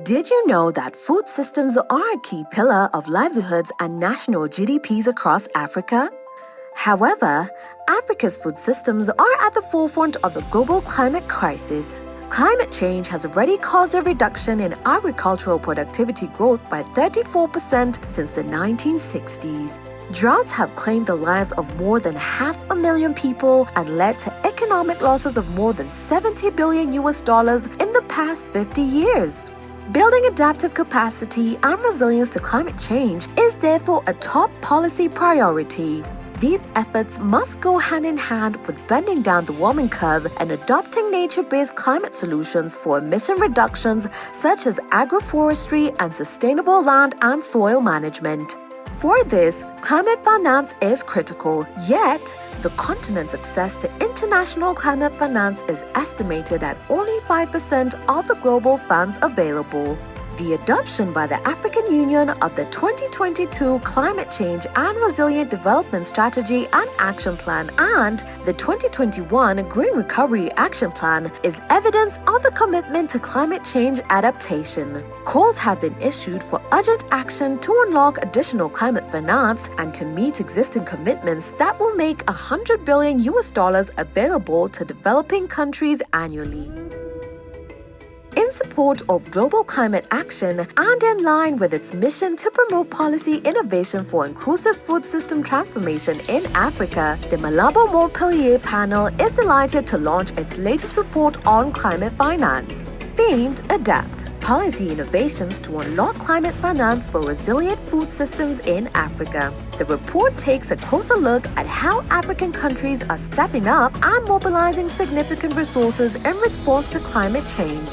Did you know that food systems are a key pillar of livelihoods and national GDPs across Africa? However, Africa's food systems are at the forefront of the global climate crisis. Climate change has already caused a reduction in agricultural productivity growth by 34% since the 1960s. Droughts have claimed the lives of more than 500,000 people and led to economic losses of more than $70 billion in the past 50 years. Building adaptive capacity and resilience to climate change is therefore a top policy priority. These efforts must go hand in hand with bending down the warming curve and adopting nature-based climate solutions for emission reductions such as agroforestry and sustainable land and soil management. For this, climate finance is critical, yet the continent's access to international climate finance is estimated at only 5% of the global funds available. The adoption by the African Union of the 2022 Climate Change and Resilient Development Strategy and Action Plan and the 2021 Green Recovery Action Plan is evidence of the commitment to climate change adaptation. Calls have been issued for urgent action to unlock additional climate finance and to meet existing commitments that will make $100 billion available to developing countries annually. In support of global climate action and in line with its mission to promote policy innovation for inclusive food system transformation in Africa, the Malabo Montpellier panel is delighted to launch its latest report on climate finance. Themed Adapt: Policy Innovations to Unlock Climate Finance for Resilient Food Systems in Africa. The report takes a closer look at how African countries are stepping up and mobilizing significant resources in response to climate change.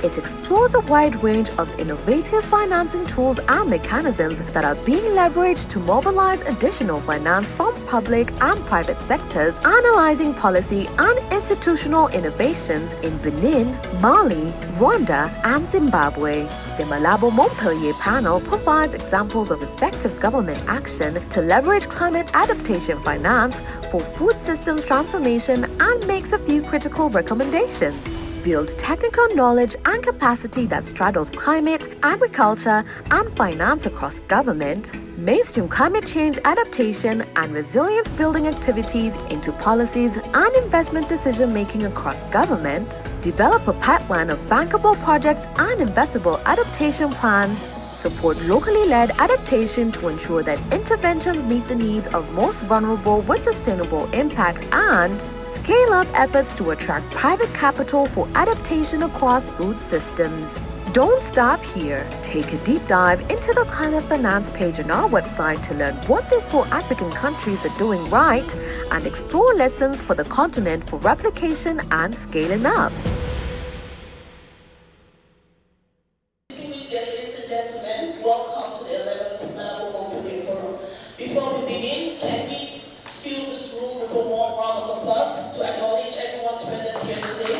It explores a wide range of innovative financing tools and mechanisms that are being leveraged to mobilize additional finance from public and private sectors, analyzing policy and institutional innovations in Benin, Mali, Rwanda, and Zimbabwe. The Malabo Montpellier panel provides examples of effective government action to leverage climate adaptation finance for food systems transformation and makes a few critical recommendations. Build technical knowledge and capacity that straddles climate, agriculture, and finance across government. Mainstream climate change adaptation and resilience building activities into policies and investment decision-making across government. Develop a pipeline of bankable projects and investable adaptation plans. Support locally led adaptation to ensure that interventions meet the needs of most vulnerable with sustainable impact, and scale up efforts to attract private capital for adaptation across food systems. Don't stop here. Take a deep dive into the climate finance page on our website to learn what these 4 African countries are doing right and explore lessons for the continent for replication and scaling up. Welcome to the 11th Malabo Montpellier Forum. Before we begin, can we fill this room with a warm round of applause to acknowledge everyone's presence here today?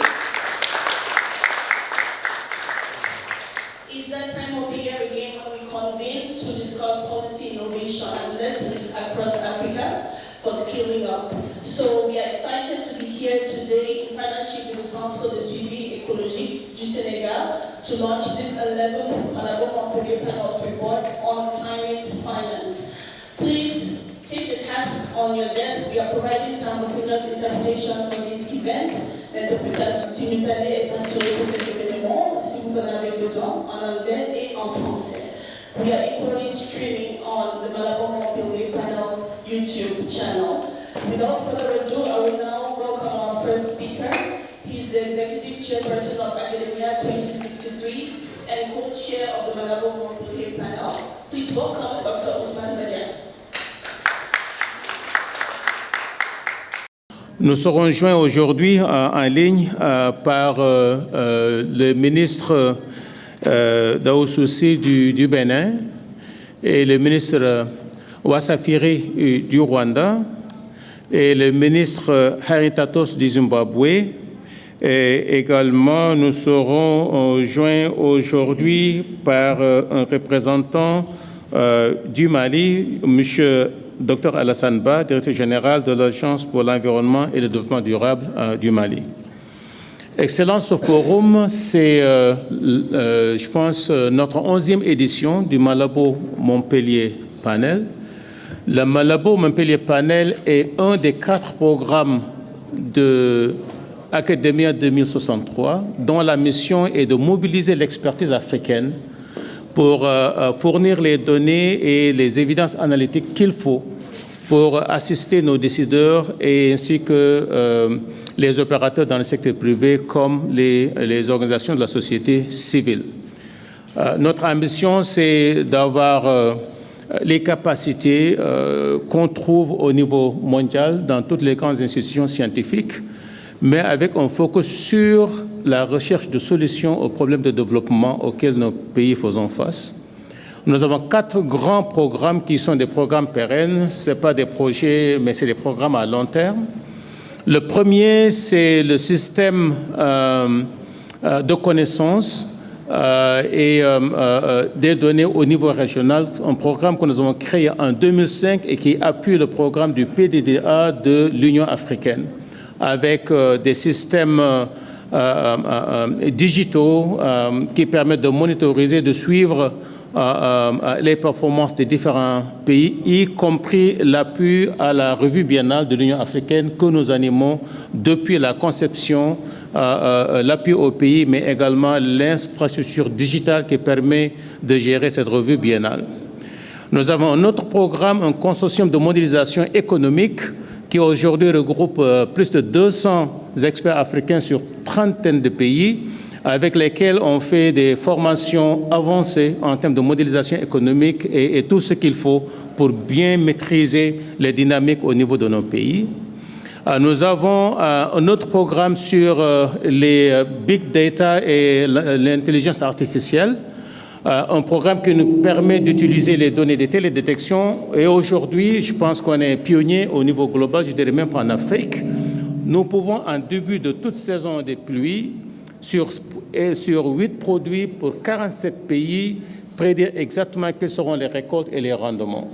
It's that time of the year again when we convene to discuss policy innovation and lessons across Africa for scaling up. So we are excited to be here today in partnership with the Centre de Suivi Écologique du Sénégal to launch this 11th Malabo Montpellier panel's report on climate finance. Please take the task on your desk. We are providing simultaneous interpretation for this event. L'interprétation simultanée est assurée pour cet événement, si vous en avez besoin, en anglais et en français. We are equally streaming on the Malabo Montpellier panel's YouTube channel. Without further ado, I will now welcome our first speaker. He is the Executive Chairperson of Academia 2063 and co-chair of the Malabo Montpellier panel. Please welcome Dr. Ousmane Badiane. Nous serons joints aujourd'hui en ligne par le ministre d'Aousoussi du Bénin et le ministre Ouassafiri du Rwanda et le ministre Haritatos du Zimbabwe. Et également, nous serons joints aujourd'hui par un représentant du Mali, M. Dr Alassane Ba, directeur général de l'Agence pour l'environnement et le développement durable du Mali. Excellence, ce forum, c'est, je pense, notre 11e édition du Malabo Montpellier Panel. Le Malabo Montpellier Panel est un des 4 programmes de Academia 2063, dont la mission est de mobiliser l'expertise africaine pour fournir les données et les évidences analytiques qu'il faut pour assister nos décideurs et ainsi que les opérateurs dans le secteur privé comme les organisations de la société civile. Notre ambition, c'est d'avoir les capacités qu'on trouve au niveau mondial dans toutes les grandes institutions scientifiques, mais avec un focus sur la recherche de solutions aux problèmes de développement auxquels nos pays font face. Nous avons 4 grands programmes qui sont des programmes pérennes. Ce ne sont pas des projets, mais c'est des programmes à long terme. Le premier, c'est le système de connaissances et des données au niveau régional, un programme que nous avons créé en 2005 et qui appuie le programme du PDDA de l'Union africaine, avec des systèmes digitaux qui permettent de monitoriser, de suivre les performances des différents pays, y compris l'appui à la revue biennale de l'Union africaine que nous animons depuis la conception, l'appui au pays, mais également l'infrastructure digitale qui permet de gérer cette revue biennale. Nous avons un autre programme, un consortium de modélisation économique qui aujourd'hui regroupe plus de 200 experts africains sur 30 de pays, avec lesquels on fait des formations avancées en termes de modélisation économique et tout ce qu'il faut pour bien maîtriser les dynamiques au niveau de nos pays. Nous avons un autre programme sur les big data et l'intelligence artificielle, un programme qui nous permet d'utiliser les données de télédétection. Et aujourd'hui, je pense qu'on est pionnier au niveau global, je dirais même pas en Afrique. Nous pouvons, en début de toute saison des pluies, sur 8 produits pour 47 pays, prédire exactement quelles seront les récoltes et les rendements.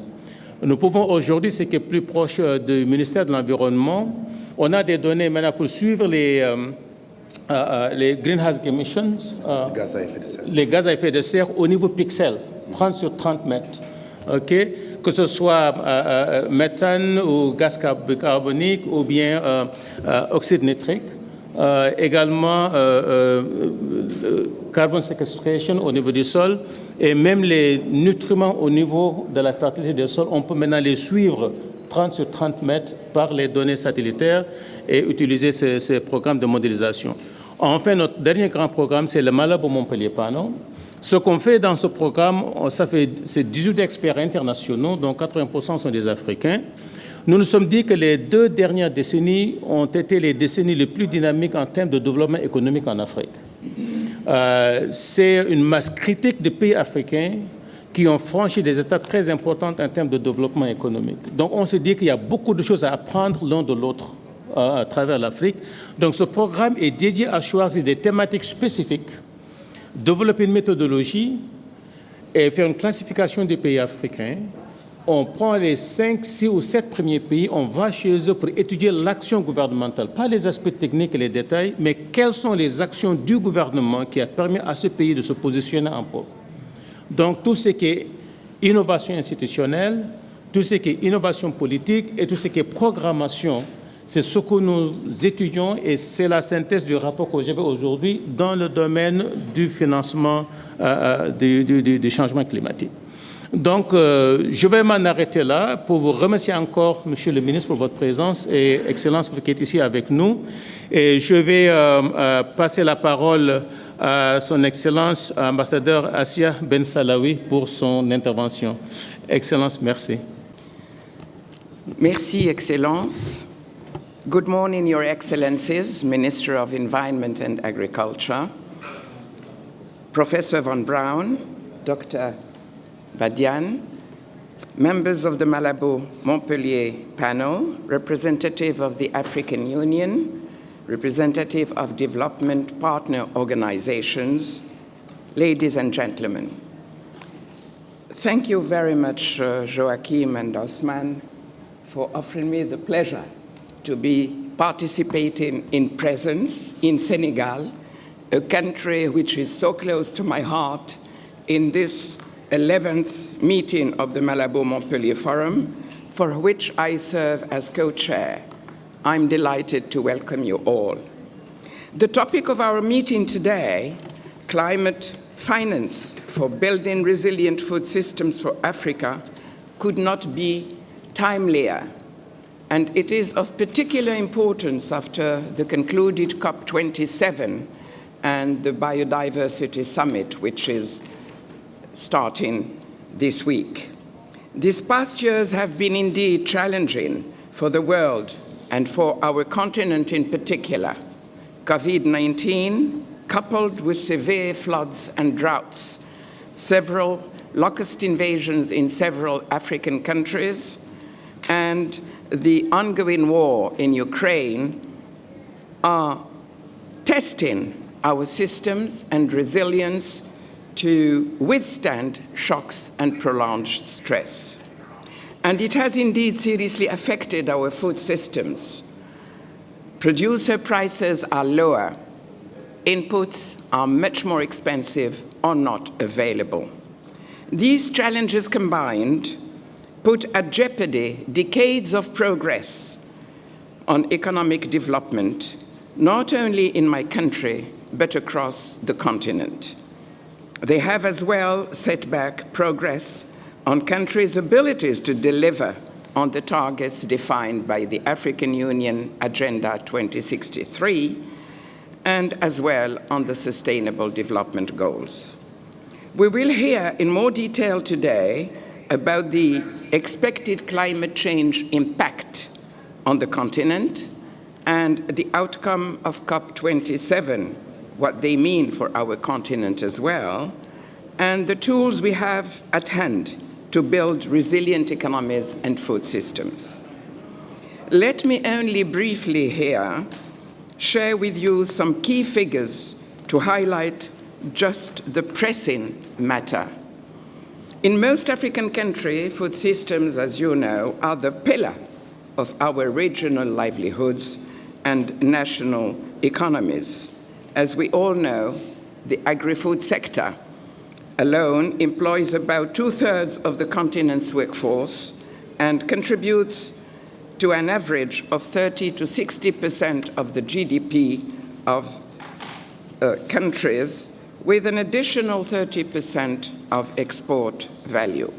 Nous pouvons aujourd'hui, ce qui est plus proche du ministère de l'Environnement, on a des données maintenant pour suivre les greenhouse emissions, les gaz à effet de serre au niveau pixel, 30 sur 30 mètres. Okay? Que ce soit méthane ou gaz carbonique ou bien oxyde nitrique. Également carbon sequestration au niveau du sol et même les nutriments au niveau de la fertilité des sols, on peut maintenant les suivre 30 sur 30 mètres par les données satellitaires et utiliser ces programmes de modélisation. Enfin, notre dernier grand programme, c'est le Malabo Montpellier Forum. Ce qu'on fait dans ce programme, c'est 18 experts internationaux, dont 80% sont des Africains. Nous nous sommes dit que les 2 dernières décennies ont été les décennies les plus dynamiques en termes de développement économique en Afrique. C'est une masse critique de pays africains qui ont franchi des étapes très importantes en termes de développement économique. Donc on se dit qu'il y a beaucoup de choses à apprendre l'un de l'autre à travers l'Afrique. Donc ce programme est dédié à choisir des thématiques spécifiques, développer une méthodologie et faire une classification des pays africains. On prend les 5, 6 ou 7 premiers pays, on va chez eux pour étudier l'action gouvernementale, pas les aspects techniques et les détails, mais quelles sont les actions du gouvernement qui a permis à ce pays de se positionner en pôle. Donc tout ce qui est innovation institutionnelle, tout ce qui est innovation politique et tout ce qui est programmation, c'est ce que nous étudions et c'est la synthèse du rapport que j'avais aujourd'hui dans le domaine du financement du changement climatique. Donc, je vais m'en arrêter là pour vous remercier encore, Monsieur le ministre, pour votre présence et Excellence qui est ici avec nous. Et je vais passer la parole à son Excellence, ambassadeur Assia Ben Salawi, pour son intervention. Excellence, merci. Merci, Excellence. Good morning, Your Excellencies, Minister of Environment and Agriculture, Professor Von Braun, Dr. Badian, members of the Malabo Montpellier panel, representative of the African Union, representative of development partner organizations, ladies and gentlemen. Thank you very much, Joachim and Osman, for offering me the pleasure to be participating in presence in Senegal, a country which is so close to my heart, in this 11th meeting of the Malabo Montpellier Forum, for which I serve as co-chair. I'm delighted to welcome you all. The topic of our meeting today, climate finance for building resilient food systems for Africa, could not be timelier. And it is of particular importance after the concluded COP27 and the Biodiversity Summit, which is starting this week. These past years have been indeed challenging for the world and for our continent in particular. COVID-19, coupled with severe floods and droughts, several locust invasions in several African countries, and the ongoing war in Ukraine are testing our systems and resilience to withstand shocks and prolonged stress. And it has indeed seriously affected our food systems. Producer prices are lower, inputs are much more expensive or not available. These challenges combined put at jeopardy decades of progress on economic development, not only in my country, but across the continent. They have as well set back progress on countries' abilities to deliver on the targets defined by the African Union Agenda 2063, and as well on the Sustainable Development Goals. We will hear in more detail today about the expected climate change impact on the continent and the outcome of COP27, what they mean for our continent as well, and the tools we have at hand to build resilient economies and food systems. Let me only briefly here share with you some key figures to highlight just the pressing matter. In most African countries, food systems, as you know, are the pillar of our regional livelihoods and national economies. As we all know, the agri-food sector alone employs about 2/3 of the continent's workforce and contributes to an average of 30 to 60% of the GDP of countries, with an additional 30% of export value.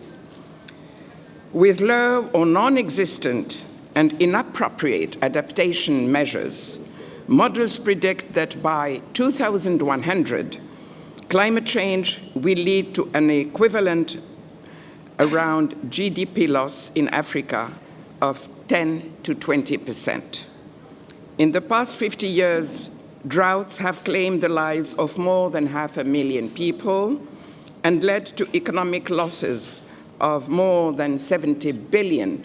With low or non-existent and inappropriate adaptation measures, models predict that by 2100, climate change will lead to an equivalent around GDP loss in Africa of 10 to 20%. In the past 50 years, droughts have claimed the lives of more than 500,000 people and led to economic losses of more than $70 billion.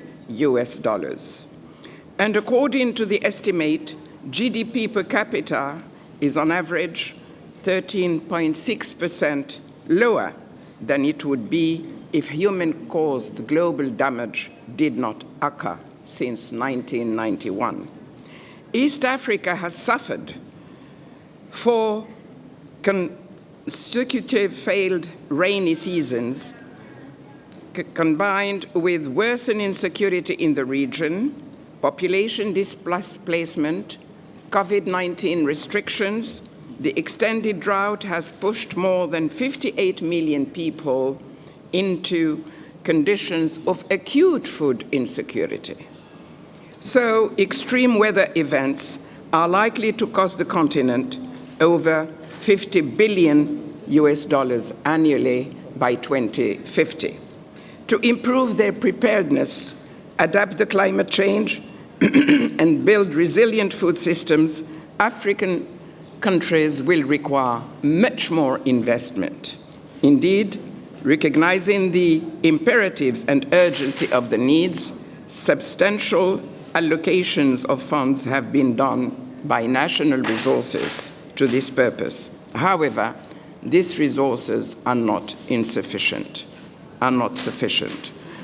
And according to the estimate, GDP per capita is on average 13.6% lower than it would be if human-caused global damage did not occur since 1991. East Africa has suffered 4 consecutive failed rainy seasons, combined with worsening security in the region, population displacement, COVID-19 restrictions. The extended drought has pushed more than 58 million people into conditions of acute food insecurity. So extreme weather events are likely to cost the continent over $50 billion annually by 2050. To improve their preparedness, adapt to climate change, and build resilient food systems, African countries will require much more investment. Indeed, recognizing the imperatives and urgency of the needs, substantial allocations of funds have been done by national resources to this purpose. However, these resources are not sufficient.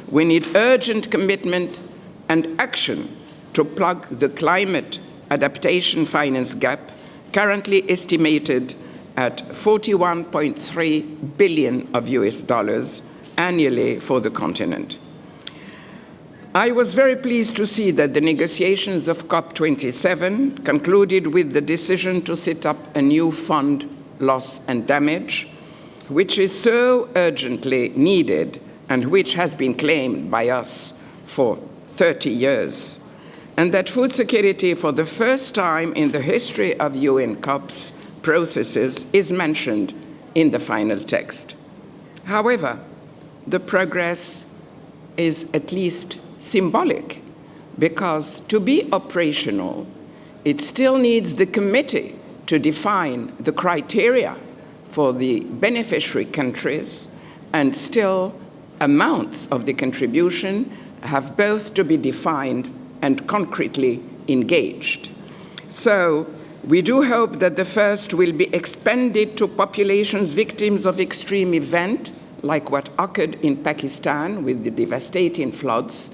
We need urgent commitment and action to plug the climate adaptation finance gap, currently estimated at 41.3 billion of US dollars annually for the continent. I was very pleased to see that the negotiations of COP27 concluded with the decision to set up a new fund, loss and damage, which is so urgently needed and which has been claimed by us for 30 years, and that food security for the first time in the history of UN COPs processes is mentioned in the final text. However, the progress is at least symbolic, because to be operational, it still needs the committee to define the criteria for the beneficiary countries, and still amounts of the contribution have both to be defined and concretely engaged. So we do hope that the first will be expanded to populations victims of extreme event, like what occurred in Pakistan with the devastating floods.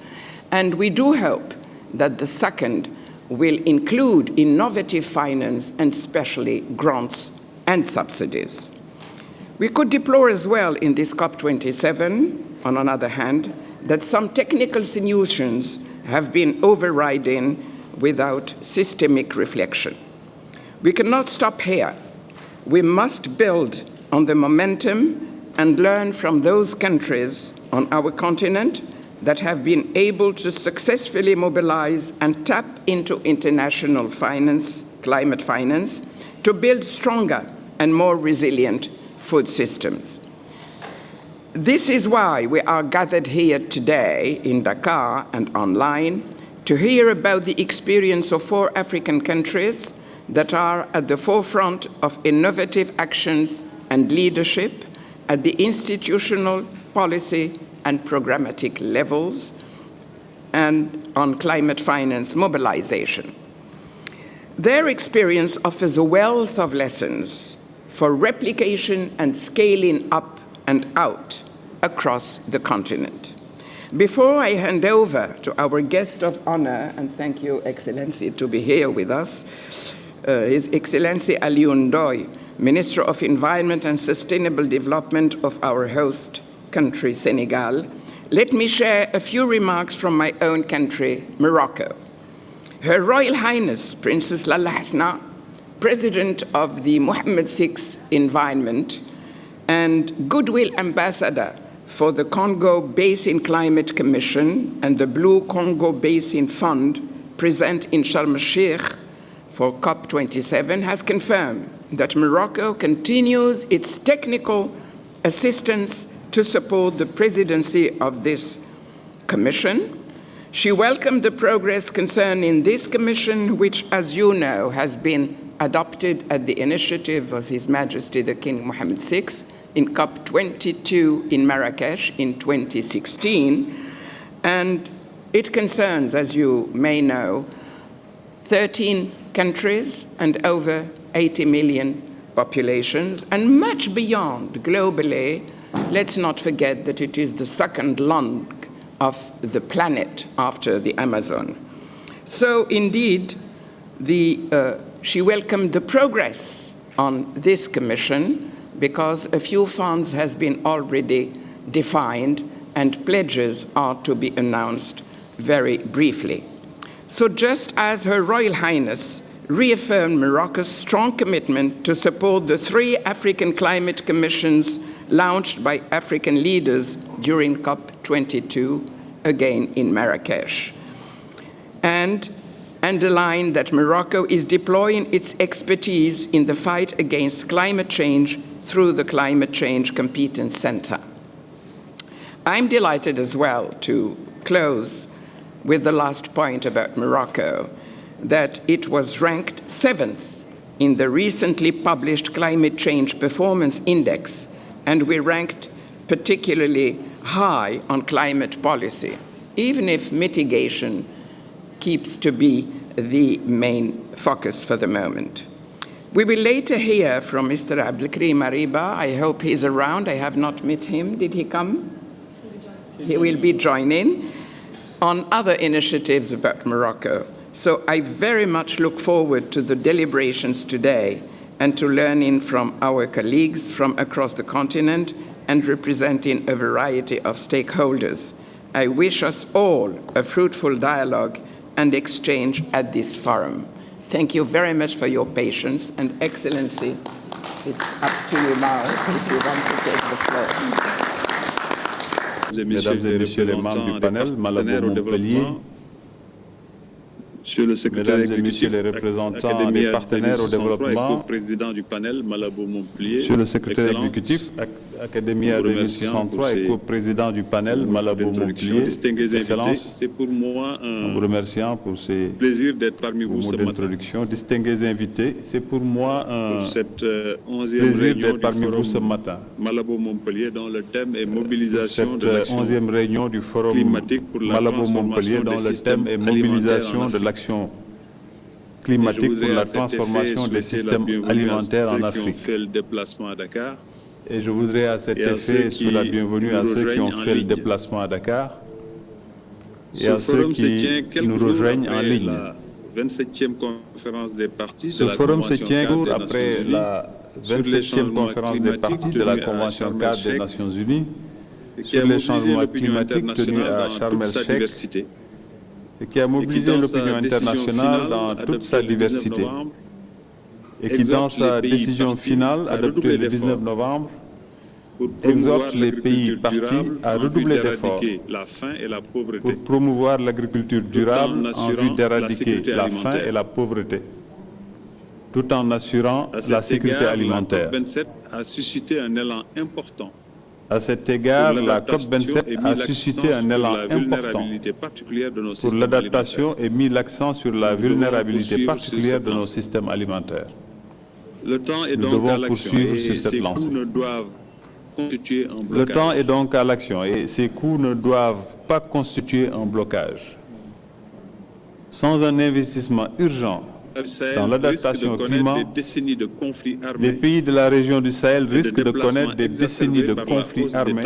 And we do hope that the second will include innovative finance and especially grants and subsidies. We could deplore as well in this COP27, on another hand, that some technical solutions have been overridden without systemic reflection. We cannot stop here. We must build on the momentum and learn from those countries on our continent that have been able to successfully mobilize and tap into international finance, climate finance, to build stronger and more resilient food systems. This is why we are gathered here today in Dakar and online to hear about the experience of 4 African countries that are at the forefront of innovative actions and leadership at the institutional, policy, and programmatic levels, and on climate finance mobilization. Their experience offers a wealth of lessons for replication and scaling up and out across the continent. Before I hand over to our guest of honor, and thank you, Excellency, to be here with us, His Excellency Alioune Ndoye, Minister of Environment and Sustainable Development of our host country, Senegal, let me share a few remarks from my own country, Morocco. Her Royal Highness, Princess Lalla Hasna, President of the Mohammed VI Environment and Goodwill Ambassador for the Congo Basin Climate Commission and the Blue Congo Basin Fund, present in Sharm el-Sheikh for COP27, has confirmed that Morocco continues its technical assistance to support the presidency of this commission. She welcomed the progress concerning this commission, which, as you know, has been adopted at the initiative of His Majesty the King Mohammed VI in COP22 in Marrakesh in 2016. And it concerns, as you may know, 13 countries and over 80 million populations, and much beyond globally. Let's not forget that it is the second lung of the planet after the Amazon. So indeed, she welcomed the progress on this commission because a few funds has been already defined and pledges are to be announced very briefly. So just as Her Royal Highness reaffirmed Morocco's strong commitment to support the 3 African climate commissions launched by African leaders during COP22, again in Marrakesh, and underlined that Morocco is deploying its expertise in the fight against climate change through the Climate Change Competence Center. I'm delighted as well to close with the last point about Morocco, that it was ranked 7th in the recently published Climate Change Performance Index, and we ranked particularly high on climate policy, even if mitigation keeps to be the main focus for the moment. We will later hear from Mr. Abdelkrim Ariba. I hope he's around. I have not met him. Did he come? He will be joining on other initiatives about Morocco. So I very much look forward to the deliberations today and to learning from our colleagues from across the continent and representing a variety of stakeholders. I wish us all a fruitful dialogue and exchange at this forum. Thank you very much for your patience, and Excellency, it's up to you now if you want to take the floor. Mesdames et Messieurs les membres du panel, Malabo Montpellier, Monsieur le secrétaire Mesdames et Messieurs les représentants des partenaires au développement, président du panel Malabo Montpellier, Monsieur le secrétaire exécutif, Académia 2603 et co-président du panel Malabo Montpellier, Excellence, c'est pour moi en vous remerciant pour ces plaisir d'être parmi vous mots ce matin. d'introduction. Distingués invités, c'est pour moi un Pour cette 11e plaisir réunion d'être parmi du vous ce forum matin. Malabo Montpellier, dont le thème est mobilisation Cette de l'action 11e réunion du forum climatique pour la Malabo Montpellier, dont le thème est mobilisation de l'action climatique pour la transformation des systèmes alimentaires en Afrique. Fait le déplacement à Dakar. Et je voudrais à cet effet souhaiter la bienvenue à ceux qui ont fait le déplacement à Dakar et à ceux qui nous rejoignent en ligne. La 27e conférence des parties Ce forum se tient court après la 27e conférence des parties de la Convention cadre des Nations Unies sur les changements climatiques tenue à Sharm el-Sheikh et qui a mobilisé l'opinion internationale dans toute sa diversité et qui, dans sa décision finale adoptée le 19 novembre, exhorte les pays partis à redoubler d'efforts pour promouvoir l'agriculture durable en vue d'éradiquer la faim et la pauvreté, tout en assurant la sécurité alimentaire. La COP27 a suscité un élan important. À cet égard, la COP27 a suscité un élan important pour l'adaptation et mis l'accent sur la vulnérabilité particulière de nos systèmes alimentaires. Le temps est Nous donc à devons l'action poursuivre et sur cette ces lancée. coûts ne doivent constituer un blocage. Le temps est donc à l'action et ces coûts ne doivent pas constituer un blocage. Sans un investissement urgent dans l'adaptation au climat, les pays de la région du Sahel risquent de connaître des décennies de conflits armés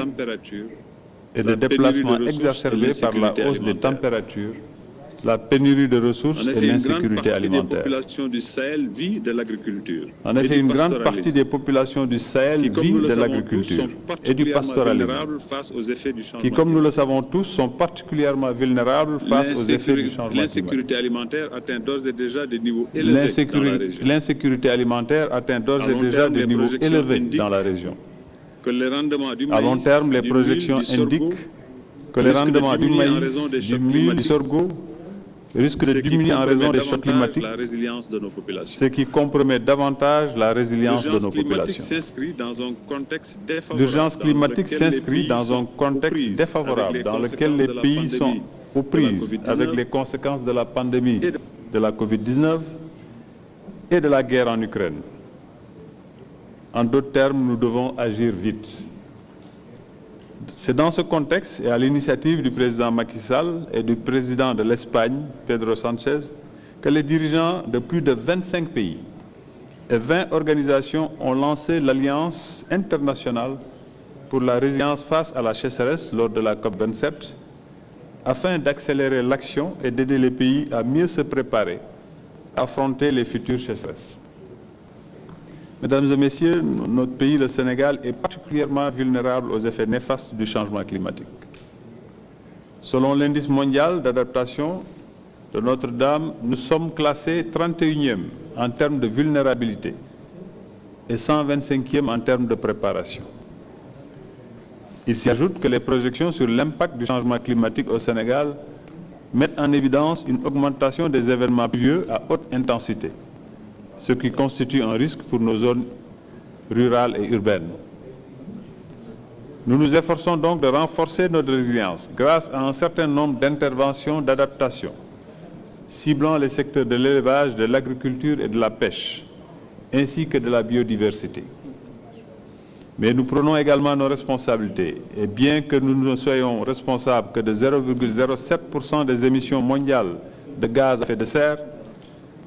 et de déplacements exacerbés par la hausse des températures, la pénurie de ressources et l'insécurité alimentaire. En effet, une grande partie des populations du Sahel vit de l'agriculture et du pastoralisme, qui, comme nous le savons tous, sont particulièrement vulnérables face aux effets du changement climatique. L'insécurité alimentaire atteint d'ores et déjà des niveaux élevés dans la région. À long terme, les projections indiquent que les rendements du maïs, du mil, du sorgho risque de diminuer en raison des chocs climatiques, ce qui compromet davantage la résilience de nos populations. L'urgence climatique s'inscrit dans un contexte défavorable dans lequel les pays sont aux prises avec les conséquences de la pandémie de la Covid-19 et de la guerre en Ukraine. En d'autres termes, nous devons agir vite. C'est dans ce contexte et à l'initiative du président Macky Sall et du président de l'Espagne, Pedro Sánchez, que les dirigeants de plus de 25 pays et 20 organisations ont lancé l'Alliance internationale pour la résilience face à la sécheresse lors de la COP27, afin d'accélérer l'action et d'aider les pays à mieux se préparer à affronter les futures sécheresses. Mesdames et Messieurs, notre pays, le Sénégal, est particulièrement vulnérable aux effets néfastes du changement climatique. Selon l'indice mondial d'adaptation de Notre-Dame, nous sommes classés 31e en termes de vulnérabilité et 125e en termes de préparation. Il s'y ajoute que les projections sur l'impact du changement climatique au Sénégal mettent en évidence une augmentation des événements pluvieux à haute intensité, ce qui constitue un risque pour nos zones rurales et urbaines. Nous nous efforçons donc de renforcer notre résilience grâce à un certain nombre d'interventions d'adaptation, ciblant les secteurs de l'élevage, de l'agriculture et de la pêche, ainsi que de la biodiversité. Mais nous prenons également nos responsabilités, et bien que nous ne soyons responsables que de 0,07% des émissions mondiales de gaz à effet de serre,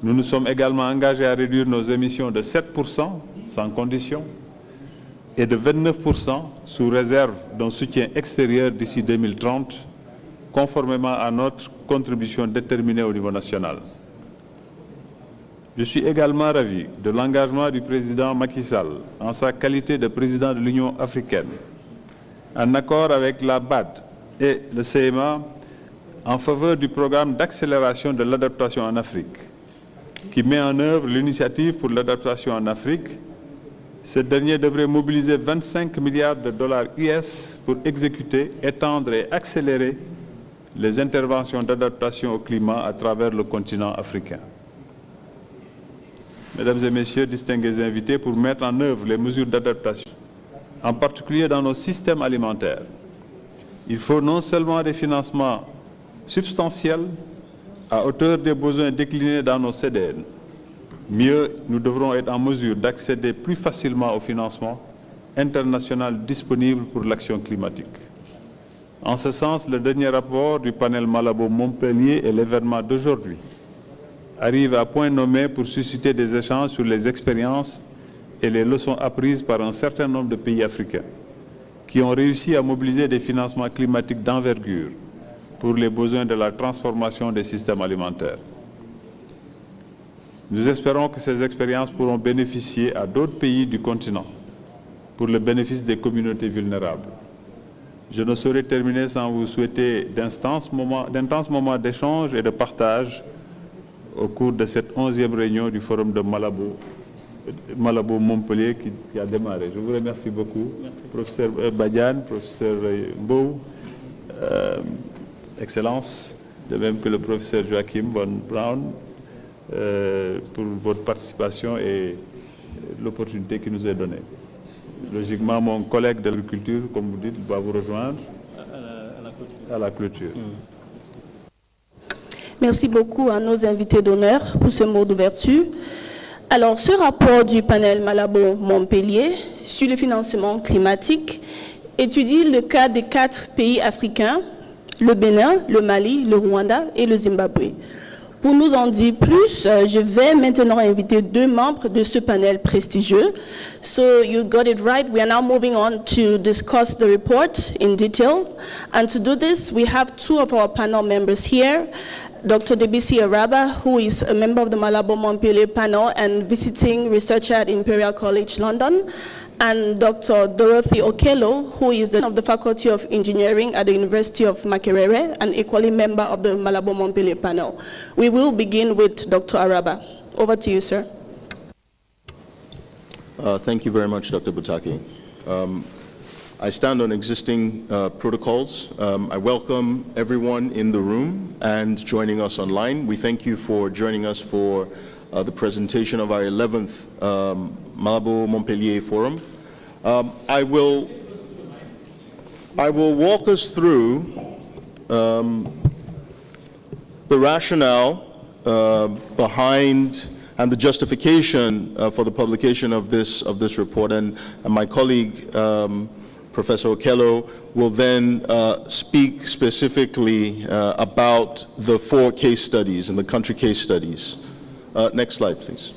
nous nous sommes également engagés à réduire nos émissions de 7% sans condition et de 29% sous réserve d'un soutien extérieur d'ici 2030 conformément à notre contribution déterminée au niveau national. Je suis également ravi de l'engagement du président Macky Sall en sa qualité de président de l'Union africaine, en accord avec la BAD et le CMA en faveur du programme d'accélération de l'adaptation en Afrique, qui met en œuvre l'initiative pour l'adaptation en Afrique. Ce dernier devrait mobiliser 25 milliards de dollars US pour exécuter, étendre et accélérer les interventions d'adaptation au climat à travers le continent africain. Mesdames et messieurs, distingués invités, pour mettre en œuvre les mesures d'adaptation, en particulier dans nos systèmes alimentaires, il faut non seulement des financements substantiels à hauteur des besoins déclinés dans nos CDN. Mieux, nous devrons être en mesure d'accéder plus facilement au financement international disponible pour l'action climatique. En ce sens, le dernier rapport du panel Malabo Montpellier et l'événement d'aujourd'hui arrivent à point nommé pour susciter des échanges sur les expériences et les leçons apprises par un certain nombre de pays africains qui ont réussi à mobiliser des financements climatiques d'envergure pour les besoins de la transformation des systèmes alimentaires. Nous espérons que ces expériences pourront bénéficier à d'autres pays du continent pour le bénéfice des communautés vulnérables. Je ne saurais terminer sans vous souhaiter d'intenses moments d'échange et de partage au cours de cette 11e réunion du Forum de Malabo Montpellier qui a démarré. Je vous remercie beaucoup. Merci. Professeur Badian, professeur Mbou, Excellence, de même que le professeur Joachim von Braun, pour votre participation et l'opportunité qui nous est donnée. Logiquement, mon collègue de l'agriculture, comme vous dites, va vous rejoindre à la clôture. Merci beaucoup à nos invités d'honneur pour ce mot d'ouverture. Alors, ce rapport du panel Malabo Montpellier sur le financement climatique étudie le cas des 4 pays africains, le Bénin, le Mali, le Rwanda et le Zimbabwe. Pour nous en dire plus, je vais maintenant inviter 2 membres de ce panel prestigieux. So you got it right. We are now moving on to discuss the report in detail. And to do this, we have 2 of our panel members here. Dr. Debisi Araba, who is a member of the Malabo Montpellier panel and visiting researcher at Imperial College London, and Dr. Dorothy Okello, who is of the Faculty of Engineering at the University of Makerere and equally member of the Malabo Montpellier panel. We will begin with Dr. Araba. Over to you, sir. Thank you very much, Dr. Butaki. I stand on existing protocols. I welcome everyone in the room and joining us online. We thank you for joining us for the presentation of our 11th Malabo Montpellier Forum. I will walk us through the rationale behind and the justification for the publication of this report, and my colleague Professor Okello will then speak specifically about the 4 case studies and the country case studies. Next slide, please.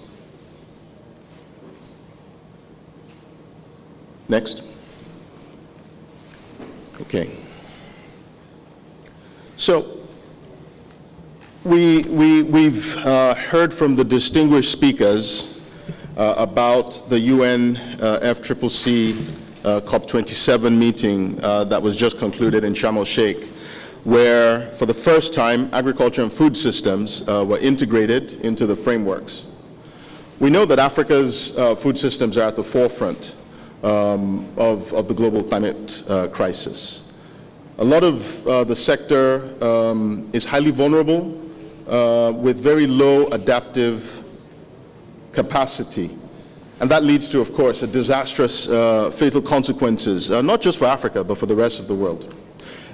Next. Okay. So we've heard from the distinguished speakers about the UN FCCC COP27 meeting that was just concluded in Sharm el-Sheikh, where for the first time agriculture and food systems were integrated into the frameworks. We know that Africa's food systems are at the forefront of the global climate crisis. A lot of the sector is highly vulnerable with very low adaptive capacity. And that leads to, of course, a disastrous fatal consequences, not just for Africa, but for the rest of the world.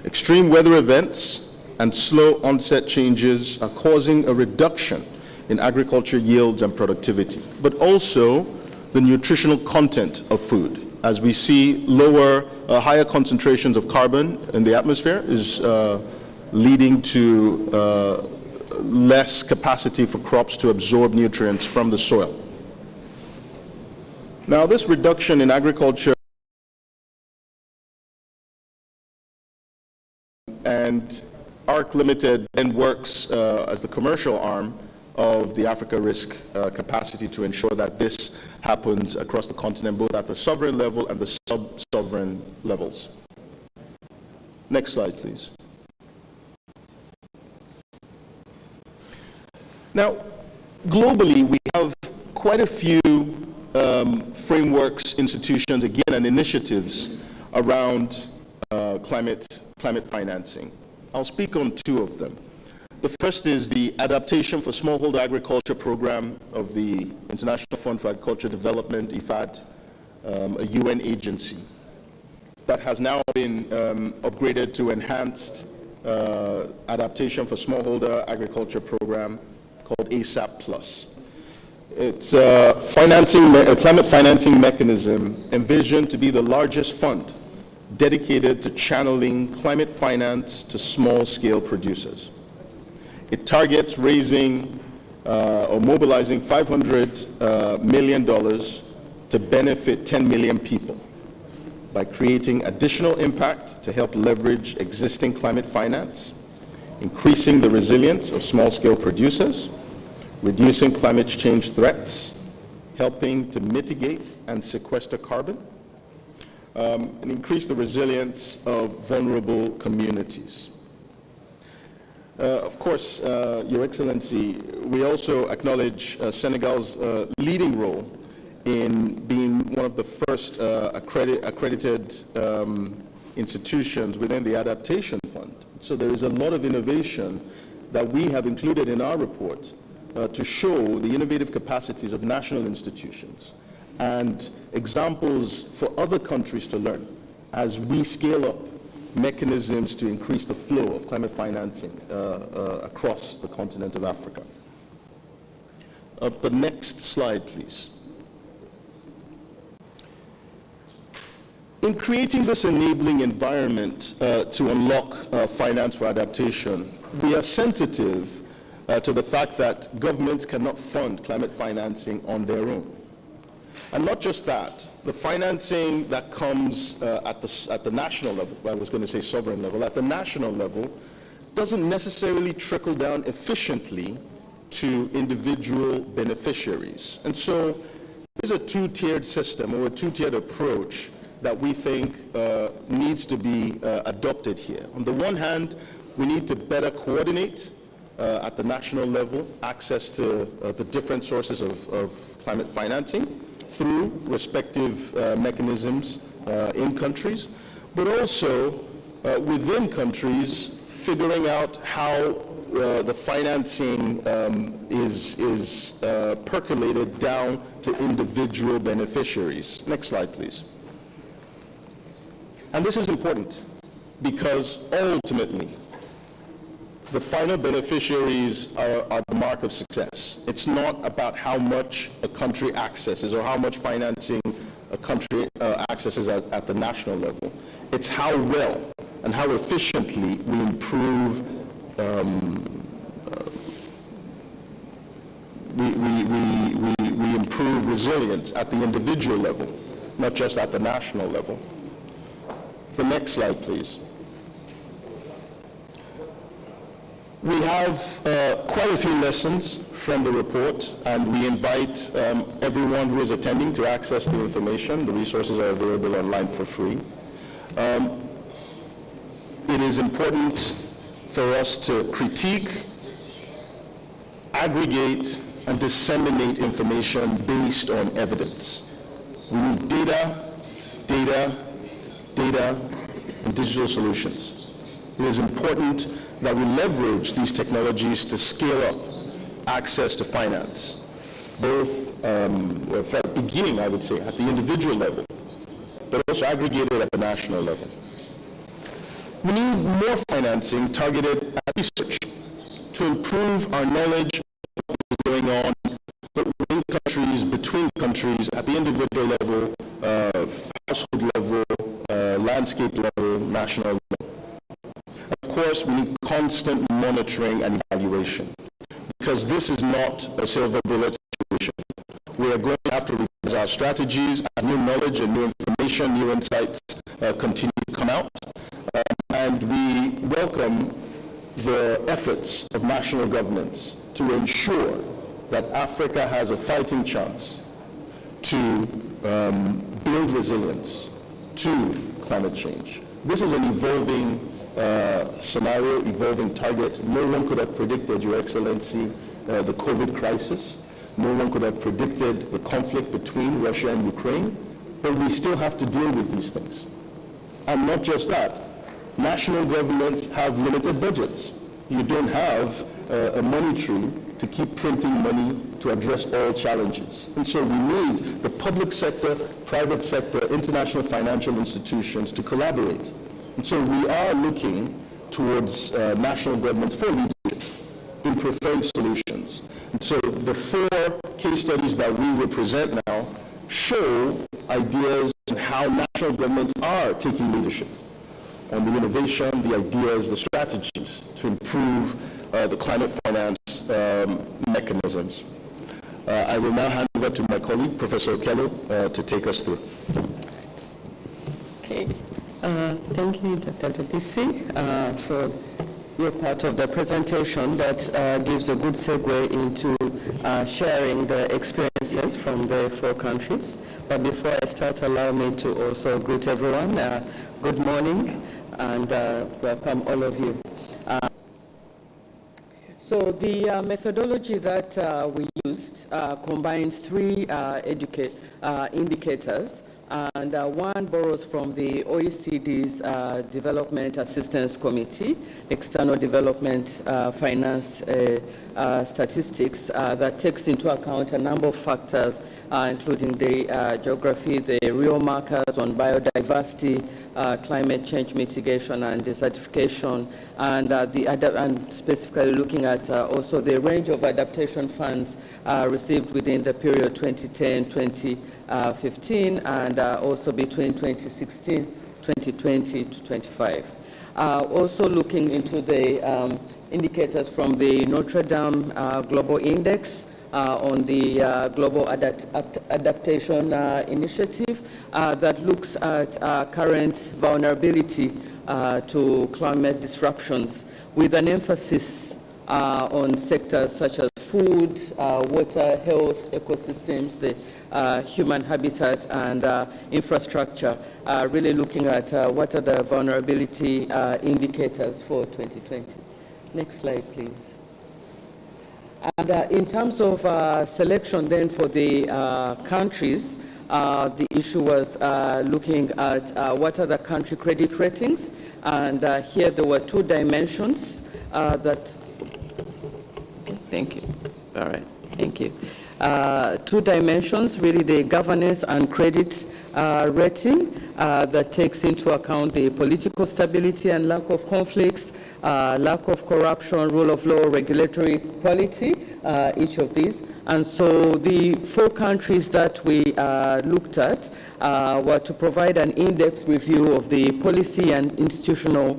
Extreme weather events and slow onset changes are causing a reduction in agriculture yields and productivity, but also the nutritional content of food. As we see higher concentrations of carbon in the atmosphere is leading to less capacity for crops to absorb nutrients from the soil. Now, this reduction in agriculture and ARC Limited then works as the commercial arm of the Africa Risk capacity to ensure that this happens across the continent, both at the sovereign level and the sub-sovereign levels. Next slide, please. Now, globally, we have quite a few frameworks, institutions, again, and initiatives around climate financing. I'll speak on two of them. The first is the Adaptation for Smallholder Agriculture Program of the International Fund for Agriculture Development, IFAD, a UN agency that has now been upgraded to Enhanced Adaptation for Smallholder Agriculture Program called ASAP+. It's a climate financing mechanism envisioned to be the largest fund dedicated to channeling climate finance to small-scale producers. It targets raising or mobilizing $500 million to benefit 10 million people by creating additional impact to help leverage existing climate finance, increasing the resilience of small-scale producers, reducing climate change threats, helping to mitigate and sequester carbon, and increase the resilience of vulnerable communities. Of course, Your Excellency, we also acknowledge Senegal's leading role in being one of the first accredited institutions within the Adaptation Fund. So there is a lot of innovation that we have included in our report to show the innovative capacities of national institutions and examples for other countries to learn as we scale up mechanisms to increase the flow of climate financing across the continent of Africa. The next slide, please. In creating this enabling environment to unlock finance for adaptation, we are sensitive to the fact that governments cannot fund climate financing on their own. And not just that, the financing that comes at the national level, I was going to say sovereign level, at the national level, doesn't necessarily trickle down efficiently to individual beneficiaries. And so there's a two-tiered system or a two-tiered approach that we think needs to be adopted here. On the one hand, we need to better coordinate at the national level access to the different sources of climate financing through respective mechanisms in countries, but also within countries, figuring out how the financing is percolated down to individual beneficiaries. Next slide, please. And this is important because ultimately, the final beneficiaries are the mark of success. It's not about how much a country accesses or how much financing a country accesses at the national level. It's how well and how efficiently we improve we improve resilience at the individual level, not just at the national level. The next slide, please. We have quite a few lessons from the report, and we invite everyone who is attending to access the information. The resources are available online for free. It is important for us to critique, aggregate, and disseminate information based on evidence. We need data, and digital solutions. It is important that we leverage these technologies to scale up access to finance, both beginning, I would say, at the individual level, but also aggregated at the national level. We need more financing targeted at research to improve our knowledge of what is going on, but within countries, between countries, at the individual level, household level, landscape level, national level. Of course, we need constant monitoring and evaluation, because this is not a silver bullet situation. We are going to have to revise our strategies as new knowledge and new information, new insights continue to come out. And we welcome efforts of national governments to ensure that Africa has a fighting chance to build resilience to climate change. This is an evolving scenario, evolving target. No one could have predicted, Your Excellency, the COVID crisis. No one could have predicted the conflict between Russia and Ukraine, but we still have to deal with these things. And not just that, national governments have limited budgets. You don't have a money tree to keep printing money to address all challenges. And so we need the public sector, private sector, international financial institutions to collaborate. And so we are looking towards national governments for leadership in preferred solutions. And so the 4 case studies that we will present now show ideas on how national governments are taking leadership on the innovation, the ideas, the strategies to improve the climate finance mechanisms. I will now hand over to my colleague, Professor Okello, to take us through. Okay. Thank you, Dr. Debisi, for your part of the presentation that gives a good segue into sharing the experiences from the 4 countries. But before I start, allow me to also greet everyone. Good morning, and welcome all of you. So the methodology that we used combines 3 indicators, and one borrows from the OECD's Development Assistance Committee, External Development Finance Statistics, that takes into account a number of factors, including the geography, the real markers on biodiversity, climate change mitigation and desertification, and specifically looking at also the range of adaptation funds received within the period 2010-2015, and also between 2016, 2020 to 25. Also looking into the indicators from the Notre Dame Global Index on the Global Adaptation Initiative that looks at current vulnerability to climate disruptions, with an emphasis on sectors such as food, water, health, ecosystems, the human habitat, and infrastructure, really looking at what are the vulnerability indicators for 2020. Next slide, please. And in terms of selection then for the countries, the issue was looking at what are the country credit ratings, and here there were 2 dimensions that, okay, thank you, all right, thank you. 2 dimensions, really the governance and credit rating that takes into account the political stability and lack of conflicts, lack of corruption, rule of law, regulatory quality, each of these. And so the 4 countries that we looked at were to provide an in-depth review of the policy and institutional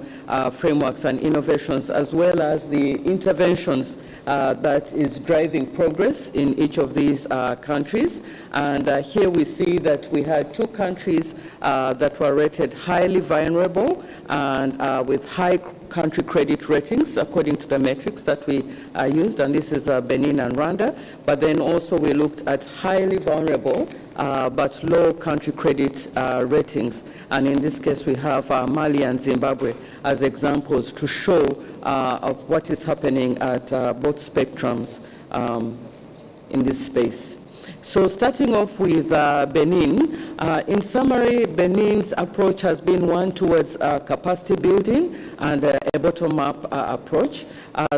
frameworks and innovations, as well as the interventions that is driving progress in each of these countries. And here we see that we had 2 countries that were rated highly vulnerable and with high country credit ratings according to the metrics that we used, and this is Benin and Rwanda. But then also we looked at highly vulnerable but low country credit ratings, and in this case we have Mali and Zimbabwe as examples to show of what is happening at both spectrums in this space. So starting off with Benin, in summary, Benin's approach has been one towards capacity building and a bottom-up approach.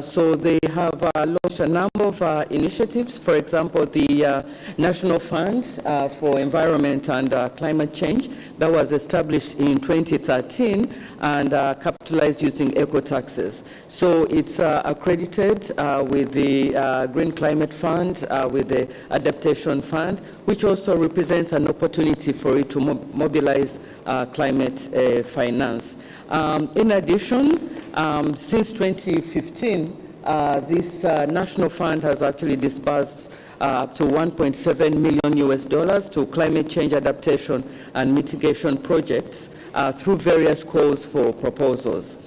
So they have launched a number of initiatives. For example, the National Fund for Environment and Climate Change that was established in 2013 and capitalized using eco-taxes. So it's accredited with the Green Climate Fund, with the Adaptation Fund, which also represents an opportunity for it to mobilize climate finance. In addition, since 2015, this national fund has actually disbursed up to $1.7 million to climate change adaptation and mitigation projects through various calls for proposals.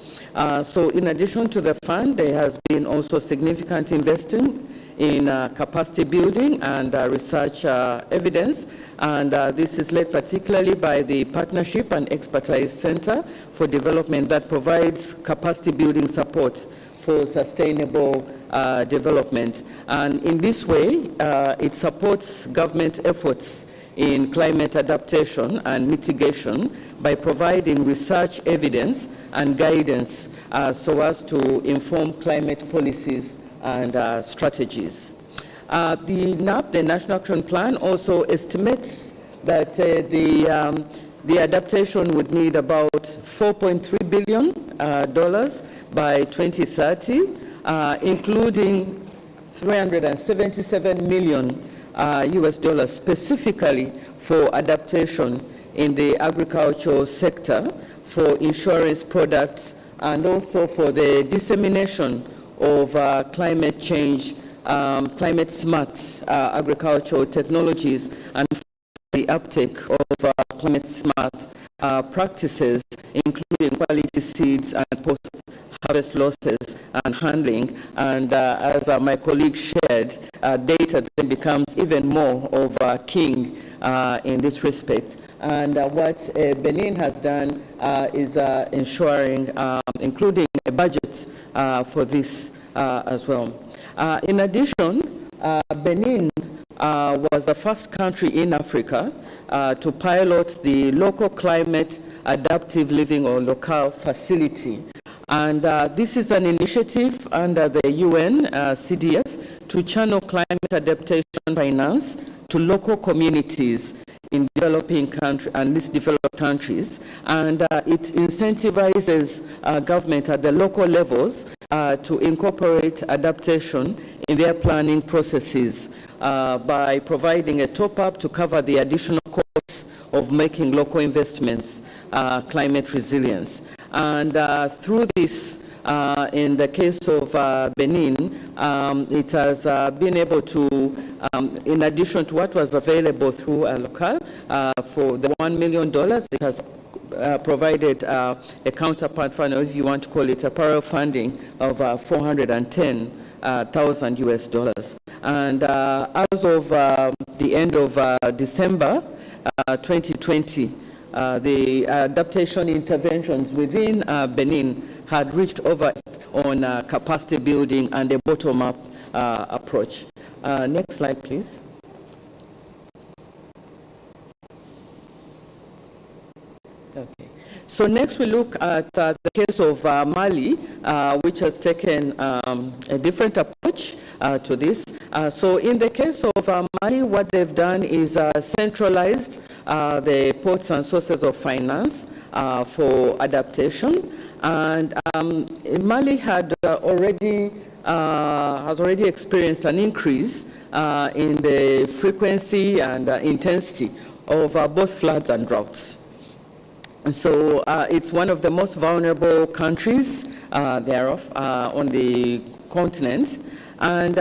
So in addition to the fund, there has been also significant investing in capacity building and research evidence, and this is led particularly by the Partnership and Expertise Center for Development that provides capacity building support for sustainable development. And in this way, it supports government efforts in climate adaptation and mitigation by providing research evidence and guidance so as to inform climate policies and strategies. The NAP, the National Action Plan, also estimates that the adaptation would need about $4.3 billion by 2030, including $377 million US specifically for adaptation in the agricultural sector, for insurance products, and also for the dissemination of climate change, climate smart agricultural technologies, and the uptake of climate smart practices, including quality seeds and post-harvest losses and handling. And as my colleague shared, data then becomes even more of a king in this respect. And what Benin has done is ensuring, including a budget for this as well. In addition, Benin was the first country in Africa to pilot the local climate adaptive living or local facility. And this is an initiative under the UN CDF to channel climate adaptation finance to local communities in developing countries and these developed countries, and it incentivizes government at the local levels to incorporate adaptation in their planning processes by providing a top-up to cover the additional costs of making local investments climate resilience. And through this, in the case of Benin, it has been able to, in addition to what was available through local, for the $1 million, it has provided a counterpart fund, or if you want to call it a parallel funding, of $410,000 US. And as of the end of December 2020, the adaptation interventions within Benin had reached over on capacity building and a bottom-up approach. Next slide, please. Okay. So next we look at the case of Mali, which has taken a different approach to this. So in the case of Mali, what they've done is centralized the ports and sources of finance for adaptation. And Mali had already experienced an increase in the frequency and intensity of both floods and droughts. And so it's one of the most vulnerable countries thereof on the continent. And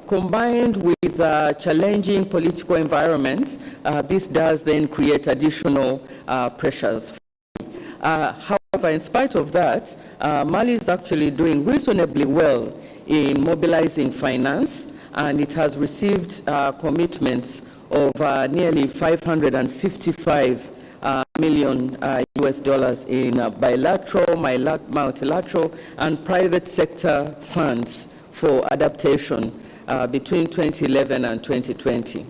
combined with challenging political environment, this does then create additional pressures. However, in spite of that, Mali is actually doing reasonably well in mobilizing finance, and it has received commitments of nearly $555 million US in bilateral, multilateral, and private sector funds for adaptation between 2011 and 2020.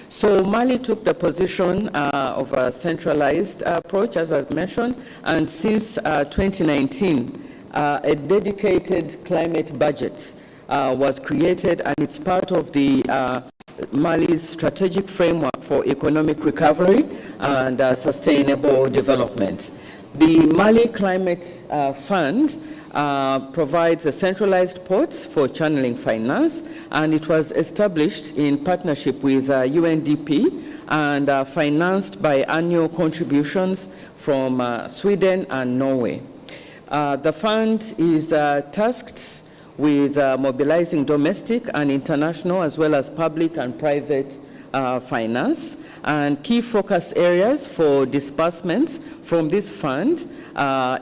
So Mali took the position of a centralized approach, as I've mentioned, and since 2019, a dedicated climate budget was created, and it's part of the Mali's strategic framework for economic recovery and sustainable development. The Mali Climate Fund provides a centralized port for channeling finance, and it was established in partnership with UNDP and financed by annual contributions from Sweden and Norway. The fund is tasked with mobilizing domestic and international, as well as public and private finance. And key focus areas for disbursements from this fund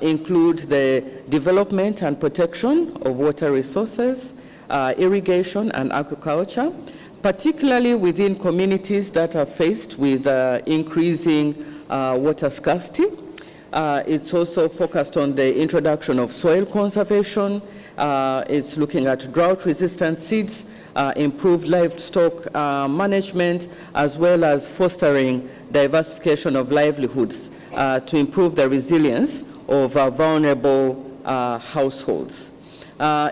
include the development and protection of water resources, irrigation and agriculture, particularly within communities that are faced with increasing water scarcity. It's also focused on the introduction of soil conservation. It's looking at drought-resistant seeds, improved livestock management, as well as fostering diversification of livelihoods to improve the resilience of vulnerable households.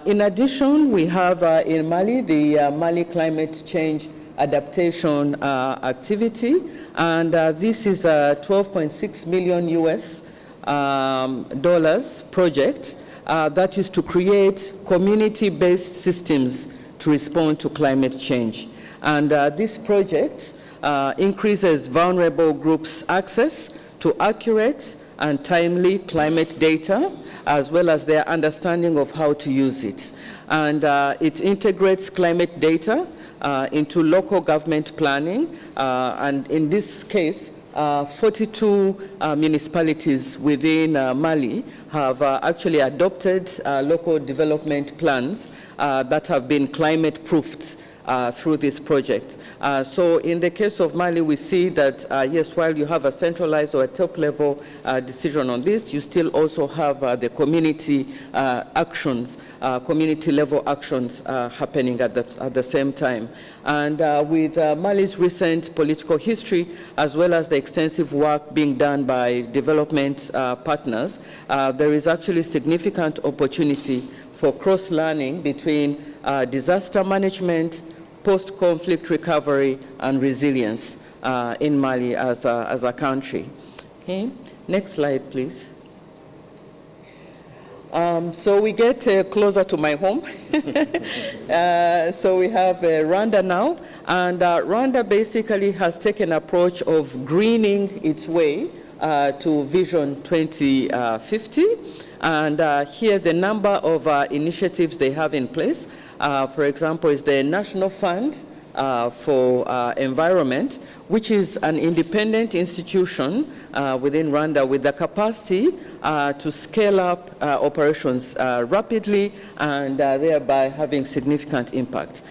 In addition, we have in Mali the Mali Climate Change Adaptation Activity, and this is a $12.6 million US dollars project that is to create community-based systems to respond to climate change. And this project increases vulnerable groups' access to accurate and timely climate data, as well as their understanding of how to use it. And it integrates climate data into local government planning, and in this case, 42 municipalities within Mali have actually adopted local development plans that have been climate-proofed through this project. So in the case of Mali, we see that, yes, while you have a centralized or a top-level decision on this, you still also have the community actions, community-level actions happening at the same time. And with Mali's recent political history, as well as the extensive work being done by development partners, there is actually significant opportunity for cross-learning between disaster management, post-conflict recovery, and resilience in Mali as a country. Okay, next slide, please. So we get closer to my home. So we have Rwanda now, and Rwanda basically has taken an approach of greening its way to Vision 2050. And here the number of initiatives they have in place. For example, is the National Fund for Environment, which is an independent institution within Rwanda with the capacity to scale up operations rapidly and thereby having significant impact.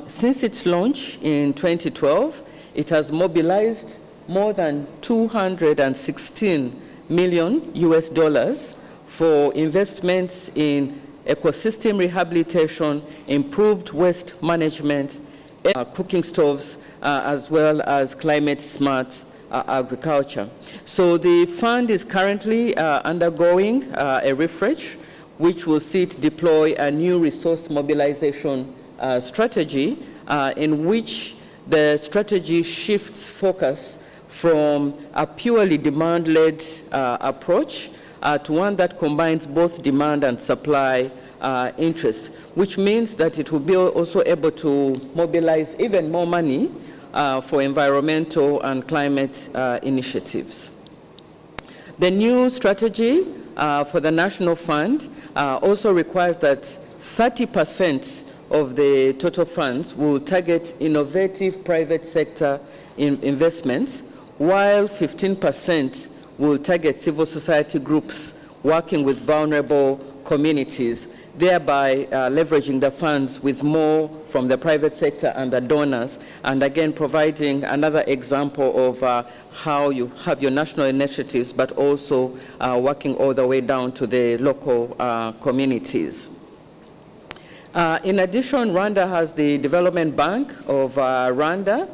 Since its launch in 2012, it has mobilized more than 216 million US dollars for investments in ecosystem rehabilitation, improved waste management, cooking stoves, as well as climate-smart agriculture. So the fund is currently undergoing a refresh, which will see it deploy a new resource mobilization strategy in which the strategy shifts focus from a purely demand-led approach to one that combines both demand and supply interests, which means that it will be also able to mobilize even more money for environmental and climate initiatives. The new strategy for the National Fund also requires that 30% of the total funds will target innovative private sector investments, while 15% will target civil society groups working with vulnerable communities, thereby leveraging the funds with more from the private sector and the donors, and again providing another example of how you have your national initiatives, but also working all the way down to the local communities. In addition, Rwanda has the Development Bank of Rwanda,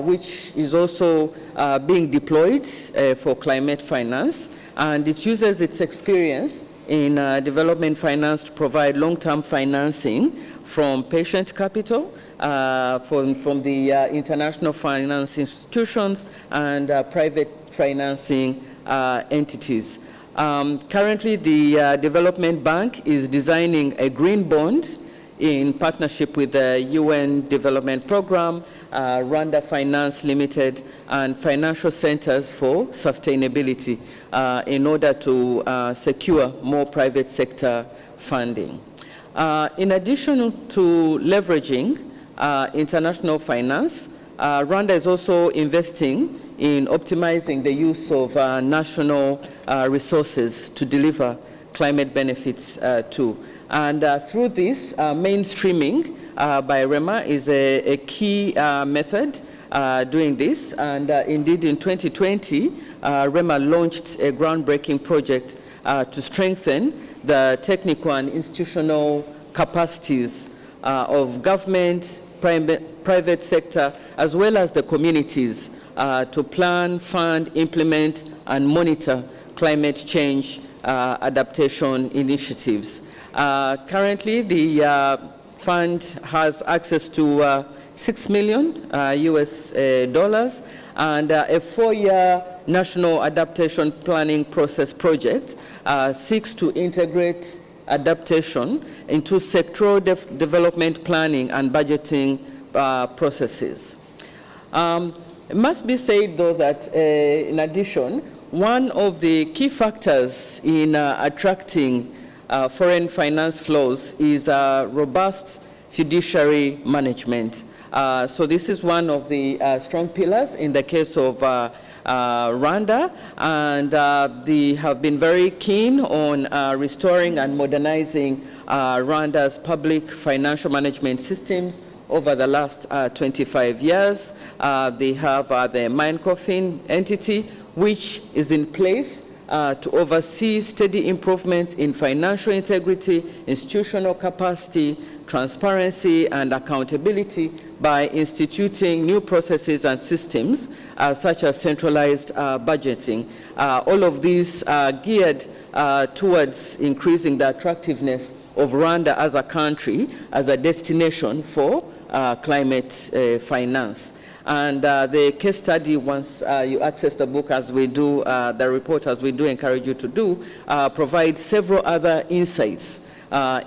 which is also being deployed for climate finance, and it uses its experience in development finance to provide long-term financing from patient capital, from the international finance institutions and private financing entities. Currently, the Development Bank is designing a green bond in partnership with the UN Development Program, Rwanda Finance Limited, and financial centers for sustainability in order to secure more private sector funding. In addition to leveraging international finance, Rwanda is also investing in optimizing the use of national resources to deliver climate benefits too. And through this, mainstreaming by REMA is a key method doing this. And indeed, in 2020, REMA launched a groundbreaking project to strengthen the technical and institutional capacities of government, private sector, as well as the communities to plan, fund, implement, and monitor climate change adaptation initiatives. Currently, the fund has access to $6 million US dollars, and a 4-year national adaptation planning process project seeks to integrate adaptation into sectoral development planning and budgeting processes. It must be said, though, that in addition, one of the key factors in attracting foreign finance flows is robust fiduciary management. So this is one of the strong pillars in the case of Rwanda, and they have been very keen on restoring and modernizing Rwanda's public financial management systems over the last 25 years. They have the Minecofin entity, which is in place to oversee steady improvements in financial integrity, institutional capacity, transparency, and accountability by instituting new processes and systems such as centralized budgeting. All of these are geared towards increasing the attractiveness of Rwanda as a country, as a destination for climate finance. And the case study, once you access the book as we do, the report as we do encourage you to do, provides several other insights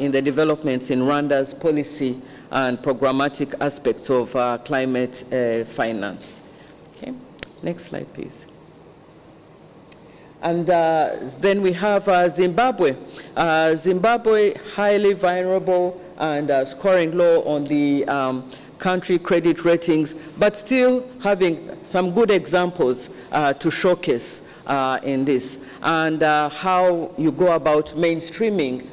in the developments in Rwanda's policy and programmatic aspects of climate finance. Okay, next slide, please. And then we have Zimbabwe. Zimbabwe, highly vulnerable and scoring low on the country credit ratings, but still having some good examples to showcase in this, and how you go about mainstreaming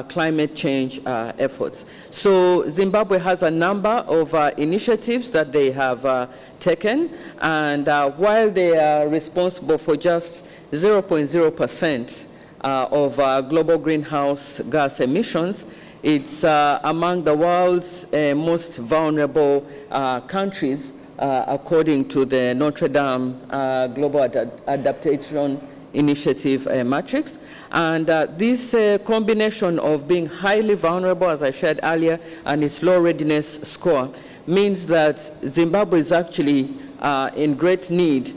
climate change efforts. So Zimbabwe has a number of initiatives that they have taken, and while they are responsible for just 0.0% of global greenhouse gas emissions, it's among the world's most vulnerable countries, according to the Notre Dame Global Adaptation Initiative matrix. And this combination of being highly vulnerable, as I shared earlier, and its low readiness score means that Zimbabwe is actually in great need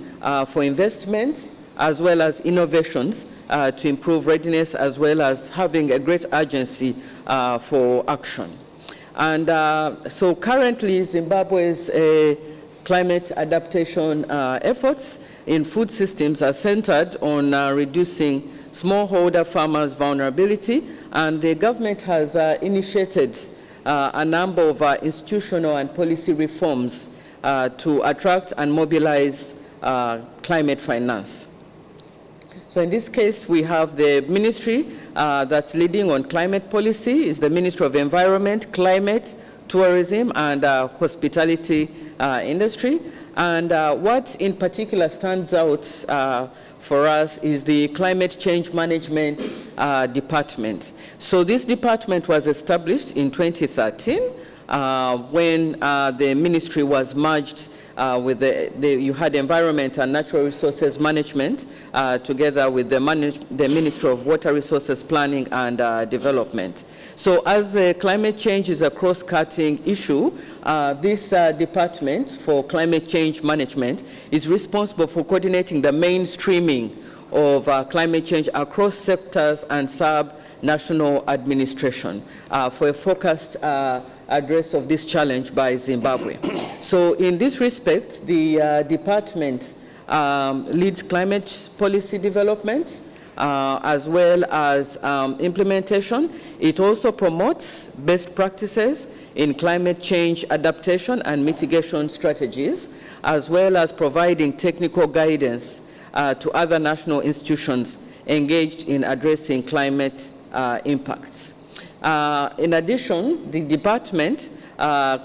for investments as well as innovations to improve readiness, as well as having a great urgency for action. And so currently Zimbabwe's climate adaptation efforts in food systems are centered on reducing smallholder farmers' vulnerability, and the government has initiated a number of institutional and policy reforms to attract and mobilize climate finance. So in this case, we have the ministry that's leading on climate policy is the Ministry of Environment, Climate, Tourism, and Hospitality Industry. And what in particular stands out for us is the Climate Change Management Department. So this department was established in 2013 when the ministry was merged with you had Environment and Natural Resources Management together with the Ministry of Water Resources Planning and Development. So as climate change is a cross-cutting issue, this department for climate change management is responsible for coordinating the mainstreaming of climate change across sectors and sub-national administration for a focused address of this challenge by Zimbabwe. So in this respect, the department leads climate policy development, as well as implementation. It also promotes best practices in climate change adaptation and mitigation strategies, as well as providing technical guidance to other national institutions engaged in addressing climate impacts. In addition, the department,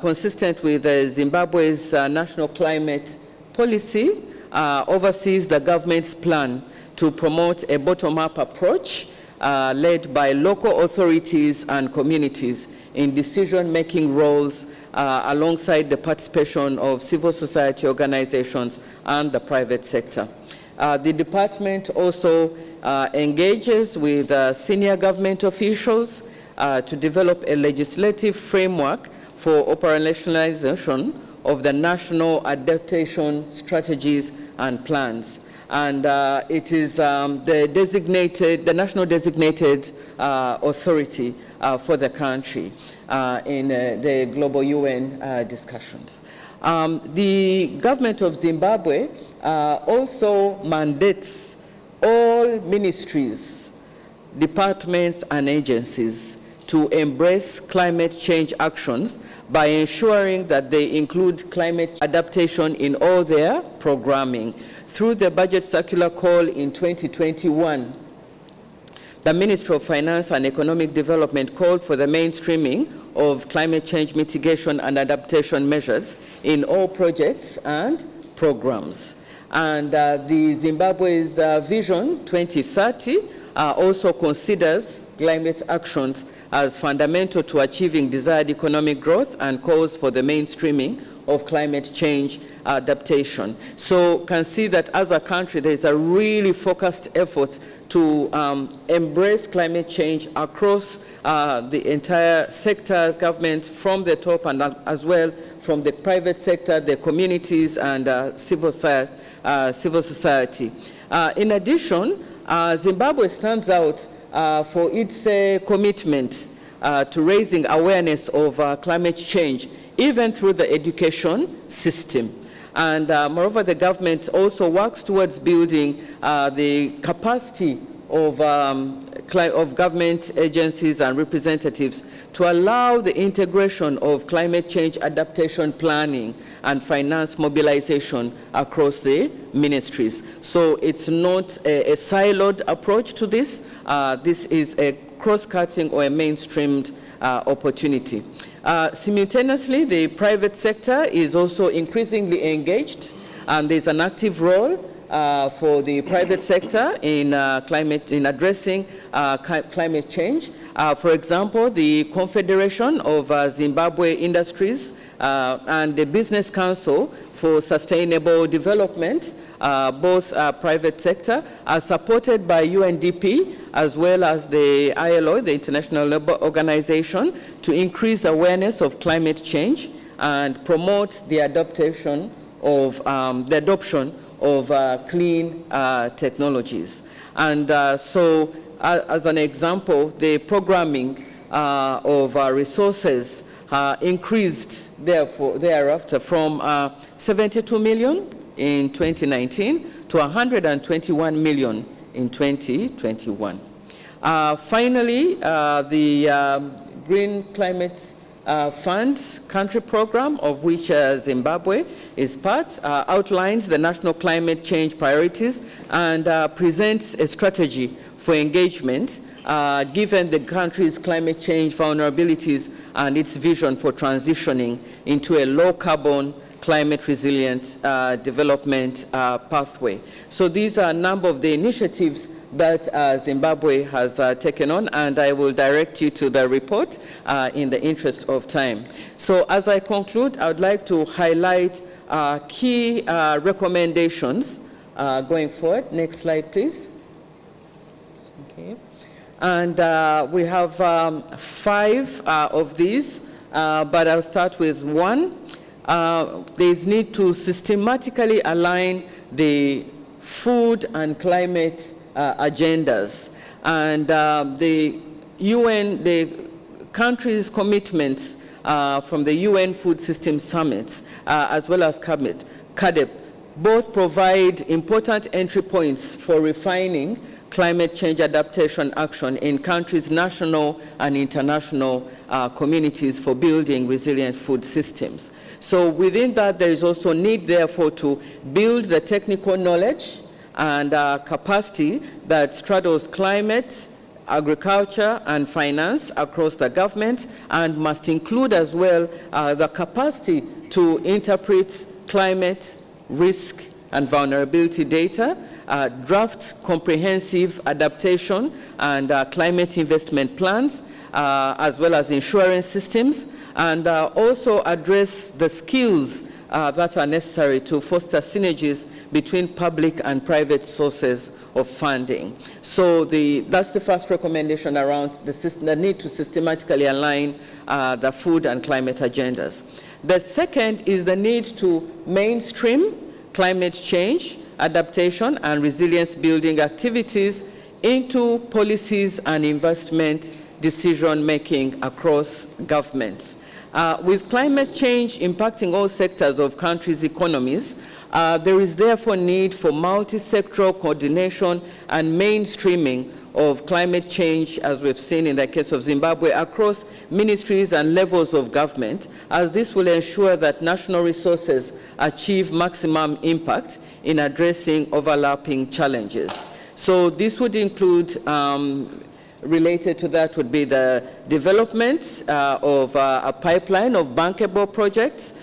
consistent with Zimbabwe's national climate policy, oversees the government's plan to promote a bottom-up approach led by local authorities and communities in decision-making roles alongside the participation of civil society organizations and the private sector. The department also engages with senior government officials to develop a legislative framework for operationalization of the national adaptation strategies and plans. And it is the national designated authority for the country in the global UN discussions. The government of Zimbabwe also mandates all ministries, departments, and agencies to embrace climate change actions by ensuring that they include climate adaptation in all their programming. Through the budget circular call in 2021, the Ministry of Finance and Economic Development called for the mainstreaming of climate change mitigation and adaptation measures in all projects and programs. And the Zimbabwe's Vision 2030 also considers climate actions as fundamental to achieving desired economic growth and calls for the mainstreaming of climate change adaptation. So can see that as a country, there is a really focused effort to embrace climate change across the entire sectors, government from the top and as well from the private sector, the communities, and civil society. In addition, Zimbabwe stands out for its commitment to raising awareness of climate change, even through the education system. And moreover, the government also works towards building the capacity of government agencies and representatives to allow the integration of climate change adaptation planning and finance mobilization across the ministries. So it's not a siloed approach to this. This is a cross-cutting or a mainstreamed opportunity. Simultaneously, the private sector is also increasingly engaged, and there's an active role for the private sector in addressing climate change. For example, the Confederation of Zimbabwe Industries and the Business Council for Sustainable Development, both private sector, are supported by UNDP as well as the ILO, the International Labour Organization, to increase awareness of climate change and promote the adoption of clean technologies. And so, as an example, the programming of resources increased thereafter from 72 million in 2019 to 121 million in 2021. Finally, the Green Climate Fund country program, of which Zimbabwe is part, outlines the national climate change priorities and presents a strategy for engagement given the country's climate change vulnerabilities and its vision for transitioning into a low-carbon, climate-resilient development pathway. So these are a number of the initiatives that Zimbabwe has taken on, and I will direct you to the report in the interest of time. So as I conclude, I would like to highlight key recommendations going forward. Next slide, please. Okay. And we have 5 of these, but I'll start with 1. There's need to systematically align the food and climate agendas, and the UN, the country's commitments from the UN Food System Summits, as well as CADEP, both provide important entry points for refining climate change adaptation action in countries' national and international communities for building resilient food systems. So within that, there is also need, therefore, to build the technical knowledge and capacity that straddles climate, agriculture, and finance across the government, and must include as well the capacity to interpret climate, risk, and vulnerability data, draft comprehensive adaptation and climate investment plans, as well as insurance systems, and also address the skills that are necessary to foster synergies between public and private sources of funding. So that's the first recommendation around the need to systematically align the food and climate agendas. The second is the need to mainstream climate change, adaptation, and resilience building activities into policies and investment decision-making across governments. With climate change impacting all sectors of countries' economies, there is therefore need for multi-sectoral coordination and mainstreaming of climate change, as we've seen in the case of Zimbabwe, across ministries and levels of government, as this will ensure that national resources achieve maximum impact in addressing overlapping challenges. So this would include, related to that would be the development of a pipeline of bankable projects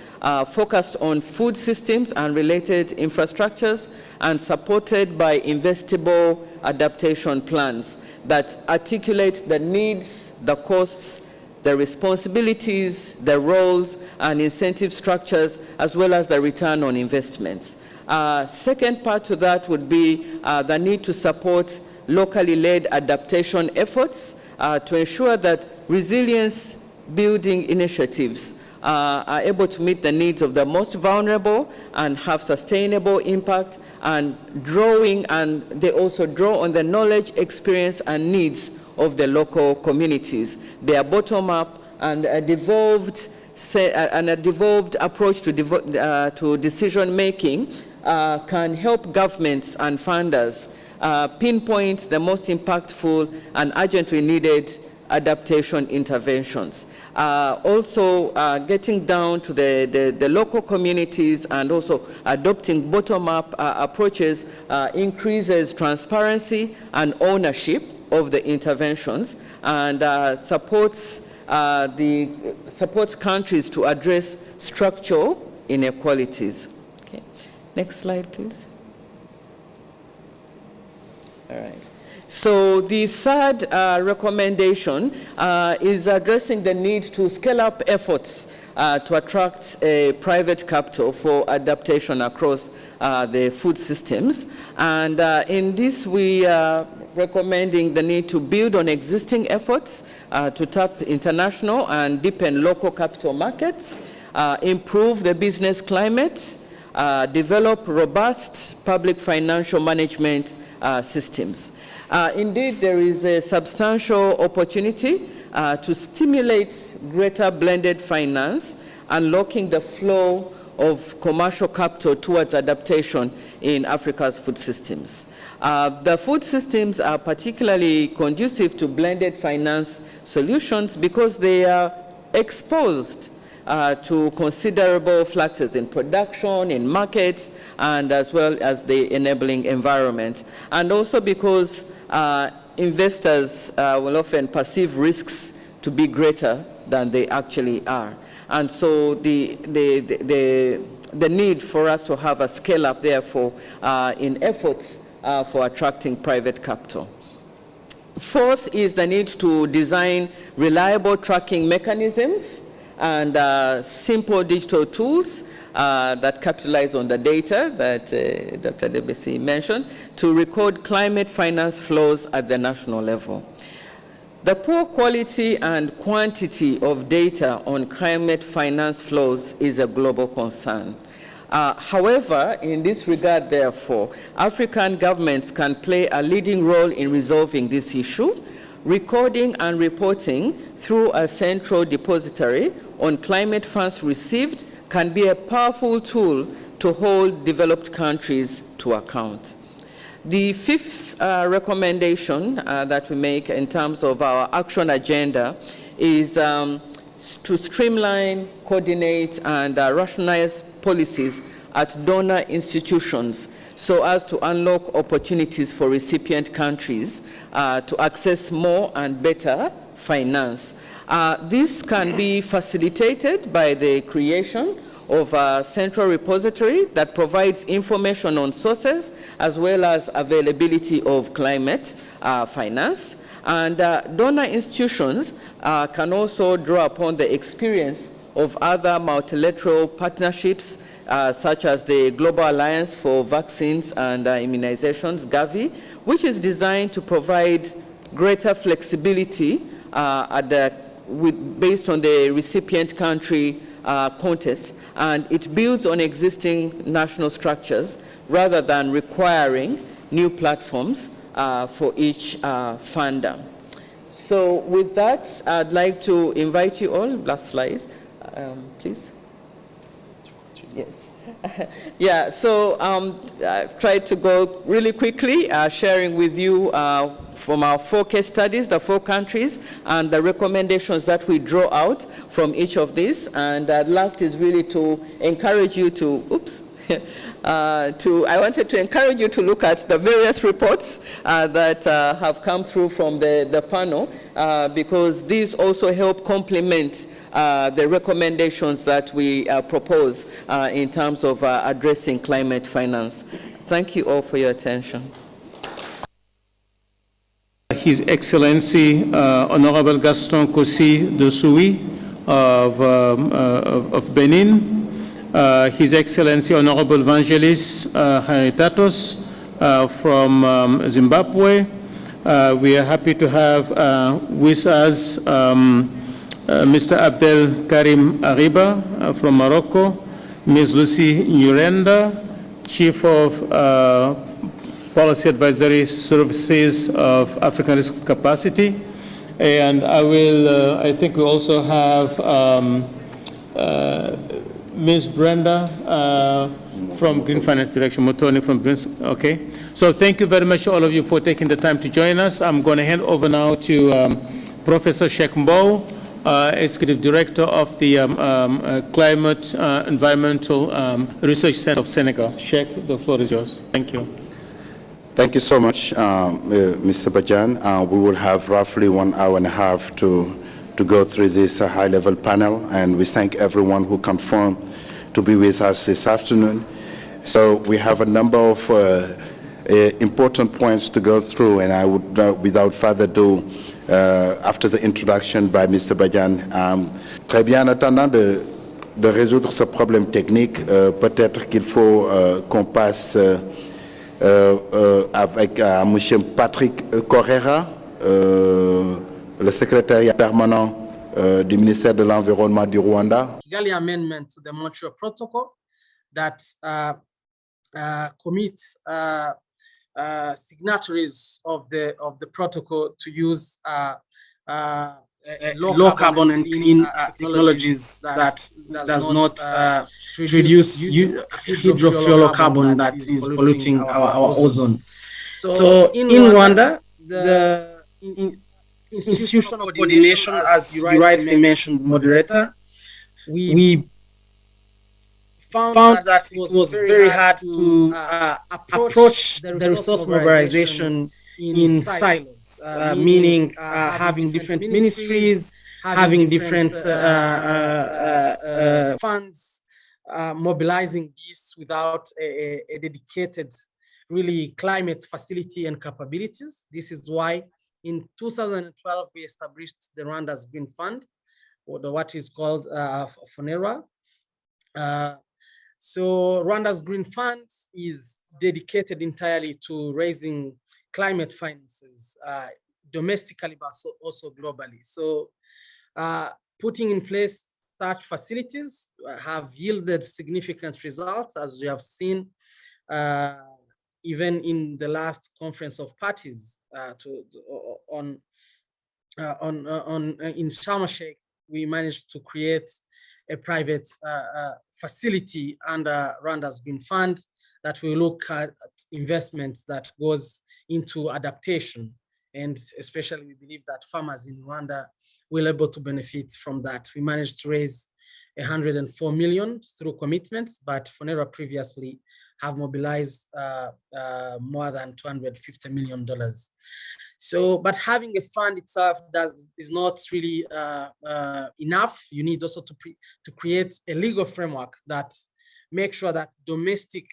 focused on food systems and related infrastructures, and supported by investable adaptation plans that articulate the needs, the costs, the responsibilities, the roles, and incentive structures, as well as the return on investments. Second part to that would be the need to support locally led adaptation efforts to ensure that resilience building initiatives are able to meet the needs of the most vulnerable and have sustainable impact, and they also draw on the knowledge, experience, and needs of the local communities. They are bottom-up, and a devolved approach to decision-making can help governments and funders pinpoint the most impactful and urgently needed adaptation interventions. Also getting down to the local communities and also adopting bottom-up approaches increases transparency and ownership of the interventions, and supports countries to address structural inequalities. Okay. Next slide, please. All right. So the third recommendation is addressing the need to scale up efforts to attract private capital for adaptation across the food systems. And in this, we are recommending the need to build on existing efforts to tap international and deepen local capital markets, improve the business climate, develop robust public financial management systems. Indeed, there is a substantial opportunity to stimulate greater blended finance, unlocking the flow of commercial capital towards adaptation in Africa's food systems. The food systems are particularly conducive to blended finance solutions because they are exposed to considerable fluxes in production, in markets, and as well as the enabling environment. And also because investors will often perceive risks to be greater than they actually are. And so the need for us to have a scale up, therefore, in efforts for attracting private capital. Fourth is the need to design reliable tracking mechanisms and simple digital tools that capitalize on the data that Dr. Debesi mentioned to record climate finance flows at the national level. The poor quality and quantity of data on climate finance flows is a global concern. However, in this regard, therefore, African governments can play a leading role in resolving this issue. Recording and reporting through a central depository on climate funds received can be a powerful tool to hold developed countries to account. The fifth recommendation that we make in terms of our action agenda is to streamline, coordinate, and rationalize policies at donor institutions so as to unlock opportunities for recipient countries to access more and better finance. This can be facilitated by the creation of a central repository that provides information on sources as well as availability of climate finance. And donor institutions can also draw upon the experience of other multilateral partnerships such as the Global Alliance for Vaccines and Immunizations, Gavi, which is designed to provide greater flexibility based on the recipient country context, and it builds on existing national structures rather than requiring new platforms for each funder. So with that, I'd like to invite you all, last slide, please. Yes. Yeah, so I've tried to go really quickly, sharing with you from our 4 case studies, the 4 countries, and the recommendations that we draw out from each of these. And last is really to encourage you to, I wanted to encourage you to look at the various reports that have come through from the panel, because these also help complement the recommendations that we propose in terms of addressing climate finance. Thank you all for your attention. His Excellency Honorable Gaston Kossi Dosoui of Benin, His Excellency Honorable Evangelis Haritatos from Zimbabwe. We are happy to have with us Mr. Abdel Karim Ariba from Morocco, Ms. Lucy Nyurenda, Chief of Policy Advisory Services of African Risk Capacity, and I think we also have Ms. Brenda from Green Finance Direction, Motoni from Green. Okay, so thank you very much, all of you, for taking the time to join us. I'm going to hand over now to Professor Sheikh Mbow, Executive Director of the Climate Environmental Research Center of Senegal. Sheikh, the floor is yours. Thank you. Thank you so much, Mr. Bajan. We will have roughly 1 hour and a half to go through this high-level panel, and we thank everyone who confirmed to be with us this afternoon. So we have a number of important points to go through, and I would, without further ado, after the introduction by Mr. Bajan, très bien, en attendant de résoudre ce problème technique, peut-être qu'il faut qu'on passe avec M. Patrick Correra, le secrétaire permanent du ministère de l'Environnement du Rwanda. Kigali Amendment to the Montreal Protocol that commits signatories of the protocol to use low carbon and clean technologies that does not reduce hydrofluorocarbon that is polluting our ozone. So in Rwanda, the institution of coordination, as you rightly mentioned, moderator, we found that it was very hard to approach the resource mobilization in silos, meaning having different ministries, having different funds, mobilizing this without a dedicated, really climate facility and capabilities. This is why in 2012, we established the Rwanda's Green Fund, or what is called FONERA. So Rwanda's Green Fund is dedicated entirely to raising climate finances domestically, but also globally. So putting in place such facilities have yielded significant results, as we have seen even in the last conference of parties in Sharm el-Sheikh. We managed to create a private facility under Rwanda's Green Fund that we look at investments that goes into adaptation. And especially we believe that farmers in Rwanda will be able to benefit from that. We managed to raise 104 million through commitments, but FONERA previously have mobilized more than $250 million. So, but having a fund itself is not really enough. You need also to create a legal framework that makes sure that domestic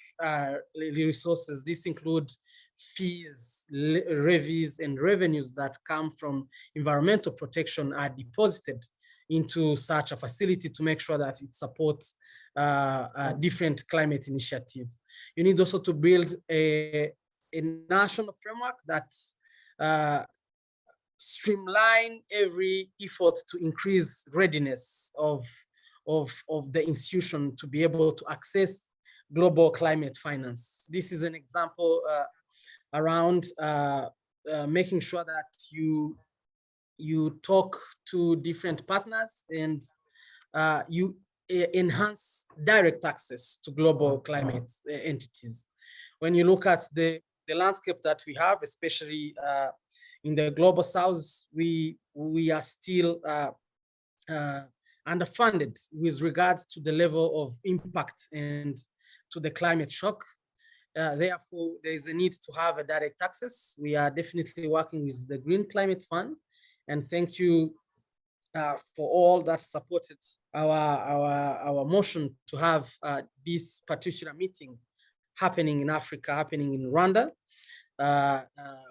resources, this include fees, levies, and revenues that come from environmental protection are deposited into such a facility to make sure that it supports different climate initiatives. You need also to build a national framework that streamline every effort to increase readiness of the institution to be able to access global climate finance. This is an example around making sure that you talk to different partners and you enhance direct access to global climate entities. When you look at the landscape that we have, especially in the global south, we are still underfunded with regards to the level of impact and to the climate shock. Therefore, there is a need to have a direct access. We are definitely working with the Green Climate Fund, and thank you for all that supported our motion to have this particular meeting happening in Africa, happening in Rwanda.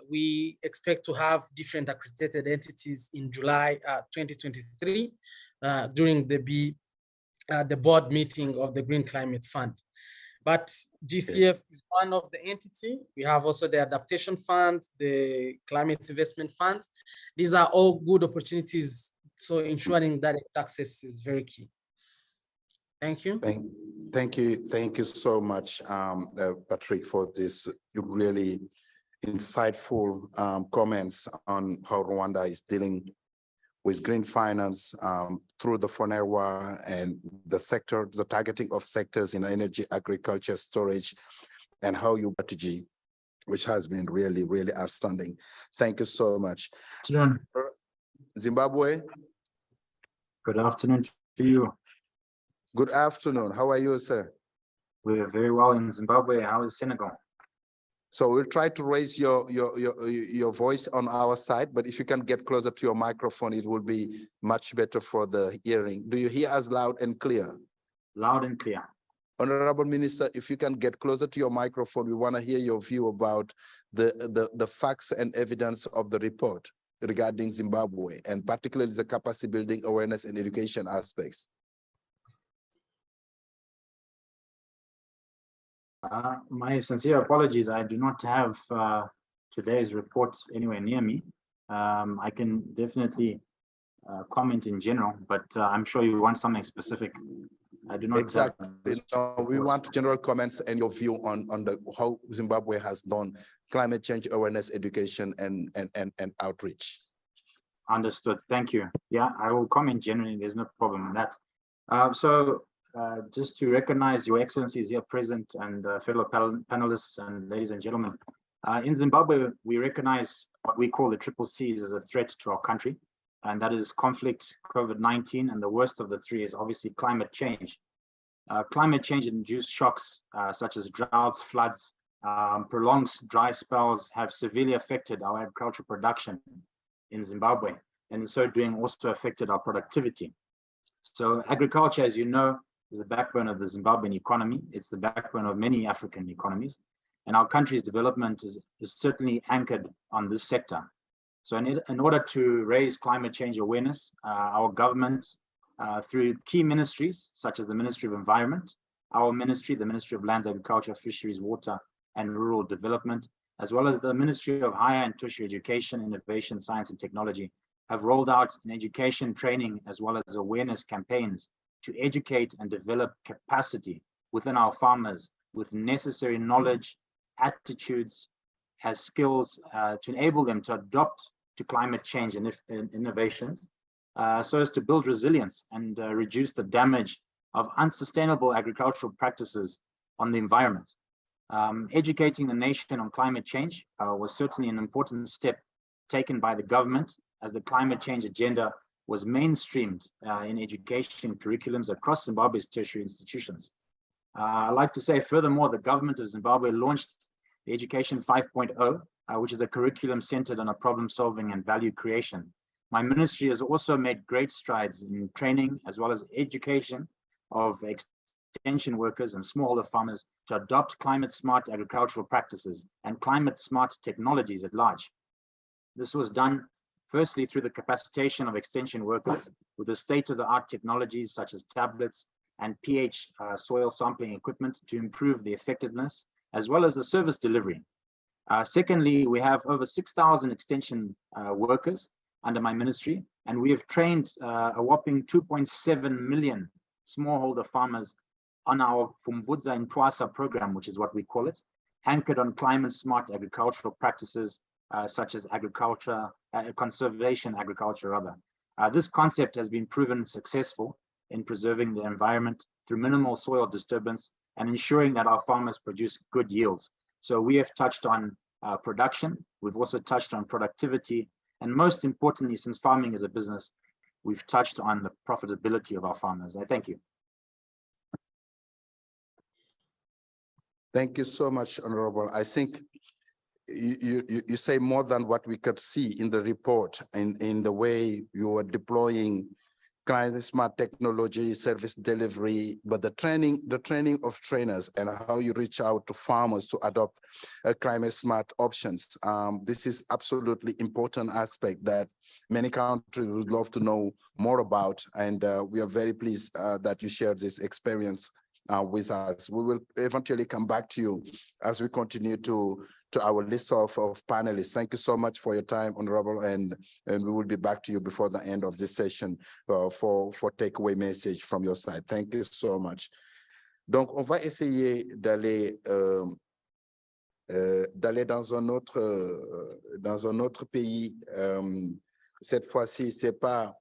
We expect to have different accredited entities in July 2023 during the board meeting of the Green Climate Fund. But GCF is one of the entity. We have also the Adaptation Fund, the Climate Investment Fund. These are all good opportunities. So ensuring that access is very key. Thank you. Thank you so much, Patrick, for this really insightful comments on how Rwanda is dealing with green finance through the FONERA and the targeting of sectors in energy, agriculture, storage, and how you strategy, which has been really, really outstanding. Thank you so much. Zimbabwe. Good afternoon to you. Good afternoon. How are you, sir? We are very well in Zimbabwe. How is Senegal? So we'll try to raise your voice on our side, but if you can get closer to your microphone, it will be much better for the hearing. Do you hear us loud and clear? Loud and clear. Honorable Minister, if you can get closer to your microphone, we want to hear your view about the facts and evidence of the report regarding Zimbabwe, and particularly the capacity building, awareness, and education aspects. My sincere apologies. I do not have today's report anywhere near me. I can definitely comment in general, but I'm sure you want something specific. I do not exactly. No, we want general comments and your view on how Zimbabwe has done climate change awareness, education, and outreach. Understood. Thank you. Yeah, I will comment generally. There's no problem in that. Just to recognize your excellencies here present and fellow panelists and ladies and gentlemen, in Zimbabwe, we recognize what we call the triple C's as a threat to our country, and that is conflict, COVID-19, and the worst of the three is obviously climate change. Climate change-induced shocks such as droughts, floods, prolonged dry spells have severely affected our agricultural production in Zimbabwe, and in so doing also affected our productivity. So agriculture, as you know, is the backbone of the Zimbabwean economy. It's the backbone of many African economies. And our country's development is certainly anchored on this sector. So in order to raise climate change awareness, our government, through key ministries, such as the Ministry of Environment, our ministry, the Ministry of Lands, Agriculture, Fisheries, Water, and Rural Development, as well as the Ministry of Higher and Tertiary Education, Innovation, Science, and Technology, have rolled out an education training as well as awareness campaigns to educate and develop capacity within our farmers with necessary knowledge, attitudes, as skills to enable them to adopt to climate change and innovations, so as to build resilience and reduce the damage of unsustainable agricultural practices on the environment. Educating the nation on climate change was certainly an important step taken by the government, as the climate change agenda was mainstreamed in education curriculums across Zimbabwe's tertiary institutions. I'd like to say, furthermore, the government of Zimbabwe launched the Education 5.0, which is a curriculum centered on a problem solving and value creation. My ministry has also made great strides in training as well as education of extension workers and smallholder farmers to adopt climate smart agricultural practices and climate smart technologies at large. This was done firstly through the capacitation of extension workers with the state-of-the-art technologies such as tablets and pH soil sampling equipment to improve the effectiveness as well as the service delivery. Secondly, we have over 6,000 extension workers under my ministry, and we have trained a whopping 2.7 million smallholder farmers on our Fumvudza and Twasa program, which is what we call it, anchored on climate smart agricultural practices such as agriculture, conservation agriculture rather. This concept has been proven successful in preserving the environment through minimal soil disturbance and ensuring that our farmers produce good yields. So we have touched on production, we've also touched on productivity, and most importantly, since farming is a business, we've touched on the profitability of our farmers. I thank you. Thank you so much, Honorable. I think you say more than what we could see in the report in the way you are deploying climate smart technology, service delivery, but the training of trainers and how you reach out to farmers to adopt climate smart options. This is absolutely important aspect that many countries would love to know more about. And we are very pleased that you shared this experience with us. We will eventually come back to you as we continue to our list of panelists. Thank you so much for your time, Honorable, and we will be back to you before the end of this session for takeaway message from your side. Thank you so much. Donc, on va essayer d'aller dans un autre pays. Cette fois-ci, c'est pas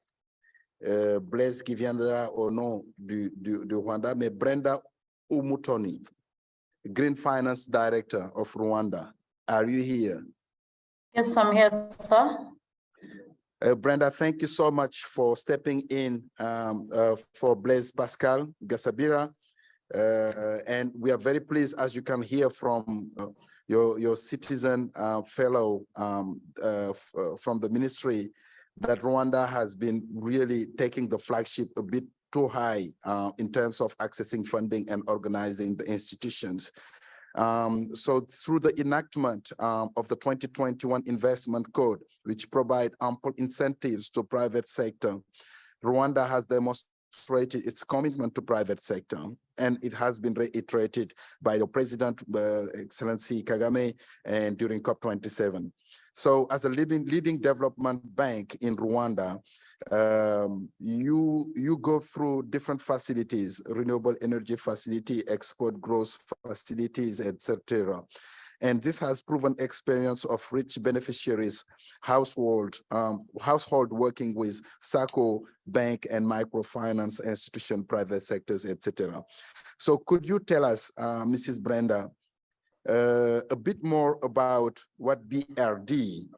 Blaise qui viendra au nom du Rwanda, mais Brenda Umutoni, Green Finance Director of Rwanda. Are you here? Yes, I'm here, sir. Brenda, thank you so much for stepping in for Blaise Pascal Gassabira. And we are very pleased, as you can hear from your citizen fellow from the ministry, that Rwanda has been really taking the flagship a bit too high in terms of accessing funding and organizing the institutions. So through the enactment of the 2021 Investment Code, which provide ample incentives to private sector, Rwanda has demonstrated its commitment to private sector, and it has been reiterated by the President, Excellency Kagame, and during COP27. So as a leading development bank in Rwanda, you go through different facilities, renewable energy facility, export growth facilities, etc. And this has proven experience of rich beneficiaries, household working with SACCO, bank and microfinance institution, private sectors, etc. So could you tell us, Mrs. Brenda, a bit more about what BRD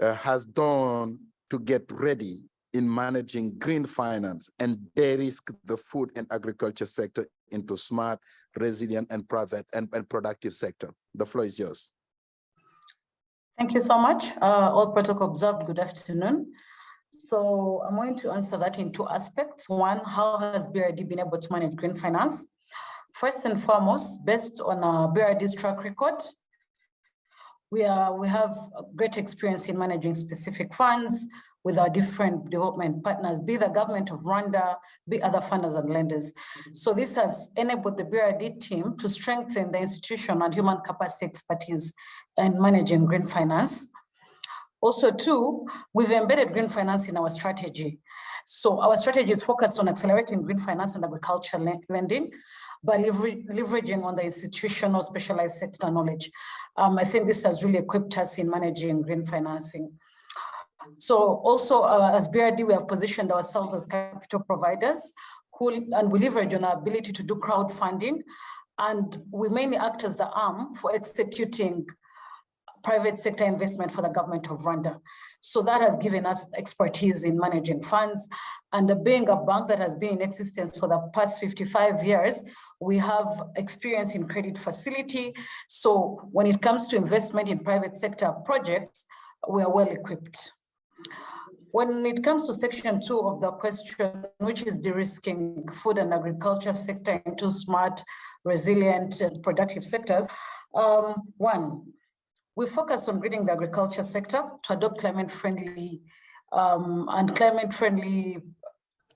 has done to get ready in managing green finance and de-risk the food and agriculture sector into smart, resilient, and private and productive sector? The floor is yours. Thank you so much. All protocol observed, good afternoon. So I'm going to answer that in two aspects. One, how has BRD been able to manage green finance? First and foremost, based on BRD's track record, we have great experience in managing specific funds with our different development partners, be the government of Rwanda, be other funders and lenders. So this has enabled the BRD team to strengthen the institutional and human capacity expertise in managing green finance. Also, two, we've embedded green finance in our strategy. So our strategy is focused on accelerating green finance and agriculture lending by leveraging on the institutional specialized sector knowledge. I think this has really equipped us in managing green financing. So also as BRD, we have positioned ourselves as capital providers and we leverage on our ability to do crowdfunding And we mainly act as the arm for executing private sector investment for the government of Rwanda. So that has given us expertise in managing funds. And being a bank that has been in existence for the past 55 years, we have experience in credit facility. So when it comes to investment in private sector projects, we are well equipped. When it comes to section 2 of the question, which is de-risking food and agriculture sector into smart, resilient, and productive sectors, one, we focus on greening the agriculture sector to adopt climate-friendly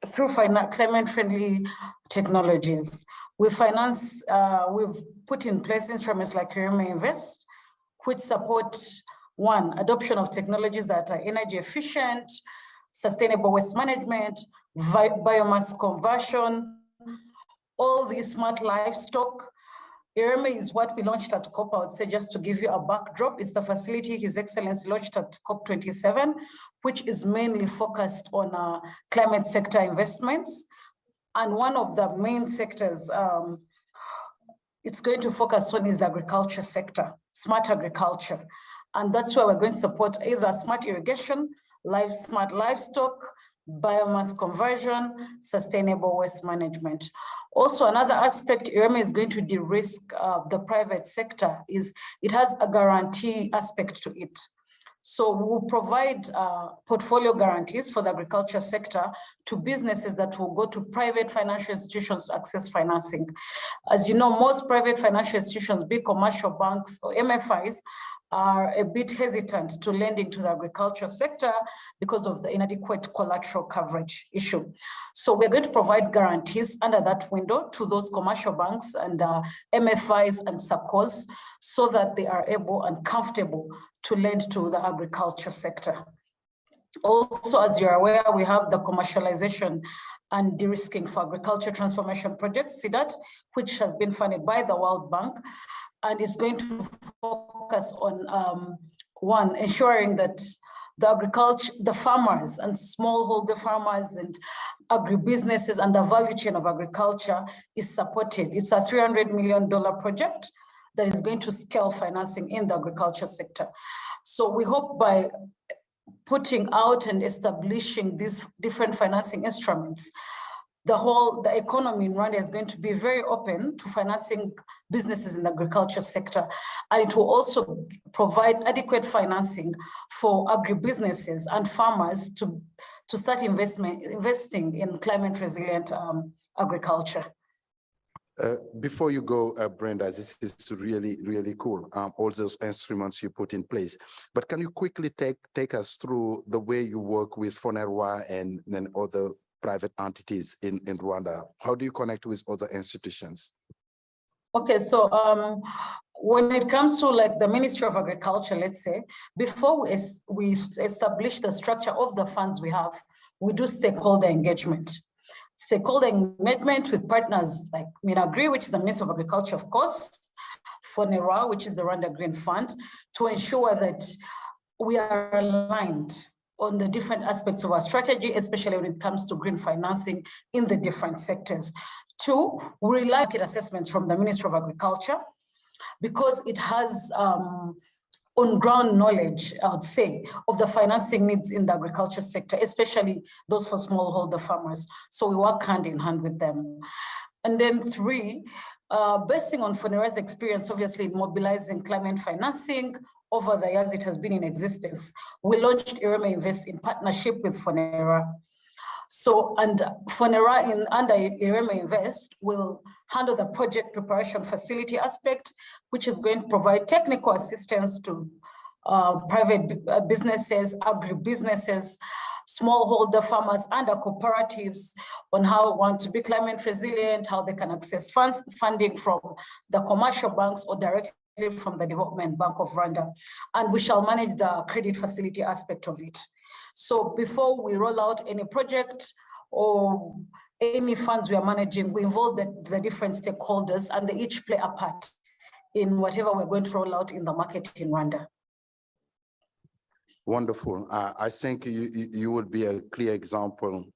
through climate-friendly technologies. We've put in place instruments like Ireme Invest, which support one, adoption of technologies that are energy efficient, sustainable waste management, biomass conversion, all these smart livestock. Ireme is what we launched at COP, I would say, just to give you a backdrop. It's the facility His Excellency launched at COP27, which is mainly focused on climate sector investments. And one of the main sectors it's going to focus on is the agriculture sector, smart agriculture. And that's where we're going to support either smart irrigation, smart livestock, biomass conversion, sustainable waste management. Also, another aspect Ireme is going to de-risk the private sector is it has a guarantee aspect to it. So we'll provide portfolio guarantees for the agriculture sector to businesses that will go to private financial institutions to access financing. As you know, most private financial institutions, big commercial banks or MFIs, are a bit hesitant to lending to the agriculture sector because of the inadequate collateral coverage issue. So we're going to provide guarantees under that window to those commercial banks and MFIs and SACCOs so that they are able and comfortable to lend to the agriculture sector. Also, as you're aware, we have the commercialization and de-risking for agriculture transformation project, CDAT, which has been funded by the World Bank. And it's going to focus on one, ensuring that the farmers and smallholder farmers and agribusinesses and the value chain of agriculture is supported. It's a $300 million project that is going to scale financing in the agriculture sector. So we hope by putting out and establishing these different financing instruments, the economy in Rwanda is going to be very open to financing businesses in the agriculture sector. And it will also provide adequate financing for agribusinesses and farmers to start investing in climate resilient agriculture. Before you go, Brenda, this is really, really cool, all those instruments you put in place. But can you quickly take us through the way you work with FONERWA and then other private entities in Rwanda? How do you connect with other institutions? Okay, so when it comes to like the Ministry of Agriculture, let's say, before we establish the structure of the funds we have, we do stakeholder engagement. Stakeholder engagement with partners like Minagri, which is the Ministry of Agriculture, of course, FONERWA, which is the Rwanda Green Fund, to ensure that we are aligned on the different aspects of our strategy, especially when it comes to green financing in the different sectors. Two, we rely on market assessments from the Ministry of Agriculture because it has on-ground knowledge, I would say, of the financing needs in the agriculture sector, especially those for smallholder farmers. So we work hand in hand with them. And then three, based on FONERWA's experience, obviously, in mobilizing climate financing over the years it has been in existence, we launched Ireme Invest in partnership with FONERWA. So, and FONERWA under Ireme Invest will handle the project preparation facility aspect, which is going to provide technical assistance to private businesses, agribusinesses, smallholder farmers and cooperatives on how they want to be climate resilient, how they can access funding from the commercial banks or directly from the Development Bank of Rwanda. And we shall manage the credit facility aspect of it. So before we roll out any project or any funds we are managing, we involve the different stakeholders and they each play a part in whatever we're going to roll out in the market in Rwanda. Wonderful. I think you would be a clear example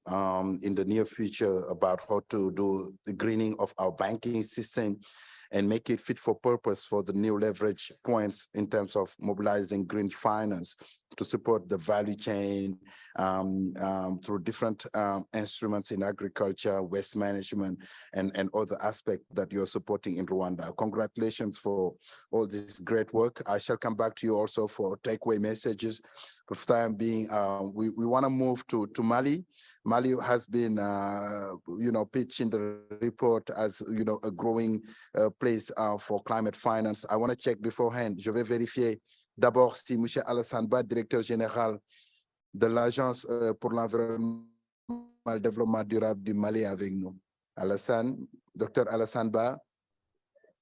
in the near future about how to do the greening of our banking system and make it fit for purpose for the new leverage points in terms of mobilizing green finance to support the value chain through different instruments in agriculture, waste management, and other aspects that you're supporting in Rwanda. Congratulations for all this great work. I shall come back to you also for takeaway messages. For the time being, we want to move to Mali. Mali has been, pitched in the report as, a growing place for climate finance. I want to check beforehand. Je vais vérifier d'abord si M. Alassane Ba, directeur général de l'Agence pour l'environnement et le développement durable du Mali, est avec nous. Alassane, docteur Alassane Ba,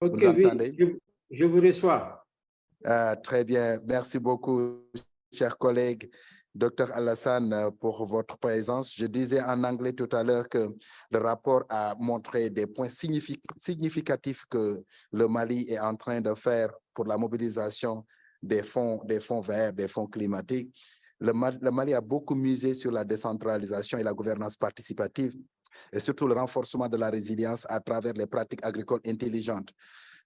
vous entendez? Oui, je vous reçois. Très bien, merci beaucoup, chers collègues. Docteur Alassane, pour votre présence. Je disais en anglais tout à l'heure que le rapport a montré des points significatifs que le Mali est en train de faire pour la mobilisation des fonds verts, des fonds climatiques. Le Mali a beaucoup misé sur la décentralisation et la gouvernance participative et surtout le renforcement de la résilience à travers les pratiques agricoles intelligentes.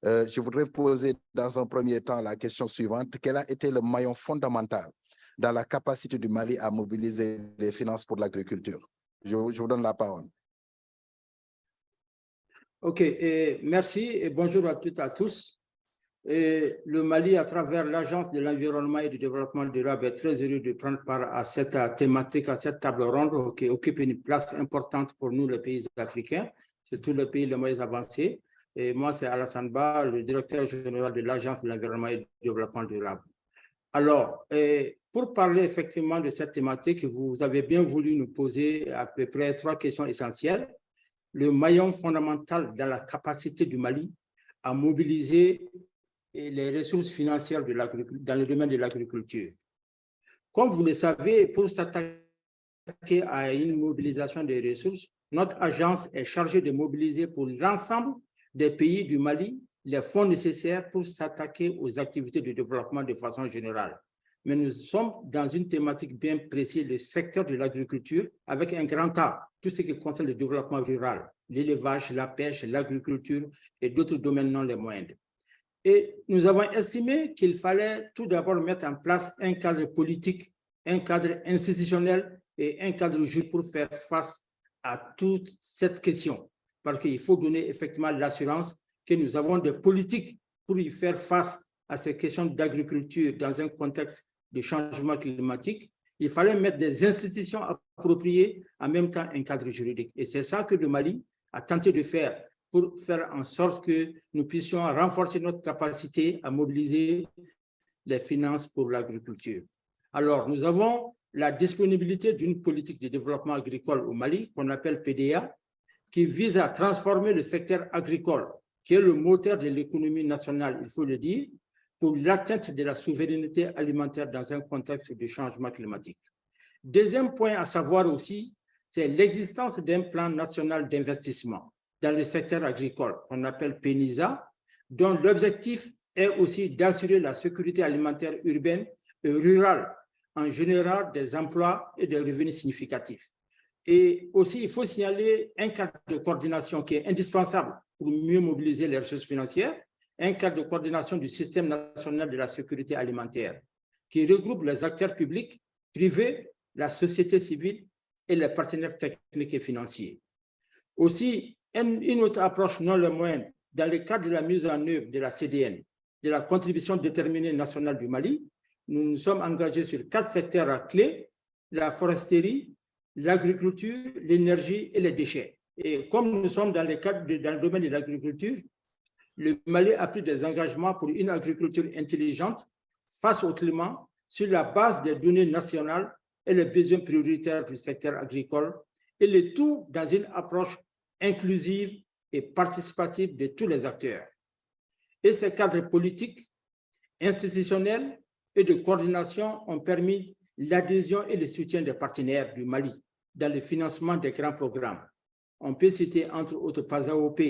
Je voudrais poser dans un premier temps la question suivante. Quel a été le maillon fondamental dans la capacité du Mali à mobiliser les finances pour l'agriculture? Je vous donne la parole. OK, merci et bonjour à toutes et à tous. Le Mali, à travers l'Agence de l'environnement et du développement durable, est très heureux de prendre part à cette thématique, à cette table ronde qui occupe une place importante pour nous, les pays africains, surtout les pays les moins avancés. Et moi, c'est Alassane Ba, le directeur général de l'Agence de l'environnement et du développement durable. Alors, pour parler effectivement de cette thématique, vous avez bien voulu nous poser à peu près 3 questions essentielles. Le maillon fondamental dans la capacité du Mali à mobiliser les ressources financières dans le domaine de l'agriculture. Comme vous le savez, pour s'attaquer à une mobilisation des ressources, notre agence est chargée de mobiliser pour l'ensemble des pays du Mali les fonds nécessaires pour s'attaquer aux activités de développement de façon générale. Mais nous sommes dans une thématique bien précise, le secteur de l'agriculture, avec un grand A, tout ce qui concerne le développement rural, l'élevage, la pêche, l'agriculture et d'autres domaines non les moindres. Et nous avons estimé qu'il fallait tout d'abord mettre en place un cadre politique, un cadre institutionnel et un cadre juridique pour faire face à toute cette question. Parce qu'il faut donner effectivement l'assurance que nous avons des politiques pour y faire face à ces questions d'agriculture dans un contexte de changement climatique. Il fallait mettre des institutions appropriées, en même temps un cadre juridique. Et c'est ça que le Mali a tenté de faire pour faire en sorte que nous puissions renforcer notre capacité à mobiliser les finances pour l'agriculture. Alors, nous avons la disponibilité d'une politique de développement agricole au Mali, qu'on appelle PDA, qui vise à transformer le secteur agricole, qui est le moteur de l'économie nationale, il faut le dire, pour l'atteinte de la souveraineté alimentaire dans un contexte de changement climatique. Deuxième point à savoir aussi, c'est l'existence d'un plan national d'investissement dans le secteur agricole, qu'on appelle PENISA, dont l'objectif est aussi d'assurer la sécurité alimentaire urbaine et rurale en générant des emplois et des revenus significatifs. Et aussi, il faut signaler un cadre de coordination qui est indispensable pour mieux mobiliser les ressources financières, un cadre de coordination du système national de la sécurité alimentaire qui regroupe les acteurs publics, privés, la société civile et les partenaires techniques et financiers. Aussi, une autre approche non le moindre, dans le cadre de la mise en œuvre de la CDN, de la contribution déterminée nationale du Mali, nous nous sommes engagés sur 4 secteurs clés, la foresterie, l'agriculture, l'énergie et les déchets. Et comme nous sommes dans le domaine de l'agriculture, le Mali a pris des engagements pour une agriculture intelligente face au climat sur la base des données nationales et les besoins prioritaires du secteur agricole, et le tout dans une approche inclusive et participative de tous les acteurs. Et ces cadres politiques, institutionnels et de coordination ont permis l'adhésion et le soutien des partenaires du Mali dans le financement des grands programmes. On peut citer entre autres PASAOP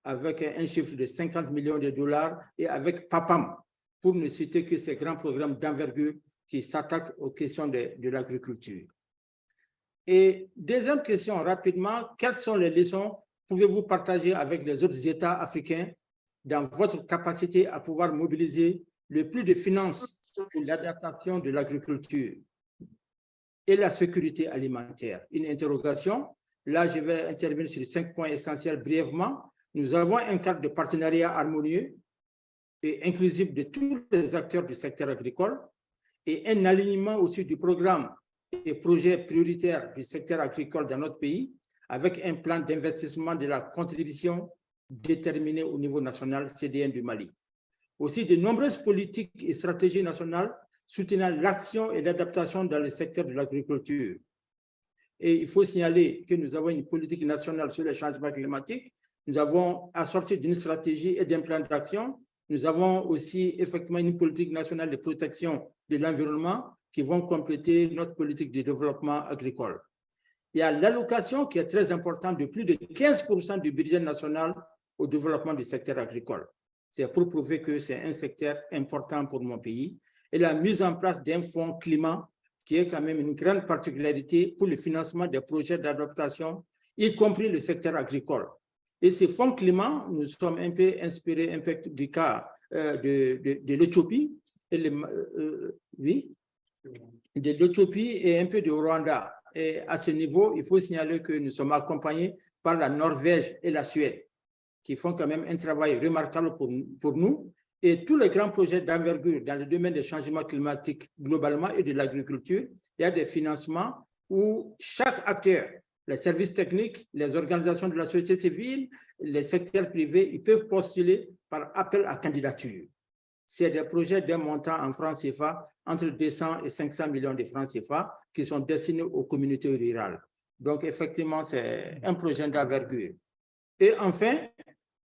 avec un chiffre de 50 millions de dollars et avec PAPAM, pour ne citer que ces grands programmes d'envergure qui s'attaquent aux questions de l'agriculture. Et deuxième question rapidement, quelles sont les leçons pouvez-vous partager avec les autres États africains dans votre capacité à pouvoir mobiliser le plus de finances pour l'adaptation de l'agriculture et la sécurité alimentaire. Une interrogation, là je vais intervenir sur 5 points essentiels brièvement. Nous avons un cadre de partenariat harmonieux et inclusif de tous les acteurs du secteur agricole et un alignement aussi du programme et projets prioritaires du secteur agricole dans notre pays avec un plan d'investissement de la contribution déterminé au niveau national CDN du Mali. Aussi, de nombreuses politiques et stratégies nationales soutenant l'action et l'adaptation dans le secteur de l'agriculture. Et il faut signaler que nous avons une politique nationale sur le changement climatique. Nous avons assorti d'une stratégie et d'un plan d'action. Nous avons aussi effectivement une politique nationale de protection de l'environnement qui vont compléter notre politique de développement agricole. Il y a l'allocation qui est très importante de plus de 15% du budget national au développement du secteur agricole. C'est pour prouver que c'est un secteur important pour mon pays. Et la mise en place d'un fonds climat qui est quand même une grande particularité pour le financement des projets d'adaptation, y compris le secteur agricole. Et ce fonds climat, nous sommes un peu inspirés du cas de l'Éthiopie, de l'Éthiopie et un peu du Rwanda. Et à ce niveau, il faut signaler que nous sommes accompagnés par la Norvège et la Suède, qui font quand même un travail remarquable pour nous. Et tous les grands projets d'envergure dans le domaine des changements climatiques globalement et de l'agriculture, il y a des financements où chaque acteur, les services techniques, les organisations de la société civile, les secteurs privés, ils peuvent postuler par appel à candidature. C'est des projets d'un montant en francs CFA entre 200 et 500 millions de francs CFA qui sont destinés aux communautés rurales. Donc, effectivement, c'est un projet d'envergure. Et enfin,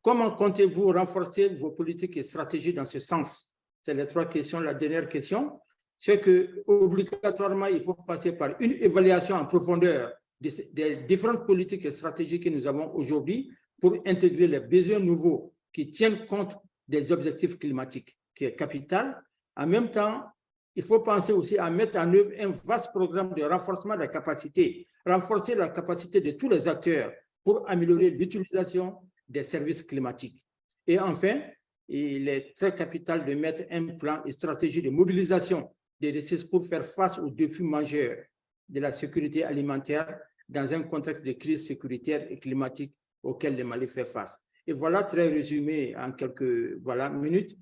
comment comptez-vous renforcer vos politiques et stratégies dans ce sens? C'est les 3 questions. La dernière question, c'est qu'obligatoirement, il faut passer par une évaluation en profondeur des différentes politiques et stratégies que nous avons aujourd'hui pour intégrer les besoins nouveaux qui tiennent compte des objectifs climatiques, qui est capital. En même temps, il faut penser aussi à mettre en œuvre un vaste programme de renforcement de la capacité, renforcer la capacité de tous les acteurs pour améliorer l'utilisation des services climatiques. Et enfin, il est très capital de mettre un plan et stratégie de mobilisation des ressources pour faire face aux défis majeurs de la sécurité alimentaire dans un contexte de crise sécuritaire et climatique auquel le Mali fait face. Et voilà, très résumé en quelques minutes,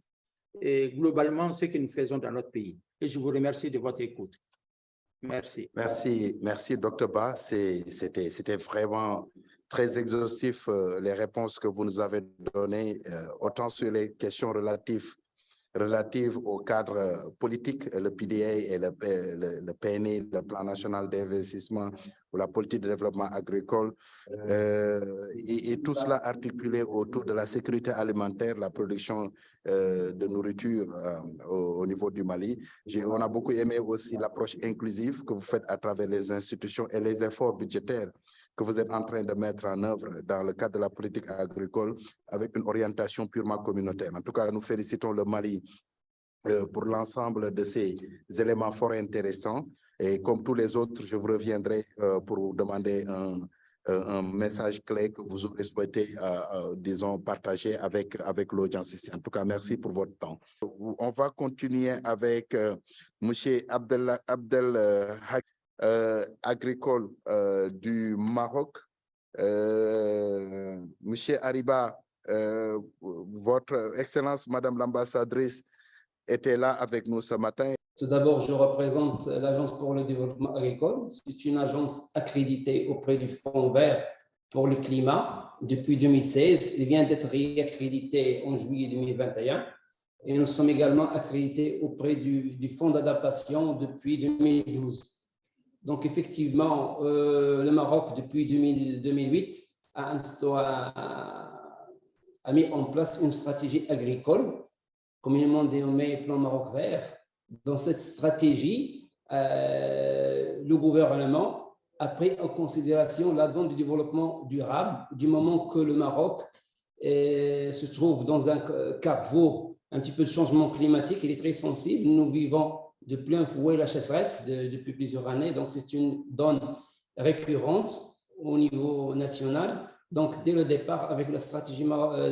et globalement ce que nous faisons dans notre pays. Et je vous remercie de votre écoute. Merci. Merci, Dr. Ba. C'était vraiment très exhaustif les réponses que vous nous avez données, autant sur les questions relatives au cadre politique, le PDA et le PNI, le Plan national d'investissement pour la politique de développement agricole, et tout cela articulé autour de la sécurité alimentaire, la production de nourriture au niveau du Mali. On a beaucoup aimé aussi l'approche inclusive que vous faites à travers les institutions et les efforts budgétaires que vous êtes en train de mettre en œuvre dans le cadre de la politique agricole avec une orientation purement communautaire. En tout cas, nous félicitons le Mali pour l'ensemble de ces éléments fort intéressants. Et comme tous les autres, je vous reviendrai pour vous demander un message clé que vous aurez souhaité, disons, partager avec l'audience ici. En tout cas, merci pour votre temps. On va continuer avec M. Abdel agricole du Maroc. Monsieur Ariba, votre Excellence, Madame l'ambassadrice, était là avec nous ce matin. Tout d'abord, je représente l'Agence pour le développement agricole. C'est une agence accréditée auprès du Fonds vert pour le climat depuis 2016. Il vient d'être réaccrédité en juillet 2021. Et nous sommes également accrédités auprès du Fonds d'adaptation depuis 2012. Donc, effectivement, le Maroc, depuis 2008, a mis en place une stratégie agricole, communément dénommée Plan Maroc Vert. Dans cette stratégie, le gouvernement a pris en considération la donne du développement durable, du moment que le Maroc se trouve dans un carrefour un petit peu de changement climatique. Il est très sensible. Nous vivons de plein fouet la sécheresse depuis plusieurs années. Donc, c'est une donne récurrente au niveau national. Donc, dès le départ, avec la stratégie,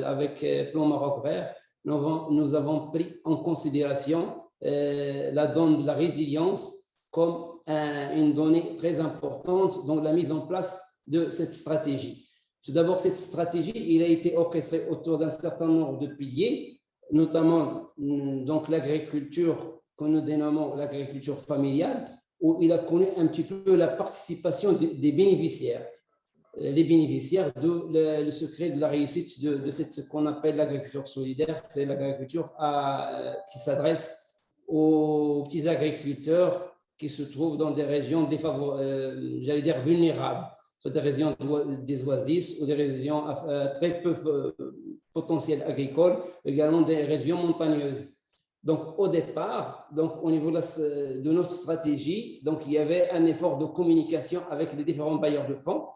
avec Plan Maroc Vert, nous avons pris en considération la donne de la résilience comme une donnée très importante dans la mise en place de cette stratégie. Tout d'abord, cette stratégie, il a été orchestrée autour d'un certain nombre de piliers, notamment donc l'agriculture que nous dénommons l'agriculture familiale, où il a connu un petit peu la participation des bénéficiaires. Les bénéficiaires, le secret de la réussite de ce qu'on appelle l'agriculture solidaire, c'est l'agriculture qui s'adresse aux petits agriculteurs qui se trouvent dans des régions j'allais dire vulnérables, soit des régions des oasis ou des régions très peu potentiel agricole, également des régions montagneuses. Donc, au départ, donc, au niveau de notre stratégie, donc, il y avait un effort de communication avec les différents bailleurs de fonds.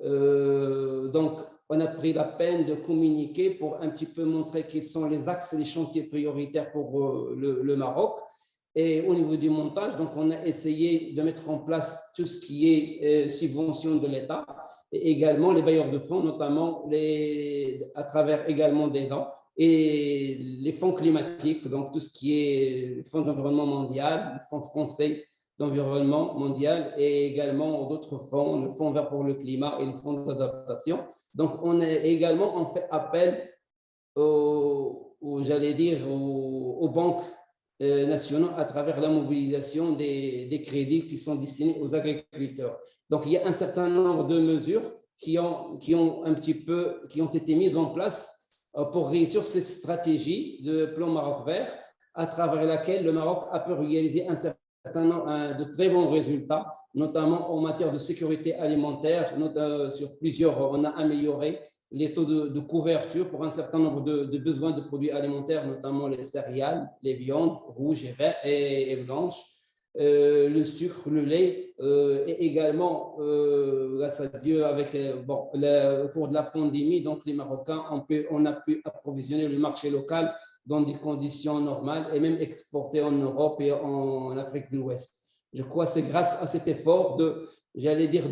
Donc, on a pris la peine de communiquer pour un petit peu montrer quels sont les axes, les chantiers prioritaires pour le Maroc. Et au niveau du montage, donc, on a essayé de mettre en place tout ce qui est subvention de l'État et également les bailleurs de fonds, notamment à travers également des dons et les fonds climatiques, donc tout ce qui est le Fonds d'environnement mondial, le Fonds français d'environnement mondial et également d'autres fonds, le Fonds vert pour le climat et le Fonds d'adaptation. Donc, on fait appel j'allais dire, aux banques nationaux à travers la mobilisation des crédits qui sont destinés aux agriculteurs. Donc, il y a un certain nombre de mesures qui ont été mises en place pour réussir cette stratégie de plan Maroc Vert, à travers laquelle le Maroc a pu réaliser un certain nombre de très bons résultats, notamment en matière de sécurité alimentaire. Sur plusieurs, on a amélioré les taux de couverture pour un certain nombre de besoins de produits alimentaires, notamment les céréales, les viandes rouges et blanches, le sucre, le lait, et également, grâce à Dieu, au cours de la pandémie, donc les Marocains, on a pu approvisionner le marché local dans des conditions normales et même exporter en Europe et en Afrique de l'Ouest. Je crois que c'est grâce à cet effort de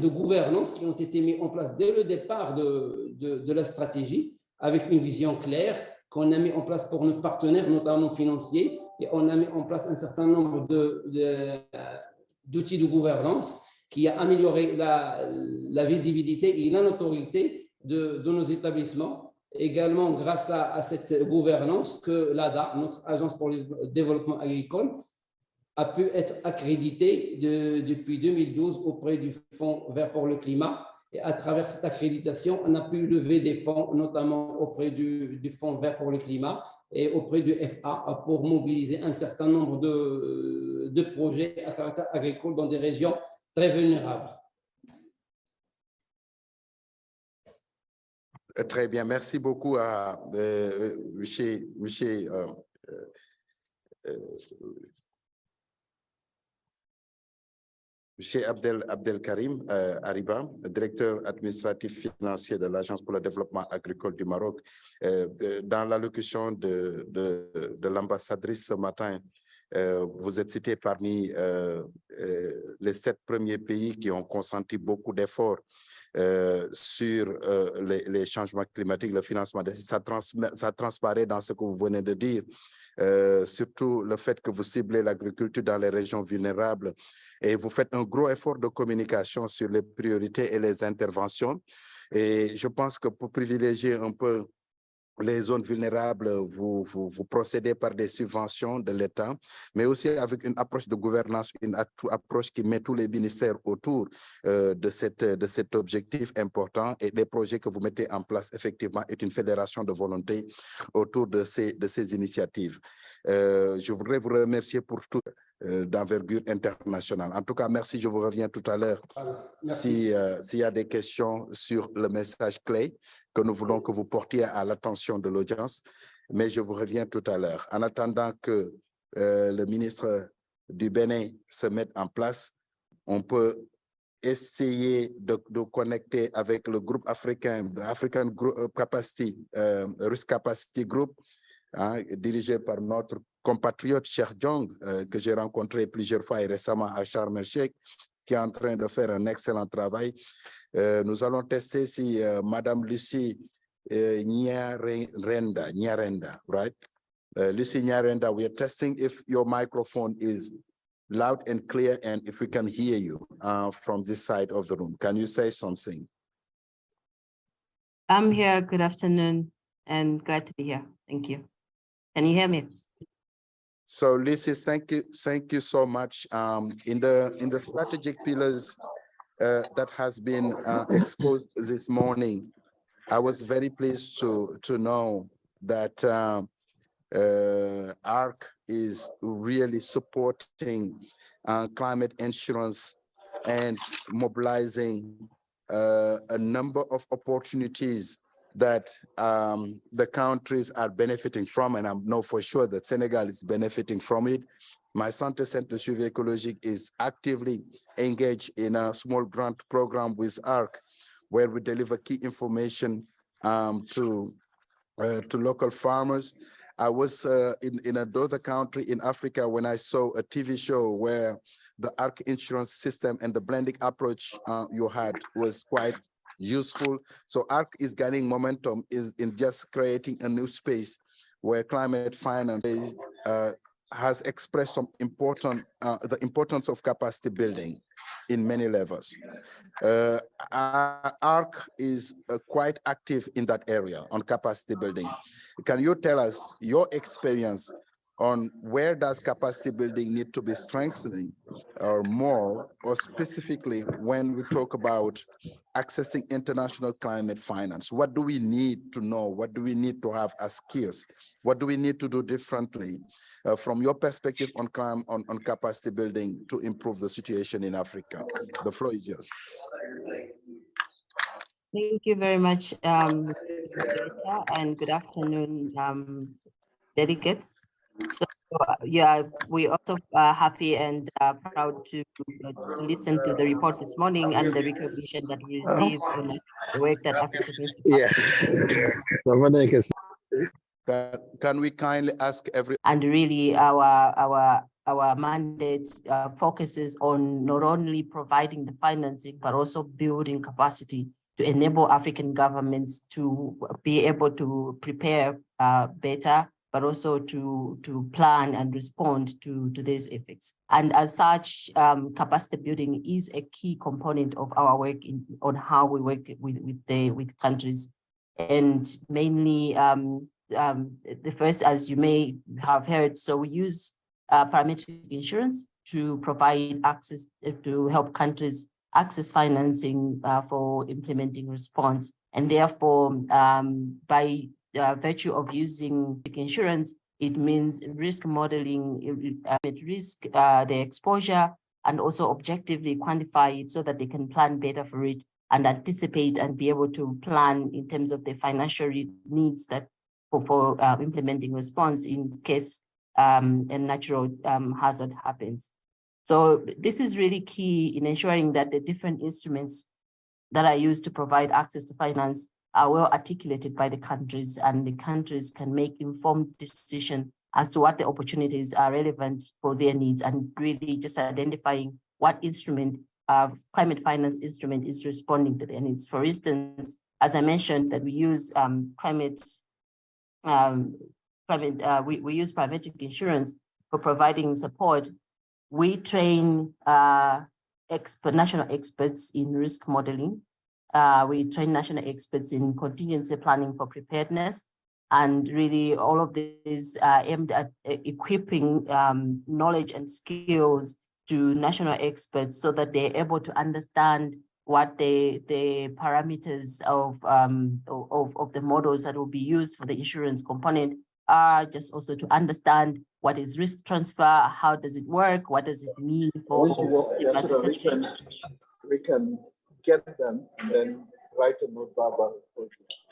gouvernance qui ont été mis en place dès le départ de la stratégie, avec une vision claire qu'on a mis en place pour nos partenaires, notamment financiers, et on a mis en place un certain nombre d'outils de gouvernance qui a amélioré la visibilité et la notoriété de nos établissements. Également, grâce à cette gouvernance, que l'ADA, notre agence pour le développement agricole, a pu être accrédité depuis 2012 auprès du Fonds vert pour le climat. Et à travers cette accréditation, on a pu lever des fonds, notamment auprès du Fonds vert pour le climat et auprès du FA, pour mobiliser un certain nombre de projets à caractère agricole dans des régions très vulnérables. Très bien, merci beaucoup à Monsieur Abdelkarim Ariba, directeur administratif financier de l'Agence pour le développement agricole du Maroc. Dans l'allocution de l'ambassadrice ce matin, vous êtes cité parmi les 7 premiers pays qui ont consenti beaucoup d'efforts sur les changements climatiques, le financement. Ça transparaît dans ce que vous venez de dire, surtout le fait que vous ciblez l'agriculture dans les régions vulnérables et vous faites un gros effort de communication sur les priorités et les interventions. Et je pense que pour privilégier un peu les zones vulnérables, vous procédez par des subventions de l'État, mais aussi avec une approche de gouvernance, une approche qui met tous les ministères autour de cet objectif important. Et les projets que vous mettez en place, effectivement, est une fédération de volonté autour de ces initiatives. Je voudrais vous remercier pour tout d'envergure internationale. En tout cas, merci. Je vous reviens tout à l'heure s'il y a des questions sur le message clé que nous voulons que vous portiez à l'attention de l'audience, mais je vous reviens tout à l'heure. En attendant que le ministre du Bénin se mette en place, on peut essayer de connecter avec le groupe africain, African Capacity, Risk Capacity Group, dirigé par notre compatriote Cheikh Diong, que j'ai rencontré plusieurs fois et récemment à Sharm el-Sheikh, qui est en train de faire un excellent travail. Nous allons tester si Madame Lucie Nyarenda, right? Lucie Nyarenda, we are testing if your microphone is loud and clear and if we can hear you from this side of the room. Can you say something? I'm here. Good afternoon and glad to be here. Thank you. Can you hear me? So Lucie, thank you so much. In the strategic pillars that has been exposed this morning, I was very pleased to know that ARC is really supporting climate insurance and mobilizing a number of opportunities that the countries are benefiting from, and I know for sure that Senegal is benefiting from it. My Santé Centre de Suivi Écologique is actively engaged in a small grant program with ARC, where we deliver key information to local farmers. I was in another country in Africa when I saw a TV show where the ARC insurance system and the blending approach you had was quite useful. So ARC is gaining momentum in just creating a new space where climate finance has expressed some the importance of capacity building in many levels. ARC is quite active in that area on capacity building. Can you tell us your experience on where does capacity building need to be strengthening or more, or specifically when we talk about accessing international climate finance? What do we need to know? What do we need to have as skills? What do we need to do differently from your perspective on capacity building to improve the situation in Africa? The floor is yours. Thank you very much, and good afternoon, delegates. So yeah, we also are happy and proud to listen to the report this morning and the recognition that we received on the work that Africa needs to Can we kindly ask every— And really our mandate focuses on not only providing the financing, but also building capacity to enable African governments to be able to prepare better, but also to plan and respond to these effects. And as such, capacity building is a key component of our work on how we work with countries. And mainly, the first, as you may have heard, so we use parametric insurance to provide access to help countries access financing for implementing response. And therefore, by virtue of using insurance, it means risk modeling, risk, the exposure, and also objectively quantify it so that they can plan better for it and anticipate and be able to plan in terms of the financial needs that for implementing response in case a natural hazard happens. So this is really key in ensuring that the different instruments that are used to provide access to finance are well articulated by the countries, and the countries can make informed decision as to what the opportunities are relevant for their needs, and really just identifying what instrument, climate finance instrument, is responding to their needs. For instance, as I mentioned, that we use we use parametric insurance for providing support. We train national experts in risk modeling. We train national experts in contingency planning for preparedness. And really all of this aimed at equipping knowledge and skills to national experts so that they're able to understand what the parameters of the models that will be used for the insurance component are, just also to understand what is risk transfer, how does it work, what does it mean for we can get them and then write a note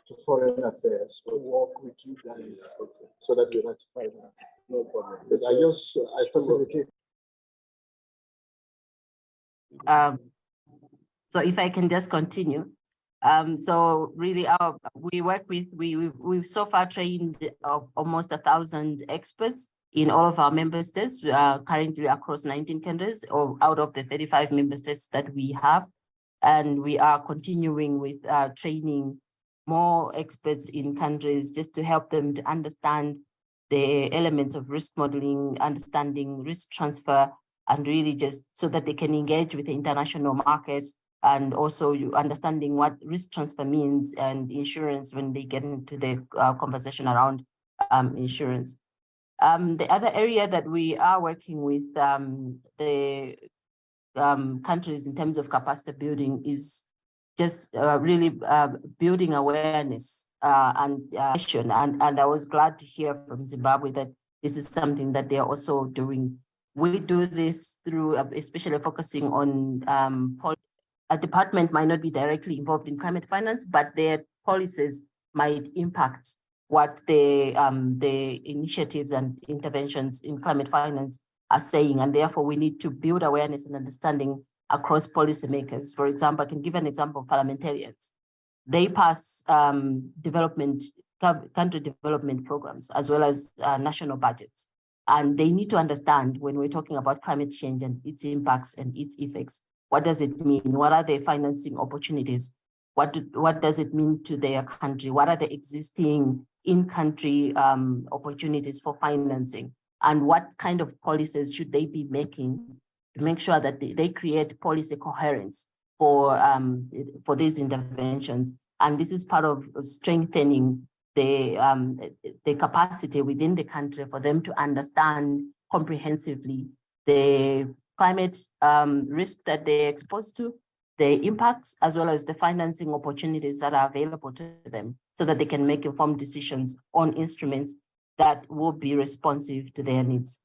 to Foreign Affairs to work with you guys so that we ratify that. No problem. I facilitate. So if I can just continue. So really we work with, we've so far trained almost 1,000 experts in all of our member states, currently across 19 countries, or out of the 35 member states that we have. And we are continuing with training more experts in countries just to help them to understand the elements of risk modeling, understanding risk transfer, and really just so that they can engage with the international markets, and also understanding what risk transfer means and insurance when they get into the conversation around insurance. The other area that we are working with the countries in terms of capacity building is just really building awareness and I was glad to hear from Zimbabwe that this is something that they are also doing. We do this through especially focusing on a department might not be directly involved in climate finance, but their policies might impact what the initiatives and interventions in climate finance are saying, and therefore we need to build awareness and understanding across policymakers. For example, I can give an example of parliamentarians. They pass country development programs as well as national budgets, and they need to understand when we're talking about climate change and its impacts and its effects. What does it mean? What are the financing opportunities? What does it mean to their country? What are the existing in-country opportunities for financing? And what kind of policies should they be making to make sure that they create policy coherence for these interventions? And this is part of strengthening the capacity within the country for them to understand comprehensively the climate risk that they're exposed to, the impacts, as well as the financing opportunities that are available to them, so that they can make informed decisions on instruments that will be responsive to their needs.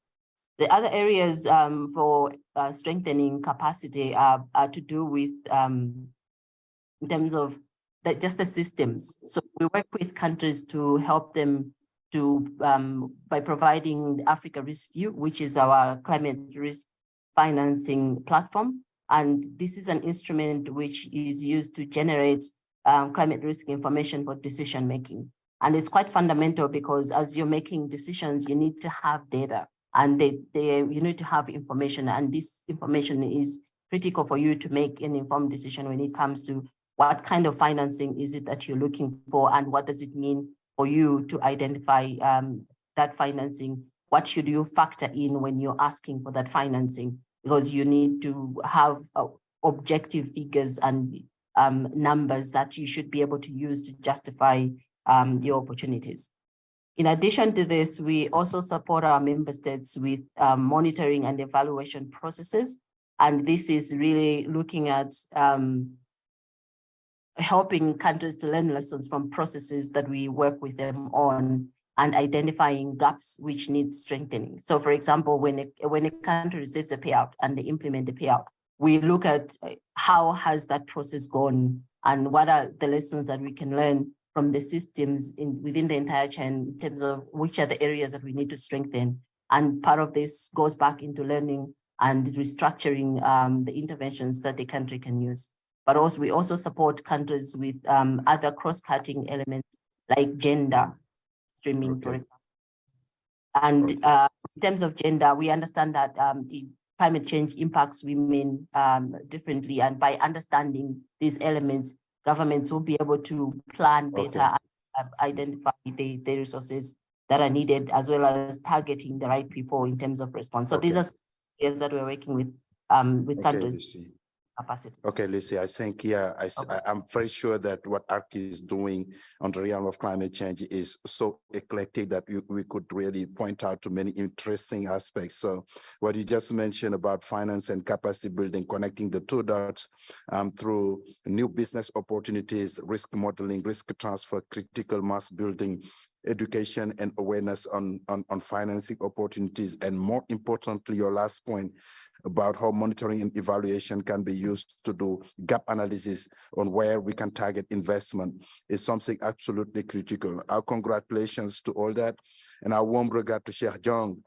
The other areas for strengthening capacity are to do with, in terms of just the systems. So we work with countries to help them to, by providing the Africa Risk View, which is our climate risk financing platform. And this is an instrument which is used to generate climate risk information for decision making. And it's quite fundamental because as you're making decisions, you need to have data and you need to have information. And this information is critical for you to make an informed decision when it comes to what kind of financing is it that you're looking for, and what does it mean for you to identify that financing? What should you factor in when you're asking for that financing? Because you need to have objective figures and numbers that you should be able to use to justify your opportunities. In addition to this, we also support our member states with monitoring and evaluation processes. And this is really looking at helping countries to learn lessons from processes that we work with them on, and identifying gaps which need strengthening. So for example, when a country receives a payout and they implement the payout, we look at how has that process gone and what are the lessons that we can learn from the systems within the entire chain in terms of which are the areas that we need to strengthen. And part of this goes back into learning and restructuring the interventions that the country can use. But also we also support countries with other cross-cutting elements like gender streaming, for example. And in terms of gender, we understand that climate change impacts women differently, and by understanding these elements, governments will be able to plan better and identify the resources that are needed, as well as targeting the right people in terms of response. So these are areas that we're working with countries. Lucy. Capacities. Okay, Lucy, I think, I'm very sure that what ARC is doing on the realm of climate change is so eclectic that we could really point out to many interesting aspects. So what you just mentioned about finance and capacity building, connecting the two dots through new business opportunities, risk modeling, risk transfer, critical mass building, education and awareness on financing opportunities, and more importantly, your last point about how monitoring and evaluation can be used to do gap analysis on where we can target investment is something absolutely critical. Our congratulations to all that, and our warm regard to Sheikh Jong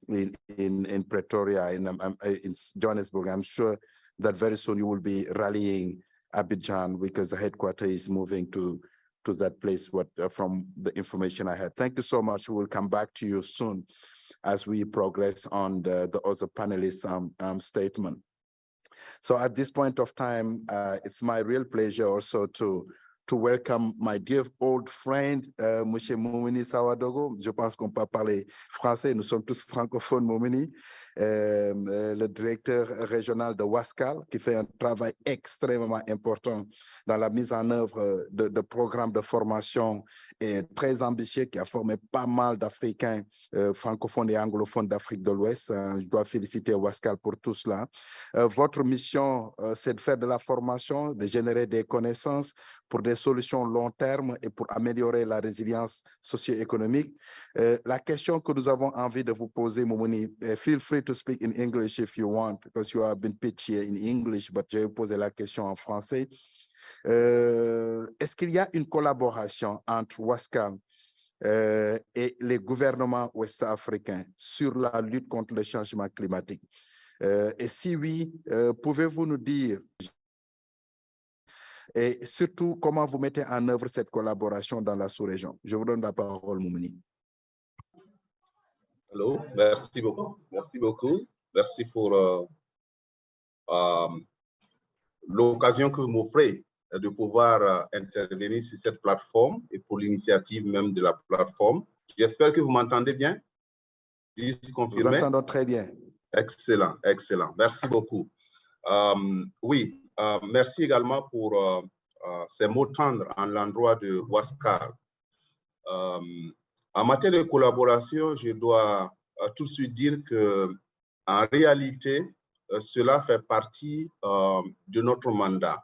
in Pretoria, in Johannesburg. I'm sure that very soon you will be rallying Abidjan because the headquarters is moving to that place from the information I had. Thank you so much. We'll come back to you soon. as we progress on the other panelists' statement. So at this point of time, it's my real pleasure also to welcome my dear old friend, Monsieur Moumini Sawadogo. Je pense qu'on peut parler français, nous sommes tous francophones, Moumini, le directeur régional de Wascal, qui fait un travail extrêmement important dans la mise en œuvre de programmes de formation et très ambitieux, qui a formé pas mal d'Africains francophones et anglophones d'Afrique de l'Ouest. Je dois féliciter Wascal pour tout cela. Votre mission, c'est de faire de la formation, de générer des connaissances pour des solutions long terme et pour améliorer la résilience socio-économique. La question que nous avons envie de vous poser, Moumouni, feel free to speak in English if you want, because you have been pitched here in English, but je vais poser la question en français. Est-ce qu'il y a une collaboration entre Wascal et les gouvernements ouest-africains sur la lutte contre le changement climatique? Et si oui, pouvez-vous nous dire et surtout comment vous mettez en œuvre cette collaboration dans la sous-région? Je vous donne la parole, Moumouni. Allô, merci beaucoup. Merci beaucoup. Merci pour l'occasion que vous m'offrez de pouvoir intervenir sur cette plateforme et pour l'initiative même de la plateforme. J'espère que vous m'entendez bien. Vous entendons très bien. Excellent, excellent. Merci beaucoup. Oui, merci également pour ces mots tendres en l'endroit de Wascal. En matière de collaboration, je dois tout de suite dire que, en réalité, cela fait partie de notre mandat.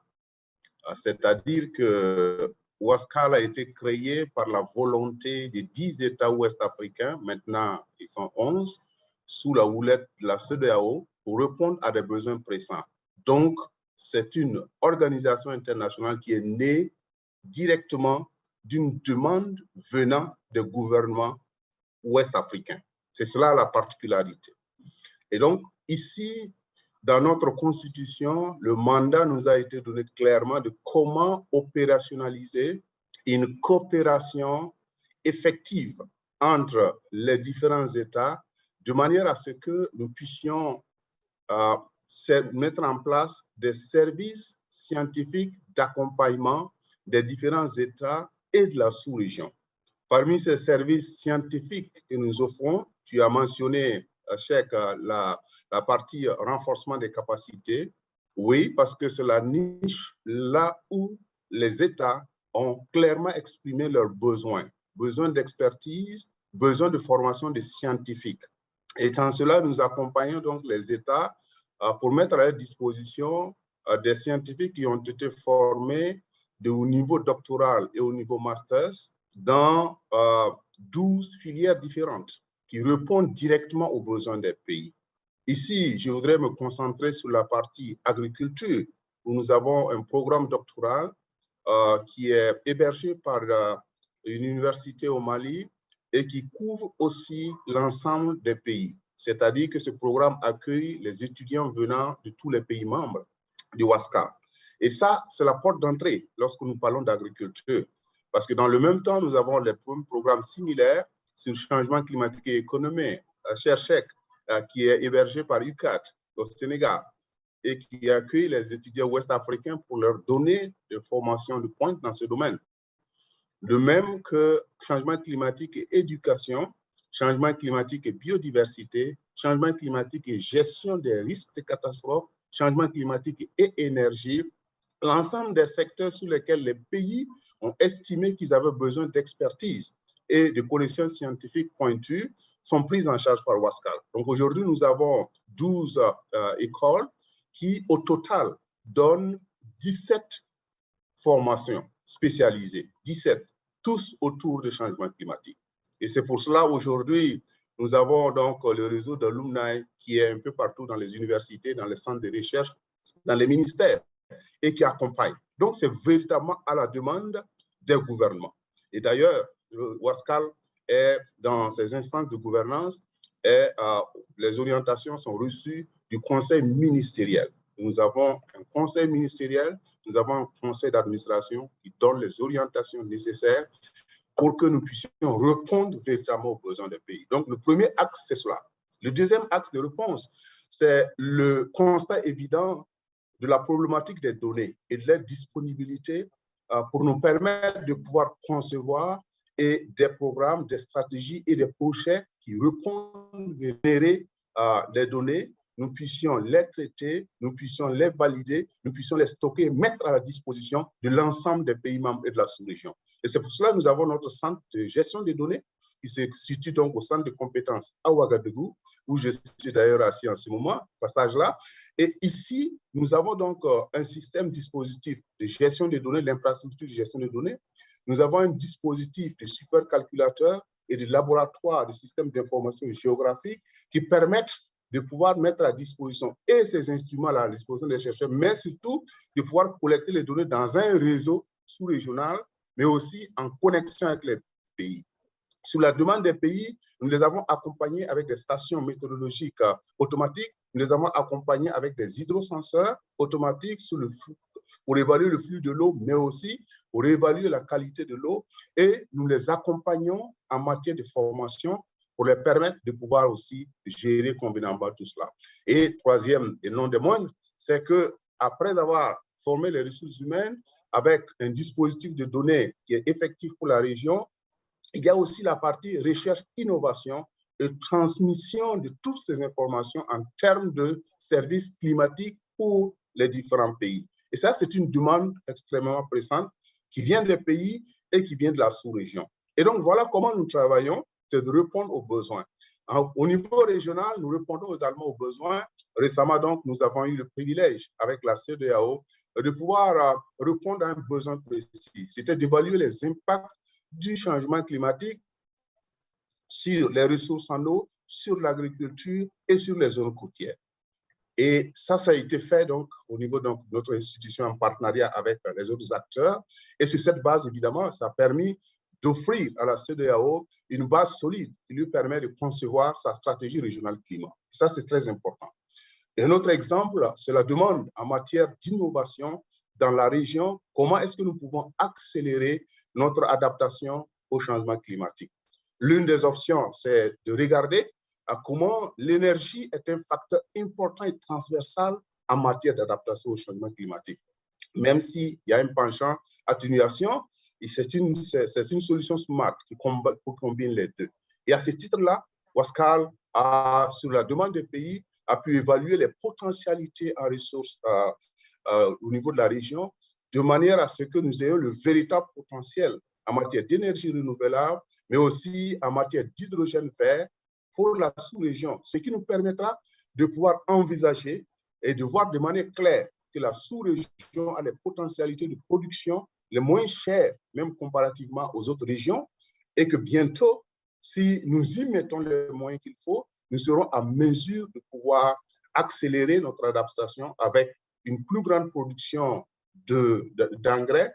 C'est-à-dire que Wascal a été créé par la volonté des 10 États ouest-africains, maintenant ils sont 11, sous la houlette de la CEDEAO, pour répondre à des besoins pressants. Donc, c'est une organisation internationale qui est née directement d'une demande venant des gouvernements ouest-africains. C'est cela la particularité. Et donc, ici, dans notre constitution, le mandat nous a été donné clairement de comment opérationnaliser une coopération effective entre les différents États de manière à ce que nous puissions mettre en place des services scientifiques d'accompagnement des différents États et de la sous-région. Parmi ces services scientifiques que nous offrons, tu as mentionné, Cheikh, la partie renforcement des capacités. Oui, parce que c'est la niche là où les États ont clairement exprimé leurs besoins. Besoin d'expertise, besoin de formation des scientifiques. Et en cela, nous accompagnons donc les États pour mettre à leur disposition des scientifiques qui ont été formés au niveau doctoral et au niveau master dans 12 filières différentes qui répondent directement aux besoins des pays. Ici, je voudrais me concentrer sur la partie agriculture, où nous avons un programme doctoral qui est hébergé par une université au Mali et qui couvre aussi l'ensemble des pays. C'est-à-dire que ce programme accueille les étudiants venant de tous les pays membres du Wascal. Et ça, c'est la porte d'entrée lorsque nous parlons d'agriculture. Parce que dans le même temps, nous avons les programmes similaires sur le changement climatique et économique, cher Cheikh, qui est hébergé par UCAD au Sénégal et qui accueille les étudiants ouest-africains pour leur donner des formations de pointe dans ce domaine. De même que changement climatique et éducation, changement climatique et biodiversité, changement climatique et gestion des risques de catastrophes, changement climatique et énergie, l'ensemble des secteurs sur lesquels les pays ont estimé qu'ils avaient besoin d'expertise et de connaissances scientifiques pointues sont prises en charge par Wascal. Donc aujourd'hui, nous avons 12 écoles qui, au total, donnent 17 formations spécialisées, 17, tous autour du changement climatique. Et c'est pour cela, aujourd'hui, nous avons donc le réseau de l'UMNAI qui est un peu partout dans les universités, dans les centres de recherche, dans les ministères et qui accompagne. Donc, c'est véritablement à la demande des gouvernements. Et d'ailleurs, Wascal est dans ses instances de gouvernance et les orientations sont reçues du conseil ministériel. Nous avons un conseil ministériel, nous avons un conseil d'administration qui donne les orientations nécessaires pour que nous puissions répondre véritablement aux besoins des pays. Donc, le premier axe, c'est cela. Le deuxième axe de réponse, c'est le constat évident de la problématique des données et de leur disponibilité pour nous permettre de pouvoir concevoir des programmes, des stratégies et des projets qui répondent, générer les données, nous puissions les traiter, nous puissions les valider, nous puissions les stocker et mettre à la disposition de l'ensemble des pays membres et de la sous-région. Et c'est pour cela que nous avons notre centre de gestion des données qui se situe donc au centre de compétences à Ouagadougou, où je suis d'ailleurs assis en ce moment, passage-là. Et ici, nous avons donc un système dispositif de gestion des données, l'infrastructure de gestion des données. Nous avons un dispositif de supercalculateur et de laboratoire de systèmes d'information géographique qui permettent de pouvoir mettre à disposition et ces instruments-là à la disposition des chercheurs, mais surtout de pouvoir collecter les données dans un réseau sous-régional, mais aussi en connexion avec les pays. Sur la demande des pays, nous les avons accompagnés avec des stations météorologiques automatiques, nous les avons accompagnés avec des hydrosenseurs automatiques sur le flux, pour évaluer le flux de l'eau, mais aussi pour évaluer la qualité de l'eau. Et nous les accompagnons en matière de formation pour les permettre de pouvoir aussi gérer convenablement tout cela. Et troisième et non des moindres, c'est qu'après avoir formé les ressources humaines avec un dispositif de données qui est effectif pour la région, il y a aussi la partie recherche-innovation et transmission de toutes ces informations en termes de services climatiques pour les différents pays. Et ça, c'est une demande extrêmement pressante qui vient des pays et qui vient de la sous-région. Et donc, voilà comment nous travaillons, c'est de répondre aux besoins. Au niveau régional, nous répondons également aux besoins. Récemment, donc, nous avons eu le privilège, avec la CEDEAO, de pouvoir répondre à un besoin précis. C'était d'évaluer les impacts du changement climatique sur les ressources en eau, sur l'agriculture et sur les zones côtières. Et ça a été fait donc au niveau de notre institution en partenariat avec les autres acteurs. Et sur cette base, évidemment, ça a permis d'offrir à la CEDEAO une base solide qui lui permet de concevoir sa stratégie régionale climat. Ça, c'est très important. Et un autre exemple, c'est la demande en matière d'innovation dans la région. Comment est-ce que nous pouvons accélérer notre adaptation au changement climatique? L'une des options, c'est de regarder à comment l'énergie est un facteur important et transversal en matière d'adaptation au changement climatique. Même s'il y a un penchant atténuation, c'est une solution smart qui combine les deux. Et à ce titre-là, Wascal, sur la demande des pays, a pu évaluer les potentialités en ressources au niveau de la région, de manière à ce que nous ayons le véritable potentiel en matière d'énergie renouvelable, mais aussi en matière d'hydrogène vert pour la sous-région, ce qui nous permettra de pouvoir envisager et de voir de manière claire que la sous-région a les potentialités de production les moins chères, même comparativement aux autres régions, et que bientôt, si nous y mettons les moyens qu'il faut, nous serons à mesure de pouvoir accélérer notre adaptation avec une plus grande production d'engrais,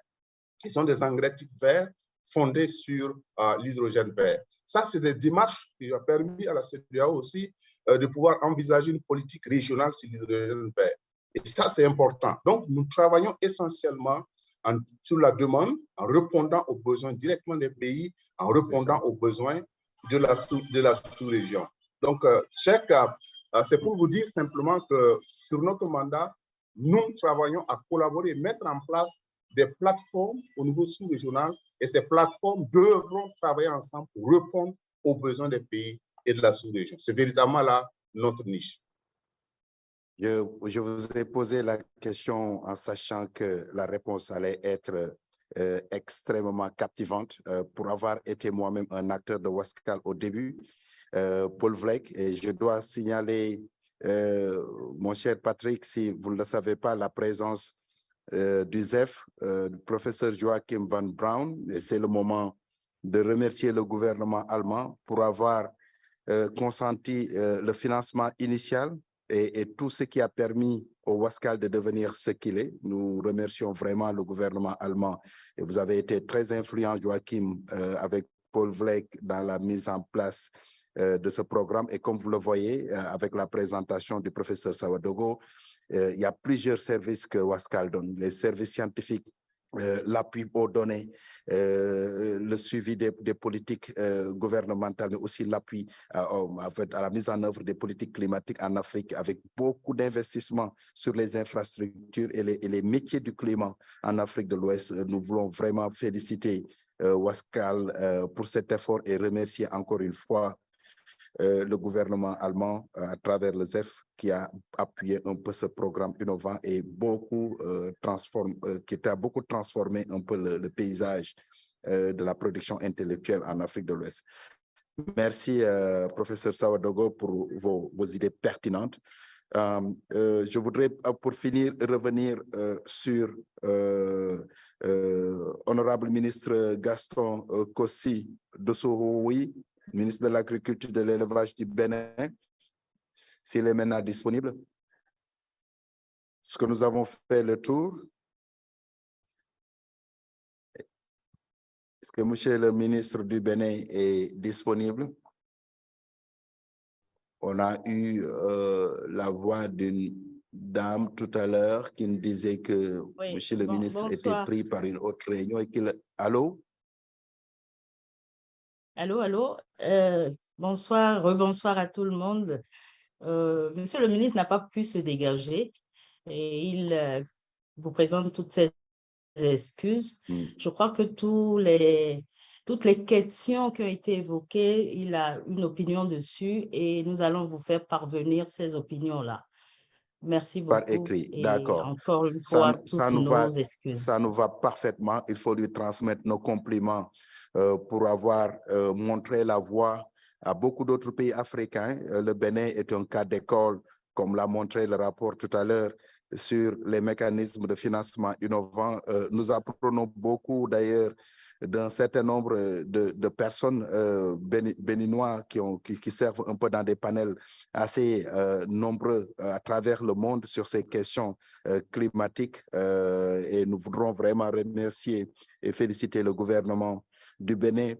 qui sont des engrais type vert, fondés sur l'hydrogène vert. Ça, c'est des démarches qui ont permis à la CEDEAO aussi de pouvoir envisager une politique régionale sur l'hydrogène vert. Et ça, c'est important. Donc, nous travaillons essentiellement sur la demande, en répondant aux besoins directement des pays, en répondant aux besoins de la sous-région. Donc, c'est pour vous dire simplement que sur notre mandat, nous travaillons à collaborer et mettre en place des plateformes au niveau sous-régional, et ces plateformes devront travailler ensemble pour répondre aux besoins des pays et de la sous-région. C'est véritablement là notre niche. Je vous ai posé la question en sachant que la réponse allait être extrêmement captivante pour avoir été moi-même un acteur de Wascal au début, Paul Vlek, et je dois signaler, mon cher Patrick, si vous ne le savez pas, la présence du ZEF, du professeur Joachim Van Braun, et c'est le moment de remercier le gouvernement allemand pour avoir consenti le financement initial et tout ce qui a permis au Wascal de devenir ce qu'il est. Nous remercions vraiment le gouvernement allemand et vous avez été très influent, Joachim, avec Paul Vlek dans la mise en place de ce programme. Et comme vous le voyez, avec la présentation du professeur Sawadogo, il y a plusieurs services que Wascal donne. Les services scientifiques l'appui aux données, le suivi des politiques gouvernementales, mais aussi l'appui à la mise en œuvre des politiques climatiques en Afrique, avec beaucoup d'investissements sur les infrastructures et les métiers du climat en Afrique de l'Ouest. Nous voulons vraiment féliciter Wascal pour cet effort et remercier encore une fois le gouvernement allemand à travers le ZEF qui a appuyé un peu ce programme innovant et beaucoup qui a beaucoup transformé un peu le paysage de la production intellectuelle en Afrique de l'Ouest. Merci, professeur Sawadogo, pour vos idées pertinentes. Je voudrais, pour finir, revenir sur honorable ministre Gaston Kossi Dossowoui, ministre de l'Agriculture et de l'Élevage du Bénin, s'il est maintenant disponible. Est-ce que nous avons fait le tour? Est-ce que monsieur le ministre du Bénin est disponible? On a eu la voix d'une dame tout à l'heure qui nous disait que oui, monsieur le ministre était pris par une autre réunion et qu'il... Allô? Allô, allô. Bonsoir, rebonsoir à tout le monde. Monsieur le ministre n'a pas pu se dégager et il vous présente toutes ses excuses. Je crois que toutes les questions qui ont été évoquées, il a une opinion dessus et nous allons vous faire parvenir ces opinions-là. Merci beaucoup. Par écrit, et d'accord. encore une fois, toutes nos excuses. Ça nous va parfaitement. Il faut lui transmettre nos compliments pour avoir montré la voie à beaucoup d'autres pays africains. Le Bénin est un cas d'école, comme l'a montré le rapport tout à l'heure, sur les mécanismes de financement innovants. Nous apprenons beaucoup d'ailleurs d'un certain nombre de personnes béninois qui servent un peu dans des panels assez nombreux à travers le monde sur ces questions climatiques. Et nous voudrons vraiment remercier et féliciter le gouvernement du Bénin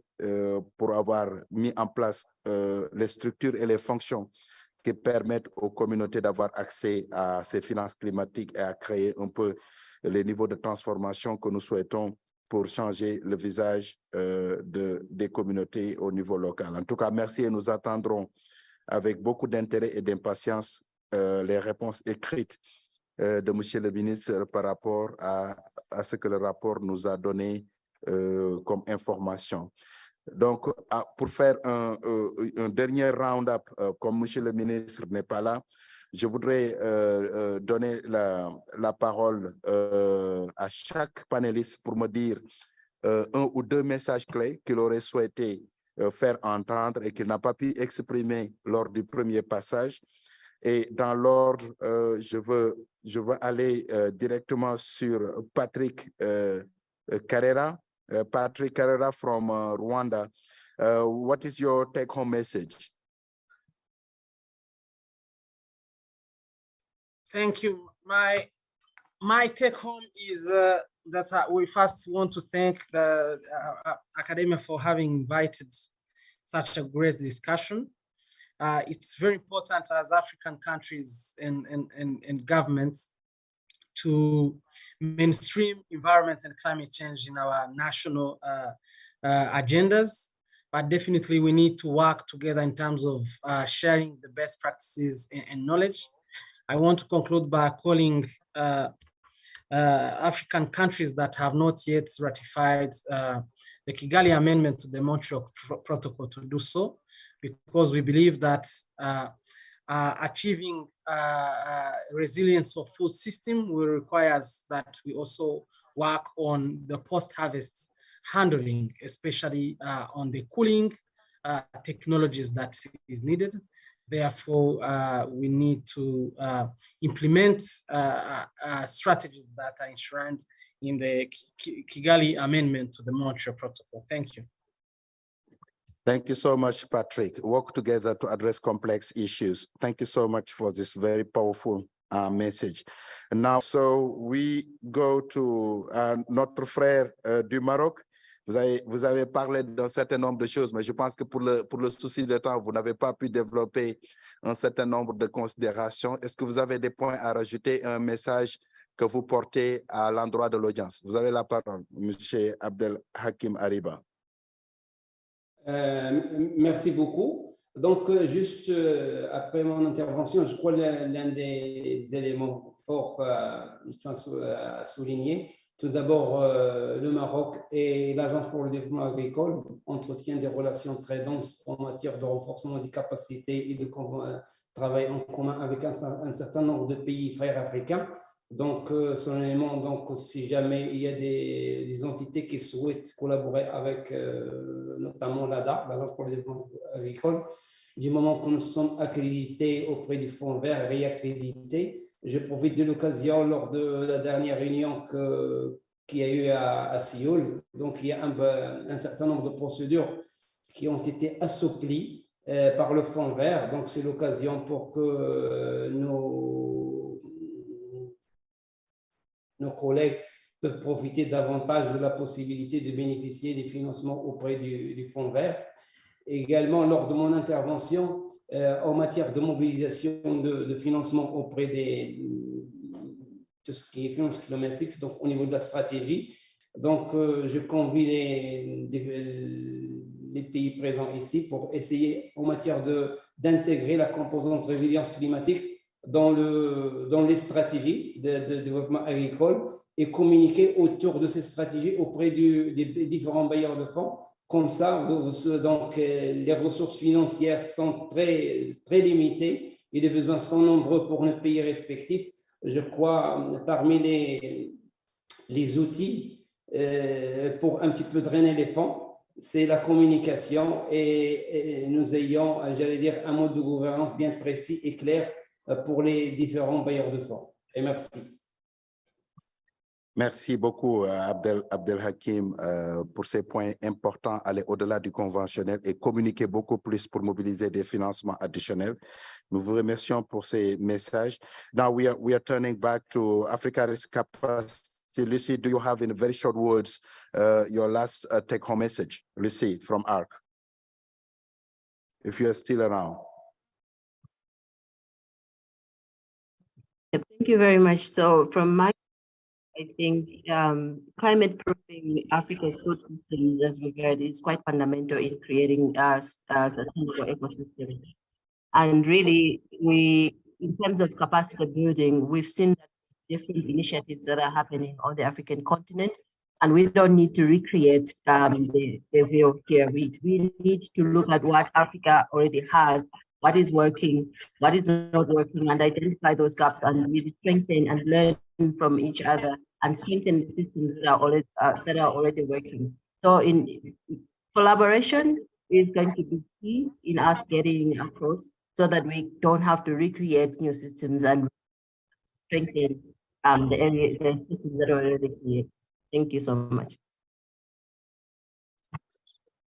pour avoir mis en place les structures et les fonctions qui permettent aux communautés d'avoir accès à ces finances climatiques et à créer un peu les niveaux de transformation que nous souhaitons pour changer le visage des communautés au niveau local. En tout cas, merci et nous attendrons avec beaucoup d'intérêt et d'impatience les réponses écrites de monsieur le ministre par rapport à ce que le rapport nous a donné comme information. Donc, pour faire un dernier round-up, comme monsieur le ministre n'est pas là, je voudrais donner la parole à chaque panéliste pour me dire un ou deux messages clés qu'il aurait souhaité faire entendre et qu'il n'a pas pu exprimer lors du premier passage. Et dans l'ordre, je veux aller directement sur Patrick Carrera. Patrick Carrera from Rwanda. What is your take-home message? Thank you. My take-home is that we first want to thank the Academia for having invited such a great discussion. It's very important as African countries and governments to mainstream environment and climate change in our national agendas, but definitely we need to work together in terms of sharing the best practices and knowledge. I want to conclude by calling African countries that have not yet ratified the Kigali Amendment to the Montreal Protocol to do so, because we believe that achieving resilience of food system will require that we also work on the post-harvest handling, especially on the cooling technologies that is needed. Therefore, we need to implement strategies that are enshrined in the Kigali Amendment to the Montreal Protocol. Thank you. Thank you so much, Patrick. Work together to address complex issues. Thank you so much for this very powerful message. And now, so we go to notre frère du Maroc. Vous avez parlé d'un certain nombre de choses, mais je pense que pour le souci de temps, vous n'avez pas pu développer un certain nombre de considérations. Est-ce que vous avez des points à rajouter, un message que vous portez à l'endroit de l'audience. Vous avez la parole, M. Abdel Hakim Ariba. Merci beaucoup. Donc, juste après mon intervention, je crois que l'un des éléments forts je tiens à souligner, tout d'abord, le Maroc et l'Agence pour le développement agricole entretiennent des relations très denses en matière de renforcement des capacités et de travail en commun avec un certain nombre de pays frères africains. Donc, solennellement, donc, si jamais il y a des entités qui souhaitent collaborer avec notamment l'ADA, l'Agence pour le développement agricole, du moment que nous sommes accrédités auprès du Fonds vert, réaccrédités, je profite de l'occasion lors de la dernière réunion qu'il y a eu à Séoul. Donc, il y a un certain nombre de procédures qui ont été assouplies par le Fonds vert. Donc, c'est l'occasion pour que nos collègues peuvent profiter davantage de la possibilité de bénéficier des financements auprès du Fonds vert. Également, lors de mon intervention, en matière de mobilisation de financement auprès tout ce qui est finance climatique, donc au niveau de la stratégie, donc je convie les pays présents ici pour essayer en matière d'intégrer la composante résilience climatique dans les stratégies de développement agricole et communiquer autour de ces stratégies auprès des différents bailleurs de fonds. Comme ça, donc, les ressources financières sont très, très limitées et les besoins sont nombreux pour nos pays respectifs. Je crois, parmi les outils pour un petit peu drainer les fonds, c'est la communication et nous ayons, j'allais dire, un mode de gouvernance bien précis et clair pour les différents bailleurs de fonds. Et merci. Merci beaucoup, Abdel Hakim, pour ces points importants, aller au-delà du conventionnel et communiquer beaucoup plus pour mobiliser des financements additionnels. Nous vous remercions pour ces messages. Now we are turning back to Africa Risk Capacity. Lucy, do you have in very short words your last take-home message? Lucy from ARC, if you are still around. Thank you very much. So from my, I think climate proofing Africa's food systems as regard is quite fundamental in creating a sustainable ecosystem. And really, in terms of capacity building, we've seen different initiatives that are happening on the African continent, and we don't need to recreate the wheel here. We need to look at what Africa already has, what is working, what is not working, and identify those gaps and really strengthen and learn from each other and strengthen the systems that are already working. So in collaboration is going to be key in us getting across so that we don't have to recreate new systems and strengthen the systems that are already here. Thank you so much.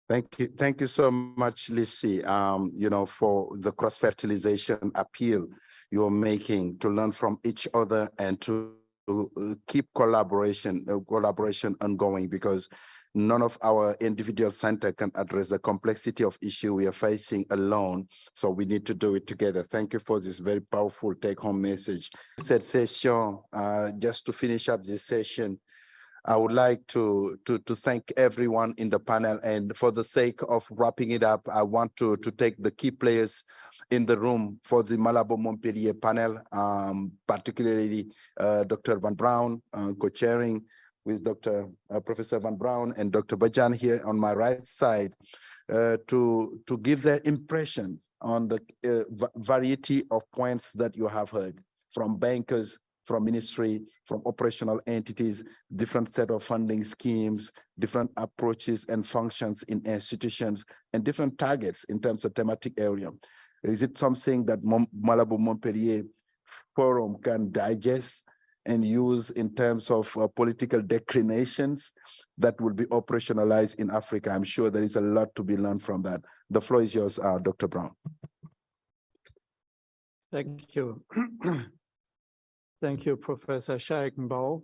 Thank you so much, Lucy, for the cross-fertilization appeal you're making to learn from each other and to keep collaboration ongoing, because none of our individual center can address the complexity of issue we are facing alone. So we need to do it together. Thank you for this very powerful take-home message. Cette session, just to finish up this session, I would like to thank everyone in the panel, and for the sake of wrapping it up, I want to take the key players in the room for the Malabo Montpellier panel, particularly Dr. Van Braun, co-chairing with Professor Van Braun and Dr. Bajan here on my right side, to give their impression on the variety of points that you have heard from bankers, from ministry, from operational entities, different set of funding schemes, different approaches and functions in institutions, and different targets in terms of thematic area. Is it something that Malabo Montpellier Forum can digest and use in terms of political declinations that will be operationalized in Africa? I'm sure there is a lot to be learned from that. The floor is yours, Dr. Brown. Thank you. Thank you, Professor Scheichenbau.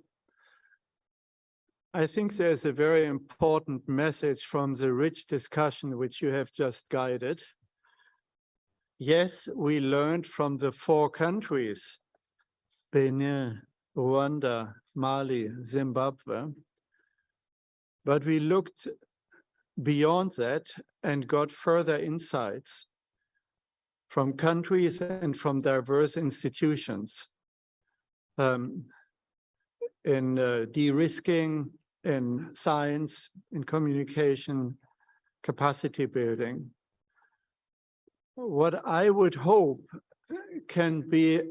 I think there's a very important message from the rich discussion which you have just guided. Yes, we learned from the 4 countries, Benin, Rwanda, Mali, Zimbabwe. But we looked beyond that and got further insights from countries and from diverse institutions in de-risking, in science, in communication, capacity building. What I would hope can be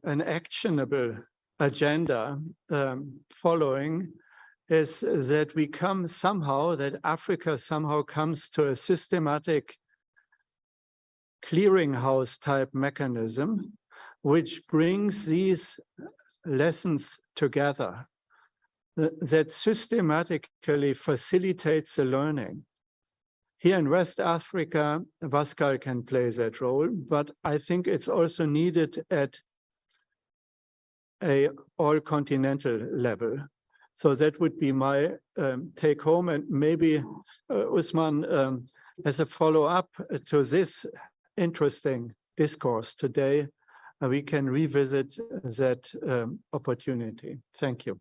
an actionable agenda following is that we come somehow, that Africa somehow comes to a systematic clearinghouse type mechanism, which brings these lessons together, that systematically facilitates the learning. Here in West Africa, Vascal can play that role, but I think it's also needed at a all-continental level. So that would be my take home, and maybe Usman, as a follow-up to this interesting discourse today, we can revisit that opportunity. Thank you.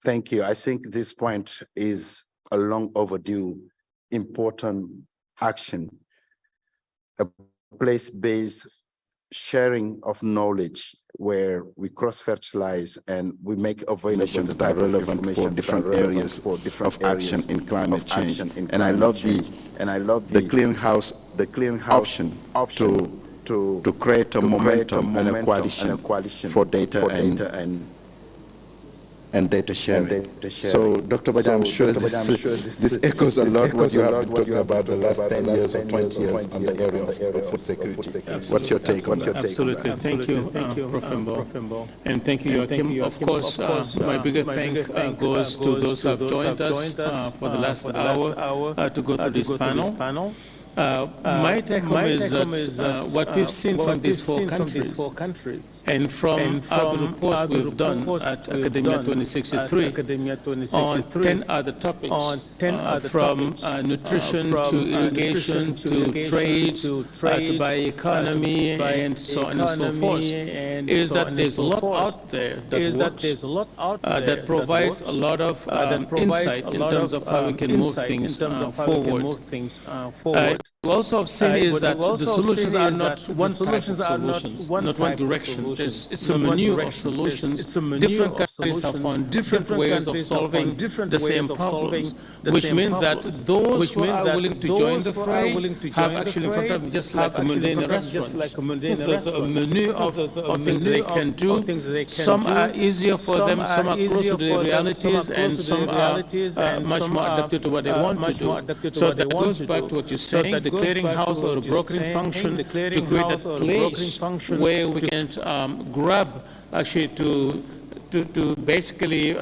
Thank you. I think this point is a long overdue, important action, a place-based sharing of knowledge where we cross-fertilize and we make available the relevant for different areas of action in climate change. And I love the clearinghouse option to create a momentum and a coalition for data and data sharing. So, Dr. Bajam, I'm sure this echoes a lot what you have been talking about the last 10 years or 20 years on the area of food security. What's your take on that? Absolutely. Thank you, Profembo. And thank you, Joachim. Of course, my biggest thank goes to those who have joined us for the last hour to go through this panel. My take home is that what we've seen from these four countries and from the reports we've done at Academia 2063 on 10 other topics, from nutrition to irrigation to trade to bioeconomy and so on and so forth, is that there's a lot out there that provides a lot of insight in terms of how we can move things forward. We also have seen is that the solutions are not one type of solutions, not one direction. It's a menu of solutions. Different countries have found different ways of solving the same problems, which means that those who are willing to join the fray have actually in front of them just like a mundane restaurant. There's a menu of things they can do. Some are easier for them, some are closer to the realities, and some are much more adapted to what they want to do. So that goes back to what you're saying, the clearinghouse or a brokering function to create a place where we can grab actually to basically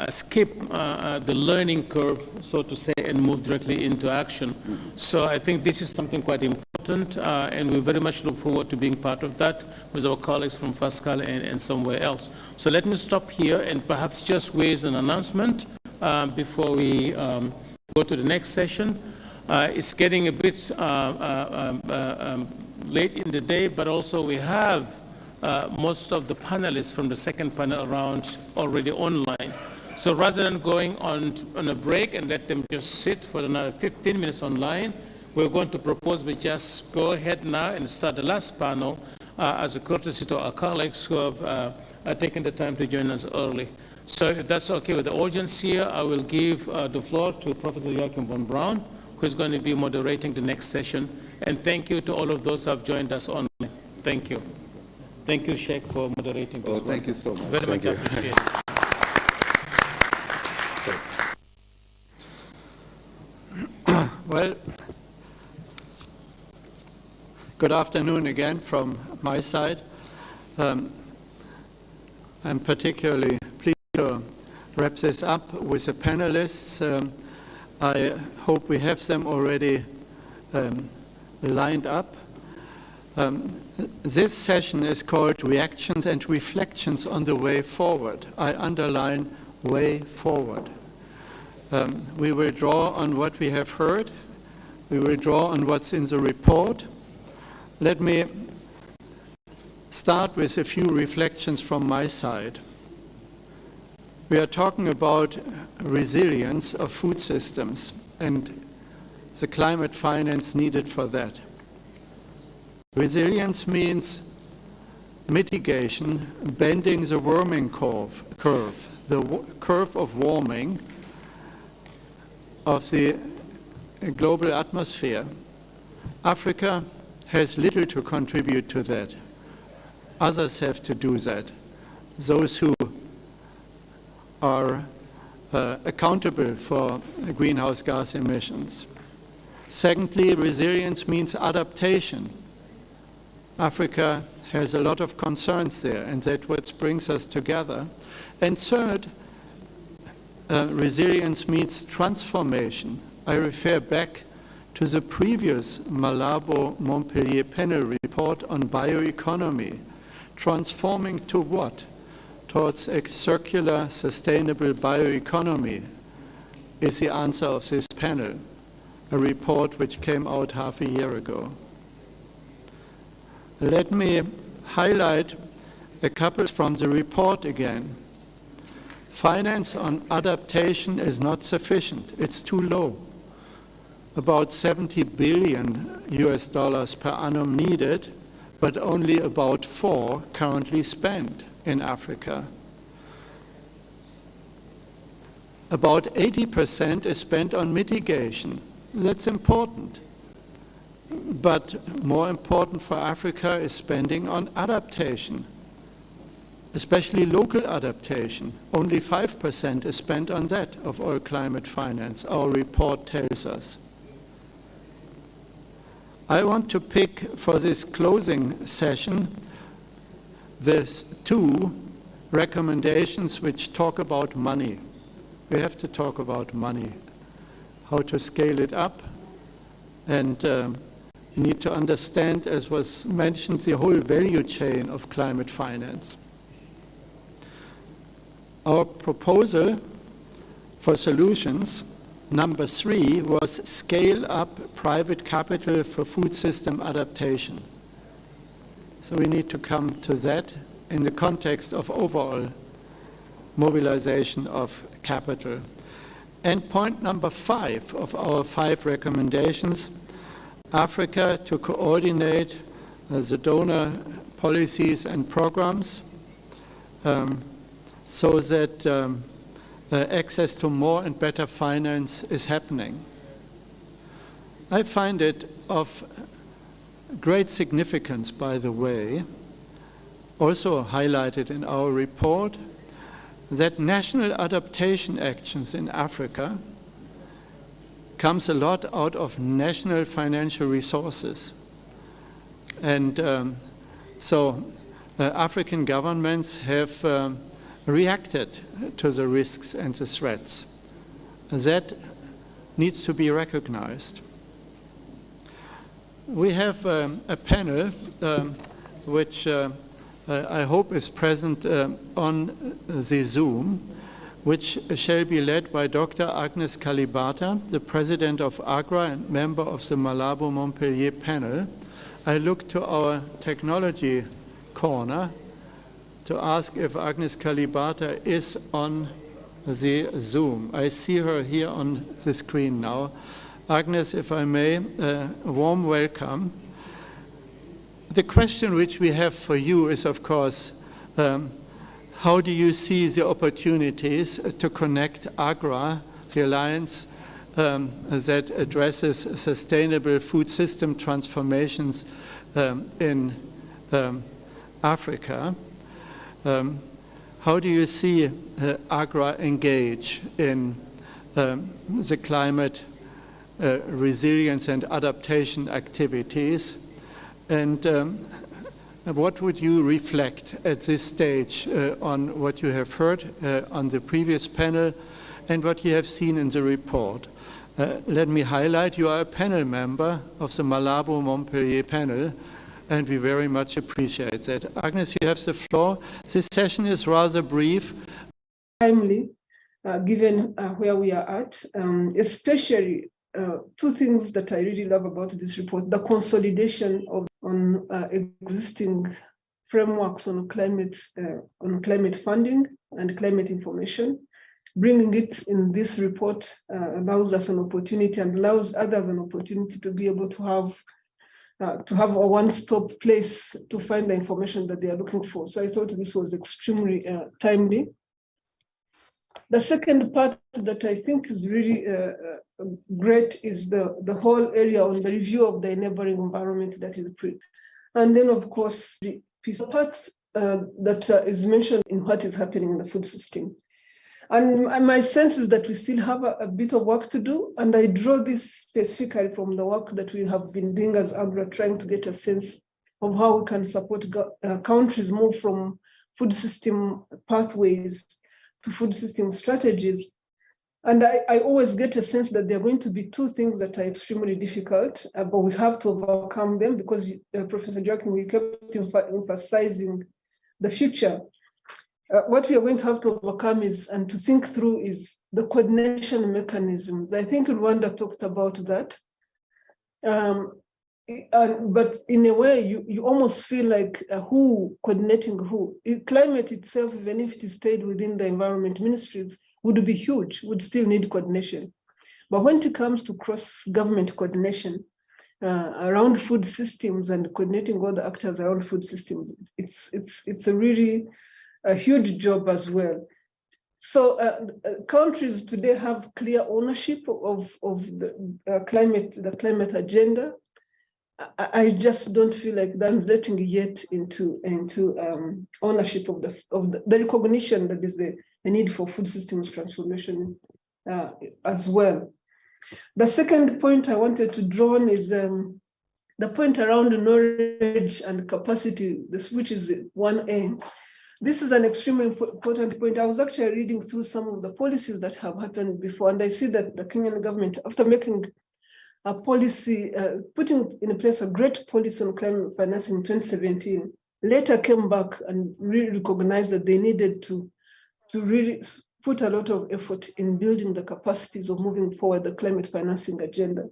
skip the learning curve, so to say, and move directly into action. So I think this is something quite important, and we very much look forward to being part of that with our colleagues from FASCAL and somewhere else. So let me stop here and perhaps just raise an announcement before we go to the next session. It's getting a bit late in the day, but also we have most of the panelists from the second panel round already online. So rather than going on a break and let them just sit for another 15 minutes online, we're going to propose we just go ahead now and start the last panel as a courtesy to our colleagues who have taken the time to join us early. So if that's okay with the audience here, I will give the floor to Professor Joachim von Braun, who is going to be moderating the next session. And thank you to all of those who have joined us online. Thank you. Thank you, Sheikh, for moderating this one. Thank you so much. Very much appreciated. Well, good afternoon again from my side. I'm particularly pleased to wrap this up with the panelists. I hope we have them already lined up. This session is called Reactions and Reflections on the Way Forward. I underline way forward. We will draw on what we have heard. We will draw on what's in the report. Let me start with a few reflections from my side. We are talking about resilience of food systems and the climate finance needed for that. Resilience means mitigation, bending the warming curve, the curve of warming of the global atmosphere. Africa has little to contribute to that. Others have to do that. Those who are accountable for greenhouse gas emissions. Secondly, resilience means adaptation. Africa has a lot of concerns there, and that's what brings us together. And third, resilience means transformation. I refer back to the previous Malabo Montpellier panel report on bioeconomy. Transforming to what? Towards a circular, sustainable bioeconomy is the answer of this panel, a report which came out half a year ago. Let me highlight a couple from the report again. Finance on adaptation is not sufficient. It's too low. About $70 billion per annum needed, but only about 4 currently spent in Africa. About 80% is spent on mitigation. That's important. But more important for Africa is spending on adaptation, especially local adaptation. Only 5% is spent on that of all climate finance, our report tells us. I want to pick for this closing session these 2 recommendations which talk about money. We have to talk about money, how to scale it up, and you need to understand, as was mentioned, the whole value chain of climate finance. Our proposal for solutions, number 3, was scale up private capital for food system adaptation. So we need to come to that in the context of overall mobilization of capital. And point number 5 of our 5 recommendations, Africa to coordinate the donor policies and programs so that access to more and better finance is happening. I find it of great significance, by the way, also highlighted in our report, that national adaptation actions in Africa comes a lot out of national financial resources. And so African governments have reacted to the risks and the threats. That needs to be recognized. We have a panel which I hope is present on the Zoom, which shall be led by Dr. Agnes Kalibata, the president of AGRA and member of the Malabo Montpellier panel. I look to our technology corner to ask if Agnes Kalibata is on the Zoom. I see her here on the screen now. Agnes, if I may, a warm welcome. The question which we have for you is, of course, how do you see the opportunities to connect AGRA, the alliance that addresses sustainable food system transformations in Africa? How do you see AGRA engage in the climate resilience and adaptation activities? And what would you reflect at this stage on what you have heard on the previous panel and what you have seen in the report? Let me highlight, you are a panel member of the Malabo Montpellier panel, and we very much appreciate that. Agnes, you have the floor. This session is rather brief. Timely, given where we are at, especially 2 things that I really love about this report: the consolidation of existing frameworks on climate funding and climate information. Bringing it in this report allows us an opportunity and allows others an opportunity to be able to have a one-stop place to find the information that they are looking for. So I thought this was extremely timely. The second part that I think is really great is the whole area on the review of the enabling environment that is pre. And then, of course, the piece of part that is mentioned in what is happening in the food system. And my sense is that we still have a bit of work to do. And I draw this specifically from the work that we have been doing as AGRA, trying to get a sense of how we can support countries move from food system pathways to food system strategies. And I always get a sense that there are going to be two things that are extremely difficult, but we have to overcome them because Professor Joachim, we kept emphasizing the future. What we are going to have to overcome is, and to think through, is the coordination mechanisms. I think Rwanda talked about that. But in a way, you almost feel like who coordinating who. Climate itself, even if it stayed within the environment ministries, would be huge, would still need coordination. But when it comes to cross-government coordination around food systems and coordinating all the actors around food systems, it's a really a huge job as well. So countries today have clear ownership of the climate agenda. I just don't feel like translating yet into ownership of the recognition that is the need for food systems transformation as well. The second point I wanted to draw on is the point around knowledge and capacity, which is 1A. This is an extremely important point. I was actually reading through some of the policies that have happened before, and I see that the Kenyan government, after making a policy, putting in place a great policy on climate finance in 2017, later came back and really recognized that they needed to really put a lot of effort in building the capacities of moving forward the climate financing agenda,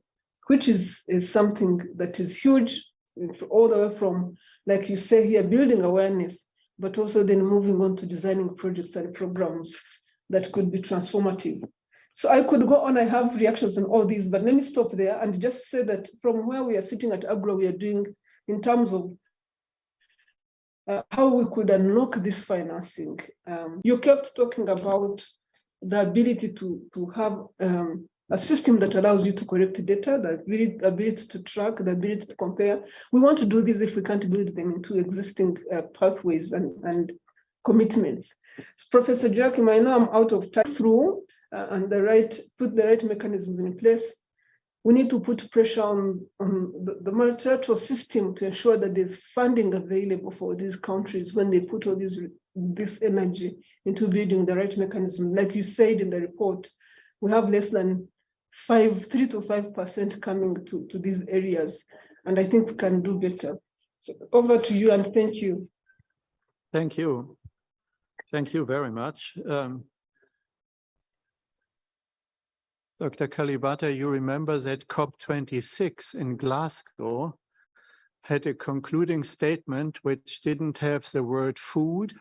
which is something that is huge, all the way from, like you say here, building awareness, but also then moving on to designing projects and programs that could be transformative. So I could go on, I have reactions on all these, but let me stop there and just say that from where we are sitting at AGRA, we are doing in terms of how we could unlock this financing. You kept talking about the ability to have a system that allows you to collect data, the ability to track, the ability to compare. We want to do this if we can't build them into existing pathways and commitments. So Professor Joachim, I know I'm out of time through and put the right mechanisms in place. We need to put pressure on the multilateral system to ensure that there's funding available for these countries when they put all this energy into building the right mechanism. Like you said in the report, we have less than 3 to 5% coming to these areas, and I think we can do better. So over to you, and thank you. Thank you. Thank you very much. Dr. Kalibata, you remember that COP26 in Glasgow had a concluding statement which didn't have the word food,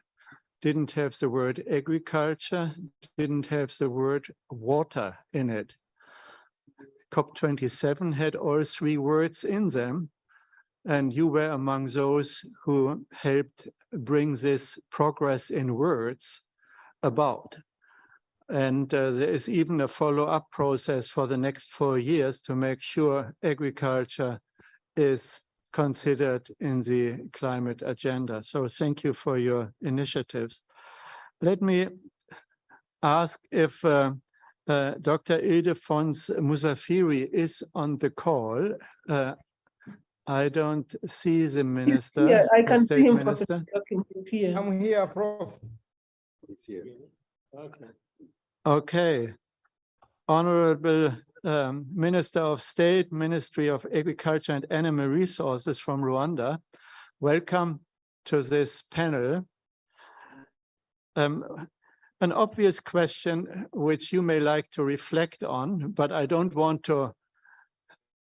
didn't have the word agriculture, didn't have the word water in it. COP27 had all three words in them, and you were among those who helped bring this progress in words about. And there is even a follow-up process for the next 4 years to make sure agriculture is considered in the climate agenda. So thank you for your initiatives. Let me ask if Dr. Ildefonse Musafiri is on the call. I don't see the minister. Yeah, I can see him. Minister. I'm here, Prof. It's here. Okay. Okay. Honorable Minister of State, Ministry of Agriculture and Animal Resources from Rwanda, welcome to this panel. An obvious question which you may like to reflect on, but I don't want to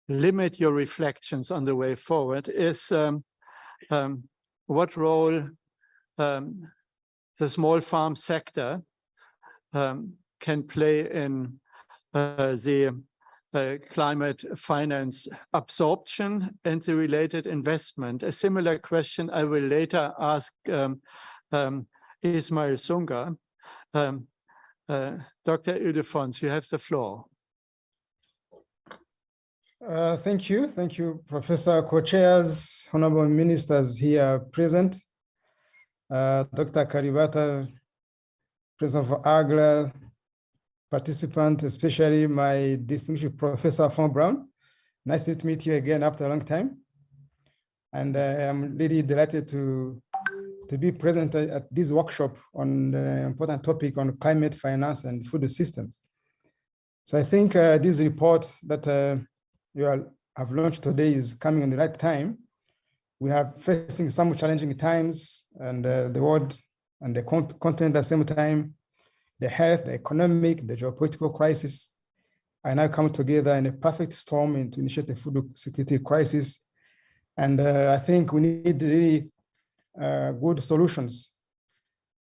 limit your reflections on the way forward, is what role the small farm sector can play in the climate finance absorption and the related investment. A similar question I will later ask Ismail Sunga. Dr. Ildefonso, you have the floor. Thank you, Professor, co-chairs, honorable ministers here present, Dr. Karibata, President of AGLA, participant, especially my distinguished Professor Von Braun. Nice to meet you again after a long time. And I'm really delighted to be present at this workshop on the important topic on climate finance and food systems. So I think this report that you have launched today is coming in the right time. We are facing some challenging times, and the world and the continent at the same time, the health, the economic, the geopolitical crisis are now coming together in a perfect storm to initiate a food security crisis. And I think we need really good solutions.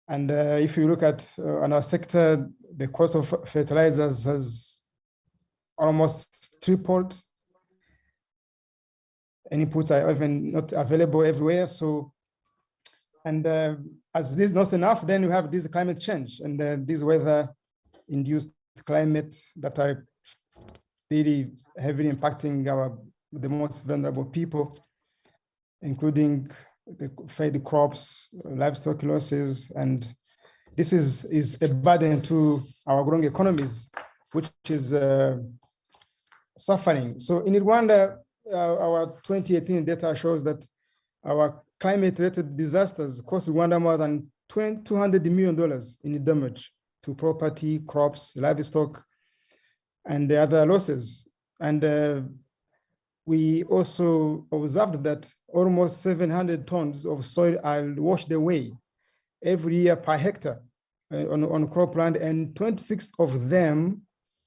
And if you look at on our sector, the cost of fertilizers has almost tripled. And inputs are even not available everywhere. So, and as this is not enough, then you have this climate change and this weather-induced climate that are really heavily impacting the most vulnerable people, including the fed crops, livestock losses, and this is a burden to our growing economies, which is suffering. So in Rwanda, our 2018 data shows that our climate-related disasters cost Rwanda more than $200 million in damage to property, crops, livestock, and the other losses. And we also observed that almost 700 tons of soil are washed away every year per hectare on cropland, and 26 of them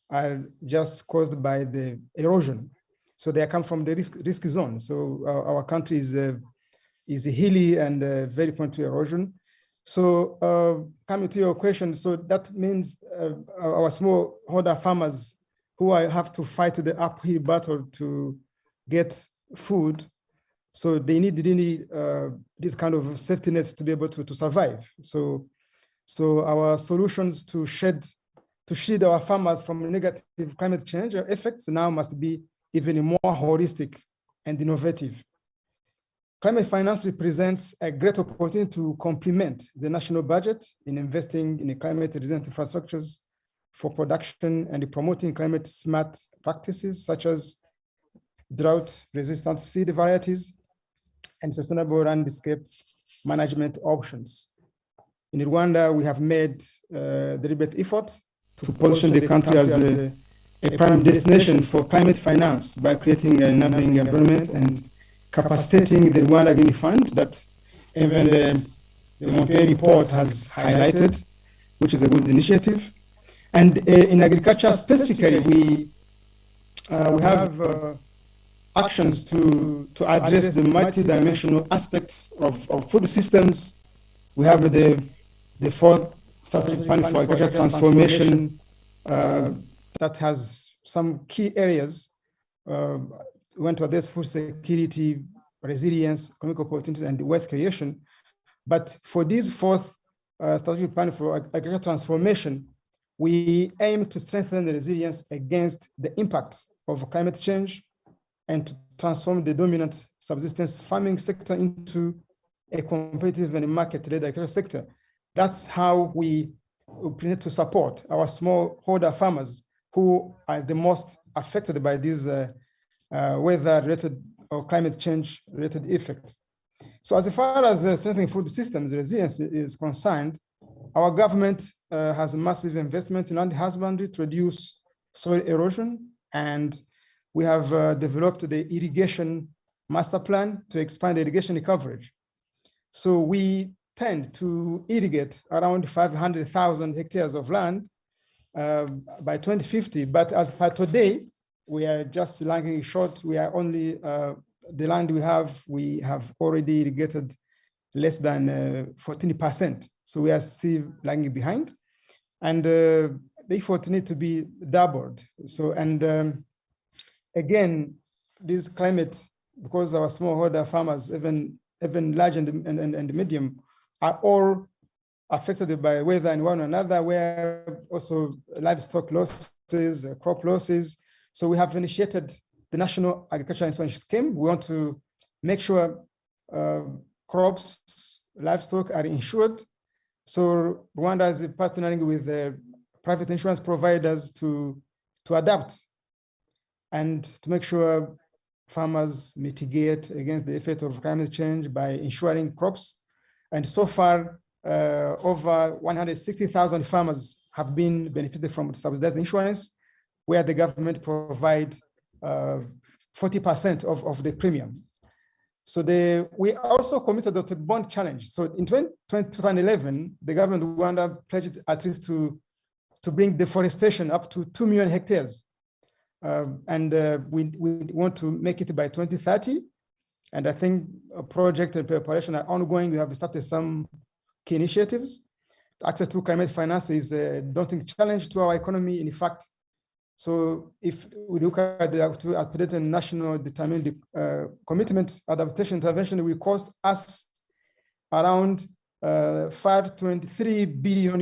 are just caused by the erosion. So they come from the risk zone. So our country is hilly and very prone to erosion. So coming to your question, so that means our smallholder farmers who have to fight the uphill battle to get food. So they need this kind of safety nets to be able to survive. So our solutions to shield our farmers from negative climate change effects now must be even more holistic and innovative. Climate finance represents a great opportunity to complement the national budget in investing in climate-resilient infrastructures for production and promoting climate-smart practices such as drought-resistant seed varieties and sustainable landscape management options. In Rwanda, we have made deliberate effort to position the country as a prime destination for climate finance by creating an enabling environment and capacitating the Rwanda Green Fund that even the Montpellier report has highlighted, which is a good initiative. And in agriculture specifically, we have actions to address the multidimensional aspects of food systems. We have the fourth strategic plan for agricultural transformation that has some key areas. We want to address food security, resilience, economic opportunities, and wealth creation. But for this fourth strategic plan for agricultural transformation, we aim to strengthen the resilience against the impacts of climate change and to transform the dominant subsistence farming sector into a competitive and market-led agricultural sector. That's how we need to support our smallholder farmers who are the most affected by these weather-related or climate change-related effect. So as far as strengthening food systems resilience is concerned, our government has a massive investment in land husbandry to reduce soil erosion, and we have developed the irrigation master plan to expand irrigation coverage. So we tend to irrigate around 500,000 hectares of land by 2050, but as per today, we are just lagging short. We are only, the land we have already irrigated less than 14%. So we are still lagging behind. And the effort need to be doubled. So, and again, this climate, because our smallholder farmers, even large and medium, are all affected by weather and one another, where also livestock losses, crop losses. So we have initiated the National Agricultural Insurance Scheme. We want to make sure crops, livestock are insured. So Rwanda is partnering with the private insurance providers to adapt and to make sure farmers mitigate against the effect of climate change by insuring crops. And so far, over 160,000 farmers have been benefited from subsidized insurance, where the government provide 40% of the premium. So we also committed to bond challenge. So in 2011, the government of Rwanda pledged at least to bring deforestation up to 2 million hectares. And we want to make it by 2030. And I think a project and preparation are ongoing. We have started some key initiatives. Access to climate finance is a daunting challenge to our economy. In fact, so if we look at the updated national determined commitment, adaptation intervention will cost us around $523 billion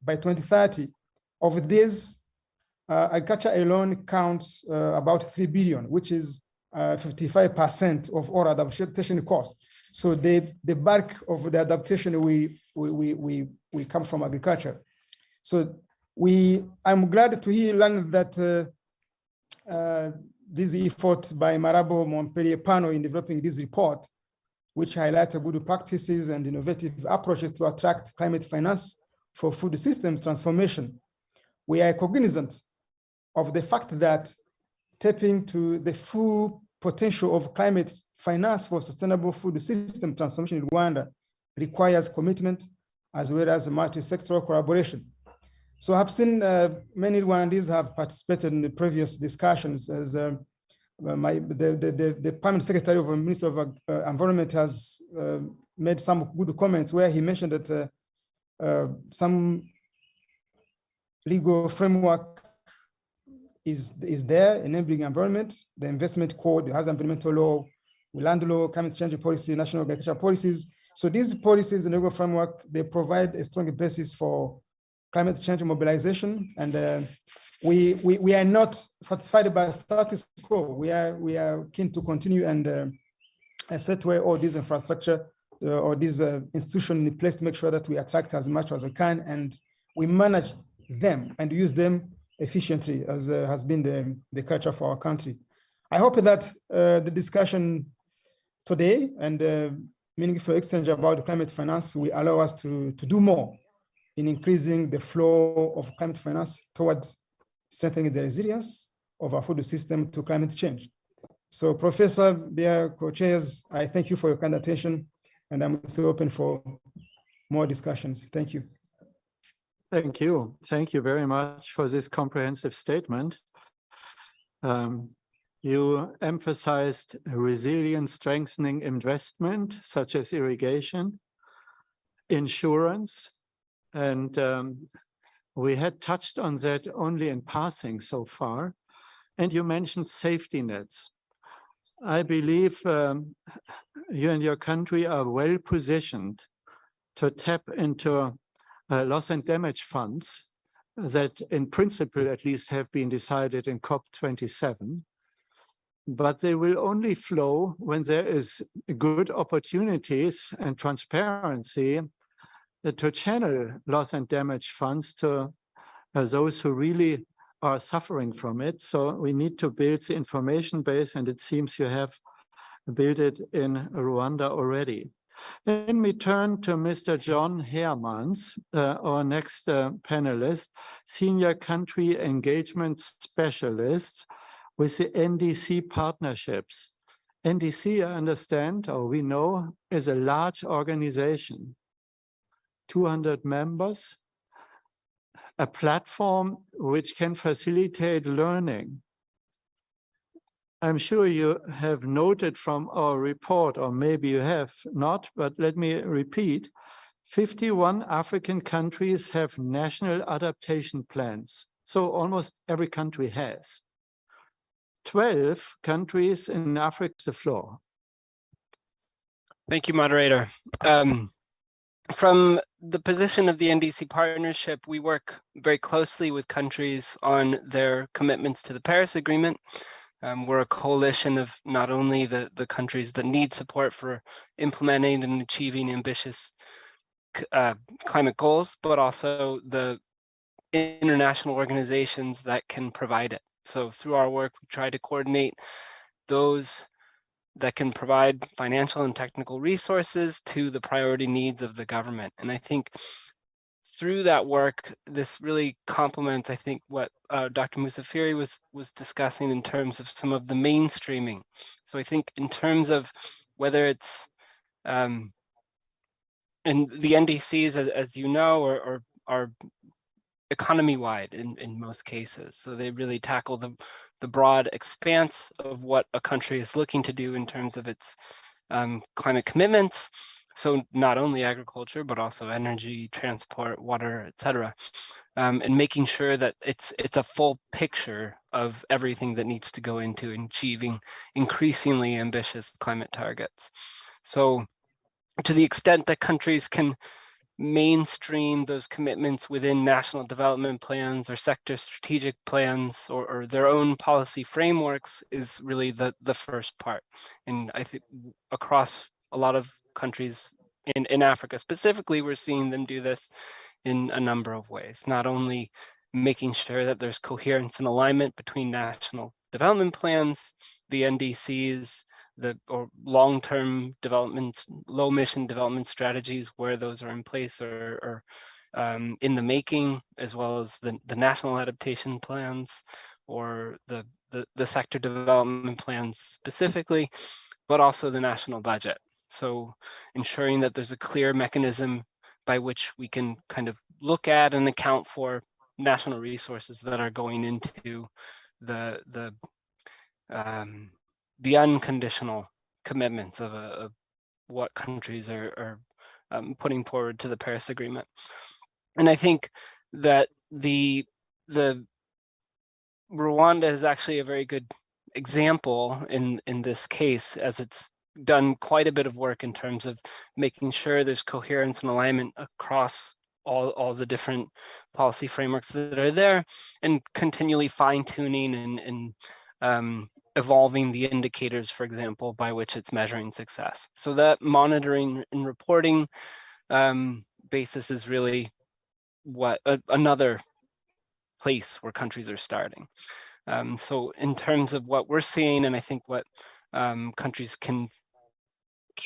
by 2030. Of this, agriculture alone counts about 3 billion, which is 55% of all adaptation costs. So the bulk of the adaptation we come from agriculture. So I'm glad to learn that this effort by Malabo Montpellier panel in developing this report, which highlights good practices and innovative approaches to attract climate finance for food systems transformation. We are cognizant of the fact that tapping to the full potential of climate finance for sustainable food system transformation in Rwanda requires commitment as well as multi-sectoral collaboration. So I've seen many Rwandese have participated in the previous discussions, as the Permanent Secretary of the Ministry of Environment has made some good comments where he mentioned that some legal framework is there enabling environment, the investment code, the housing environmental law, land law, climate change policy, national agricultural policies. So these policies and legal framework, they provide a strong basis for climate change mobilization. And we are not satisfied by status quo. We are keen to continue and set where all these infrastructure or these institutions in place to make sure that we attract as much as we can and we manage them and use them efficiently, as has been the culture for our country. I hope that the discussion today and meaningful exchange about climate finance will allow us to do more in increasing the flow of climate finance towards strengthening the resilience of our food system to climate change. So Professor, dear co-chairs, I thank you for your kind attention, and I'm still open for more discussions. Thank you. Thank you. Thank you very much for this comprehensive statement. You emphasized resilience strengthening investment, such as irrigation, insurance, and we had touched on that only in passing so far. And you mentioned safety nets. I believe you and your country are well positioned to tap into loss and damage funds that in principle at least have been decided in COP27, but they will only flow when there is good opportunities and transparency to channel loss and damage funds to those who really are suffering from it. So we need to build the information base, and it seems you have built it in Rwanda already. Let me turn to Mr. John Hermans, our next panelist, Senior Country Engagement Specialist with the NDC Partnerships. NDC, I understand, or we know, is a large organization, 200 members, a platform which can facilitate learning. I'm sure you have noted from our report, or maybe you have not, but let me repeat, 51 African countries have national adaptation plans. So almost every country has. 12 countries in Africa, the floor. Thank you, moderator. From the position of the NDC partnership, we work very closely with countries on their commitments to the Paris Agreement. We're a coalition of not only the countries that need support for implementing and achieving ambitious climate goals, but also the international organizations that can provide it. So through our work, we try to coordinate those that can provide financial and technical resources to the priority needs of the government. And I think through that work, this really complements, I think, what Dr. Musafiri was discussing in terms of some of the mainstreaming. So I think in terms of whether it's, and the NDCs, as you know, are economy-wide in most cases. So they really tackle the broad expanse of what a country is looking to do in terms of its climate commitments. So not only agriculture, but also energy, transport, water, etc. And making sure that it's a full picture of everything that needs to go into achieving increasingly ambitious climate targets. So to the extent that countries can mainstream those commitments within national development plans or sector strategic plans or their own policy frameworks is really the first part. And I think across a lot of countries in Africa specifically, we're seeing them do this in a number of ways, not only making sure that there's coherence and alignment between national development plans, the NDCs, or long-term development, low-emission development strategies where those are in place or in the making, as well as the national adaptation plans or the sector development plans specifically, but also the national budget. So ensuring that there's a clear mechanism by which we can kind of look at and account for national resources that are going into the unconditional commitments of what countries are putting forward to the Paris Agreement. And I think that the Rwanda is actually a very good example in this case, as it's done quite a bit of work in terms of making sure there's coherence and alignment across all the different policy frameworks that are there, and continually fine-tuning and evolving the indicators, for example, by which it's measuring success. So that monitoring and reporting basis is really what another place where countries are starting. So in terms of what we're seeing, and I think what countries can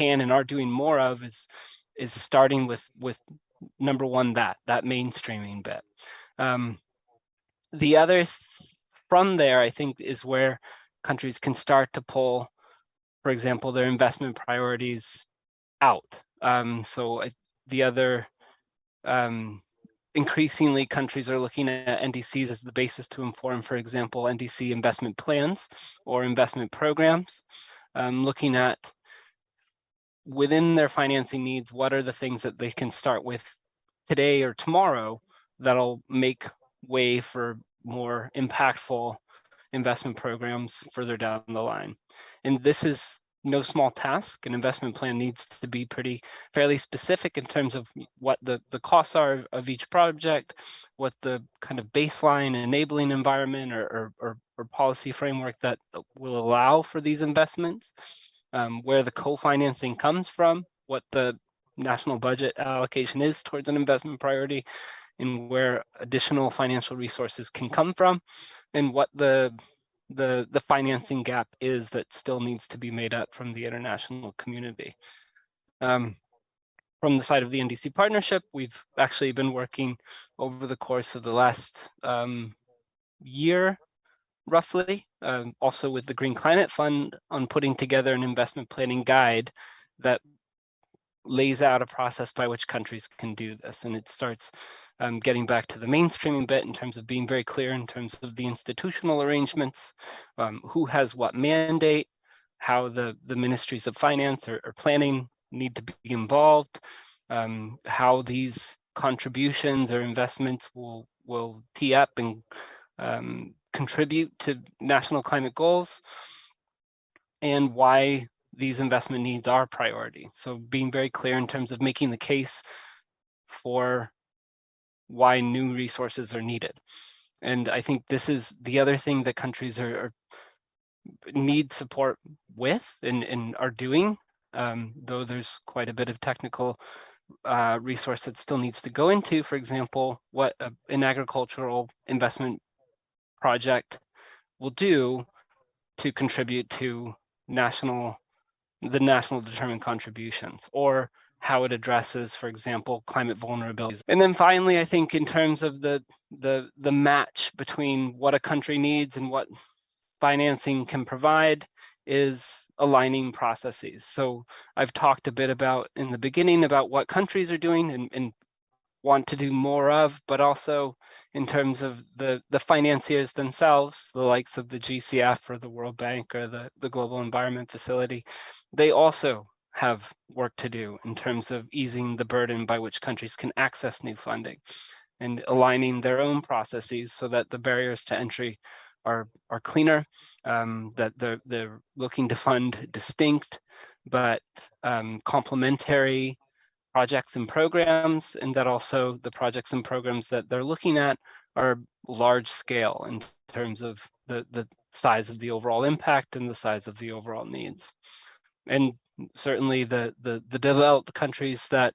and are doing more of is starting with number one, that mainstreaming bit. The other from there, I think, is where countries can start to pull, for example, their investment priorities out. So the other, increasingly countries are looking at NDCs as the basis to inform, for example, NDC investment plans or investment programs, looking at within their financing needs, what are the things that they can start with today or tomorrow that'll make way for more impactful investment programs further down the line. And this is no small task. An investment plan needs to be fairly specific in terms of what the costs are of each project, what the kind of baseline enabling environment or policy framework that will allow for these investments, where the co-financing comes from, what the national budget allocation is towards an investment priority, and where additional financial resources can come from, and what the financing gap is that still needs to be made up from the international community. From the side of the NDC partnership, we've actually been working over the course of the last year, roughly, also with the Green Climate Fund on putting together an investment planning guide that lays out a process by which countries can do this. And it starts getting back to the mainstreaming bit in terms of being very clear in terms of the institutional arrangements, who has what mandate, how the ministries of finance or planning need to be involved, how these contributions or investments will tee up and contribute to national climate goals, and why these investment needs are priority. So being very clear in terms of making the case for why new resources are needed. And I think this is the other thing that countries need support with and are doing, though there's quite a bit of technical resource that still needs to go into, for example, what an agricultural investment project will do to contribute to the national determined contributions, or how it addresses, for example, climate vulnerabilities. And then finally, I think in terms of the match between what a country needs and what financing can provide is aligning processes. So I've talked a bit about in the beginning about what countries are doing and want to do more of, but also in terms of the financiers themselves, the likes of the GCF or the World Bank or the Global Environment Facility, they also have work to do in terms of easing the burden by which countries can access new funding and aligning their own processes so that the barriers to entry are cleaner, that they're looking to fund distinct but complementary projects and programs, and that also the projects and programs that they're looking at are large scale in terms of the size of the overall impact and the size of the overall needs. And certainly the developed countries that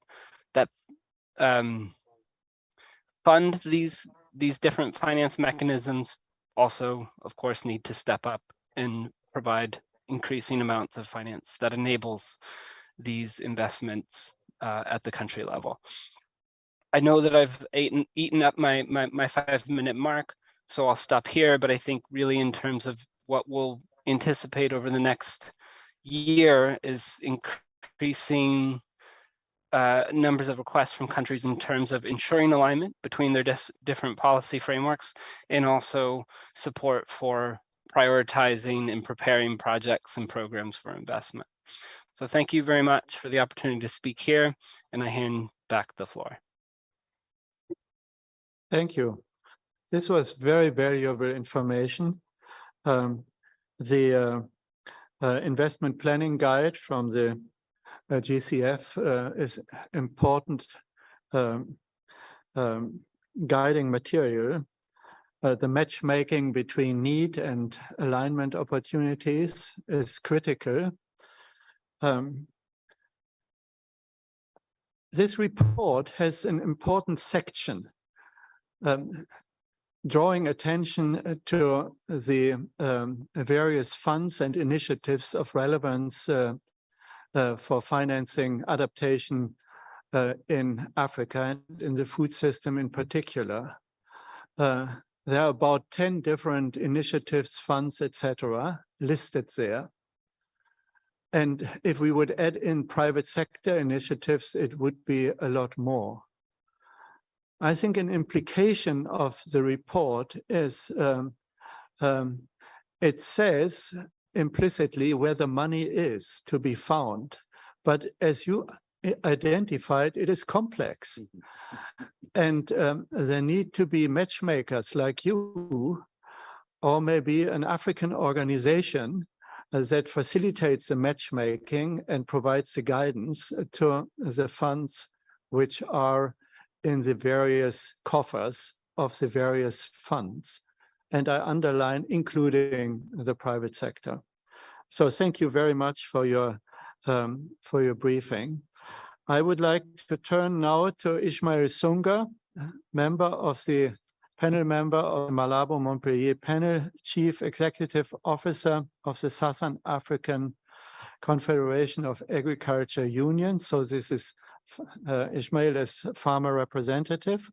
fund these different finance mechanisms also, of course, need to step up and provide increasing amounts of finance that enables these investments at the country level. I know that I've eaten up my 5-minute mark, so I'll stop here, but I think really in terms of what we'll anticipate over the next year is increasing numbers of requests from countries in terms of ensuring alignment between their different policy frameworks, and also support for prioritizing and preparing projects and programs for investment. So thank you very much for the opportunity to speak here, and I hand back the floor. Thank you. This was very valuable information. The investment planning guide from the GCF is important guiding material. The matchmaking between need and alignment opportunities is critical. This report has an important section drawing attention to the various funds and initiatives of relevance for financing adaptation in Africa and in the food system in particular. There are about 10 different initiatives, funds, etc., listed there. And if we would add in private sector initiatives, it would be a lot more. I think an implication of the report is it says implicitly where the money is to be found. But as you identified, it is complex. And there need to be matchmakers like you, or maybe an African organization that facilitates the matchmaking and provides the guidance to the funds which are in the various coffers of the various funds. And I underline, including the private sector. So thank you very much for your briefing. I would like to turn now to Ismail Sunga, panel member of the Malabo Montpellier panel, Chief Executive Officer of the Southern African Confederation of Agriculture Unions. So this is Ismail as farmer representative.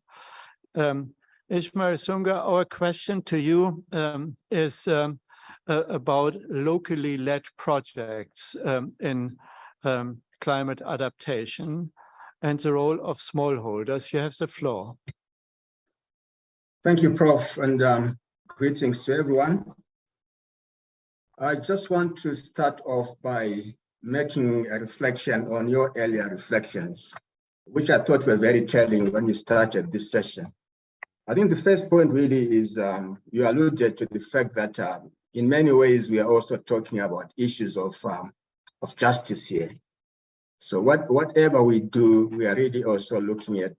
Ismail Sunga, our question to you is about locally led projects in climate adaptation and the role of smallholders. You have the floor. Thank you, Prof, and greetings to everyone. I just want to start off by making a reflection on your earlier reflections, which I thought were very telling when you started this session. I think the first point really is you alluded to the fact that in many ways we are also talking about issues of justice here. So whatever we do, we are really also looking at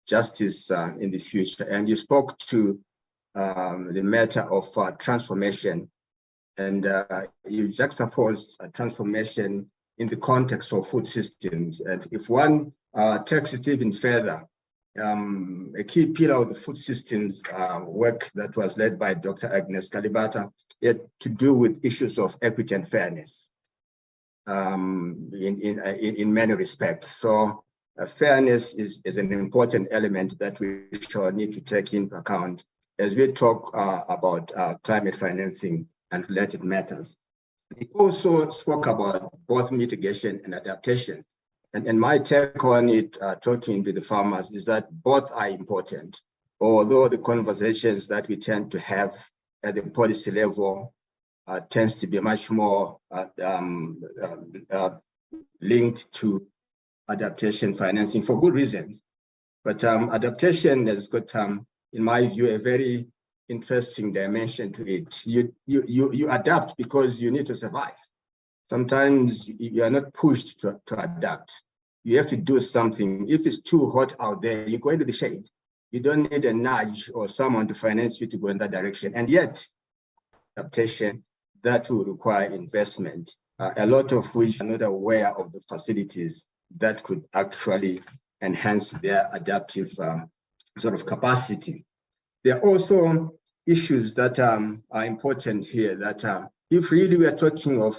justice in the future. And you spoke to the matter of transformation, and you juxtaposed a transformation in the context of food systems. And if one takes it even further, a key pillar of the food systems work that was led by Dr. Agnes Kalibata had to do with issues of equity and fairness in many respects. So fairness is an important element that we sure need to take into account as we talk about climate financing and related matters. We also spoke about both mitigation and adaptation. And my take on it, talking to the farmers, is that both are important, although the conversations that we tend to have at the policy level tends to be much more linked to adaptation financing for good reasons. But adaptation has got, in my view, a very interesting dimension to it. You adapt because you need to survive. Sometimes you are not pushed to adapt. You have to do something. If it's too hot out there, you go into the shade. You don't need a nudge or someone to finance you to go in that direction. And yet, adaptation, that will require investment, a lot of which are not aware of the facilities that could actually enhance their adaptive sort of capacity. There are also issues that are important here that if really we are talking of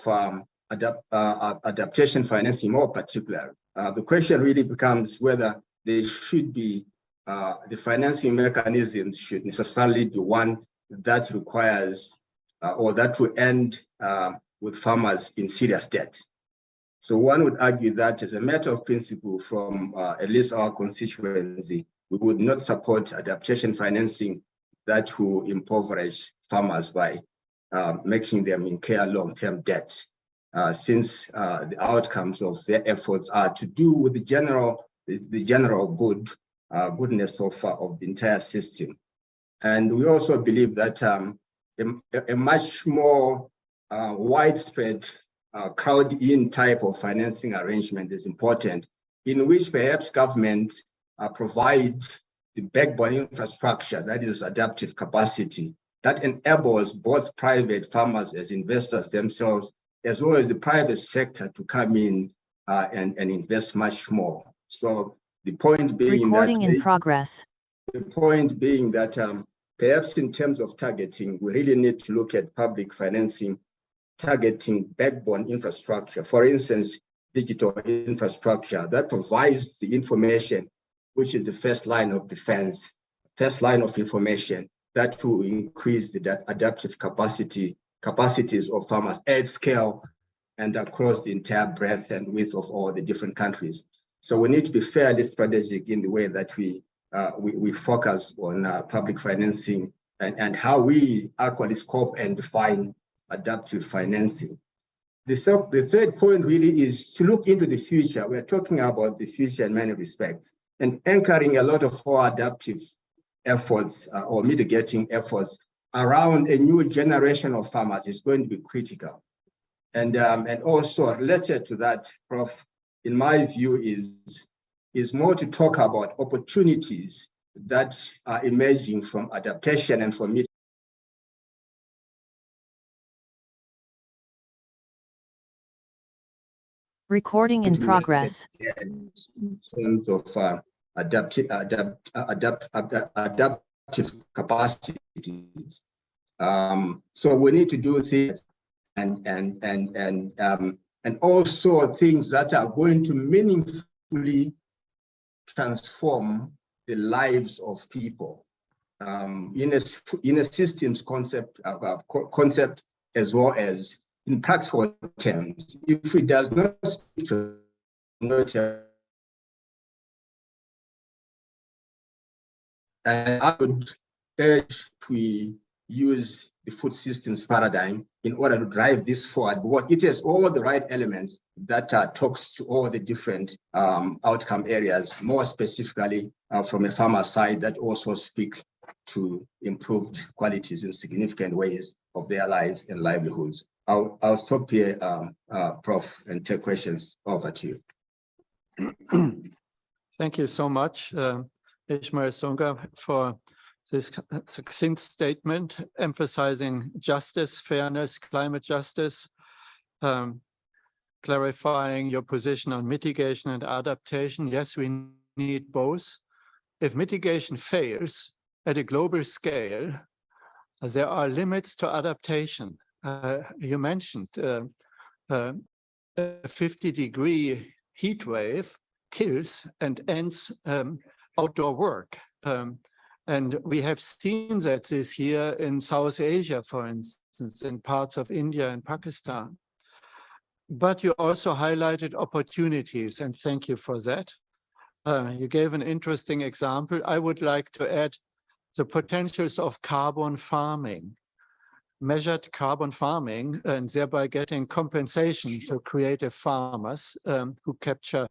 adaptation financing more particular, the question really becomes whether there should be the financing mechanisms should necessarily be one that requires or that will end with farmers in serious debt. So one would argue that as a matter of principle from at least our constituency, we would not support adaptation financing that will impoverish farmers by making them incur long-term debt, since the outcomes of their efforts are to do with the general goodness of the entire system. And we also believe that a much more widespread crowd-in type of financing arrangement is important, in which perhaps government provide the backbone infrastructure, that is adaptive capacity, that enables both private farmers as investors themselves, as well as the private sector to come in and invest much more. So the point being the point being that perhaps in terms of targeting, we really need to look at public financing, targeting backbone infrastructure. For instance, digital infrastructure that provides the information, which is the first line of defense, first line of information that will increase the adaptive capacities of farmers at scale and across the entire breadth and width of all the different countries. So we need to be fairly strategic in the way that we focus on public financing and how we actually scope and define adaptive financing. The third point really is to look into the future. We're talking about the future in many respects, and anchoring a lot of our adaptive efforts or mitigating efforts around a new generation of farmers is going to be critical. And also related to that, Prof, in my view, is more to talk about opportunities that are emerging from adaptation and from Recording in progress. In terms of adaptive capacities. So we need to do things and also things that are going to meaningfully transform the lives of people in a systems concept as well as in practical terms, if it does not speak to and I would urge we use the food systems paradigm in order to drive this forward, because it has all the right elements that talks to all the different outcome areas, more specifically from a farmer side, that also speak to improved qualities in significant ways of their lives and livelihoods. I'll stop here, Prof, and take questions. Over to you. Thank you so much, Ishmael Songa, for this succinct statement emphasizing justice, fairness, climate justice, clarifying your position on mitigation and adaptation. Yes, we need both. If mitigation fails at a global scale, there are limits to adaptation. You mentioned a 50-degree heat wave kills and ends outdoor work. And we have seen that this year in South Asia, for instance, in parts of India and Pakistan. But you also highlighted opportunities, and thank you for that. You gave an interesting example. I would like to add the potentials of carbon farming, measured carbon farming, and thereby getting compensation to creative farmers who capture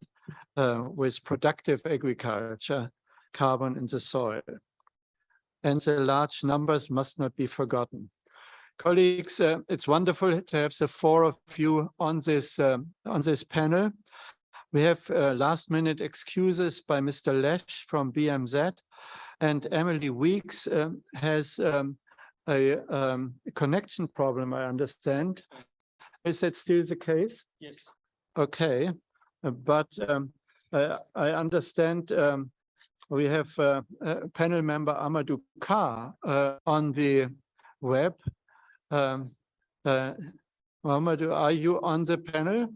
with productive agriculture carbon in the soil. And the large numbers must not be forgotten. Colleagues, it's wonderful to have the four of you on this panel. We have last-minute excuses by Mr. Lesch from BMZ, and Emily Weeks has a connection problem, I understand. Is that still the case? Yes. Okay, but I understand we have panel member Amadou Ka on the web. Amadou, are you on the panel?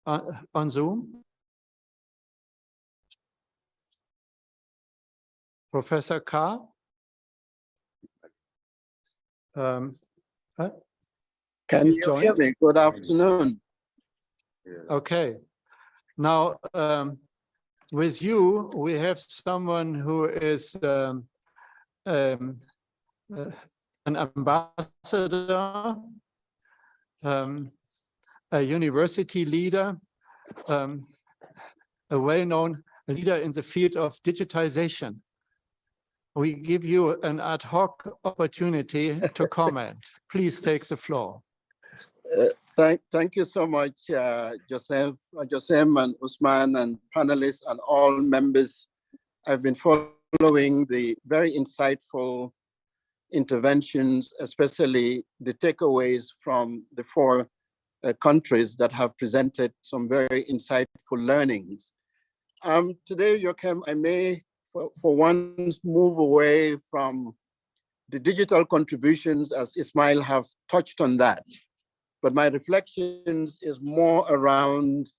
On Zoom? Professor Ka? Can you hear me? Good afternoon. Okay. Now, with you, we have someone who is an ambassador, a university leader, a well-known leader in the field of digitization. We give you an ad hoc opportunity to comment. Please take the floor. Thank you so much, Joseph and Usman and panelists and all members. I've been following the very insightful interventions, especially the takeaways from the four countries that have presented some very insightful learnings. Today, Joachim, I may for once move away from the digital contributions, as Ismail have touched on that. But my reflections is more around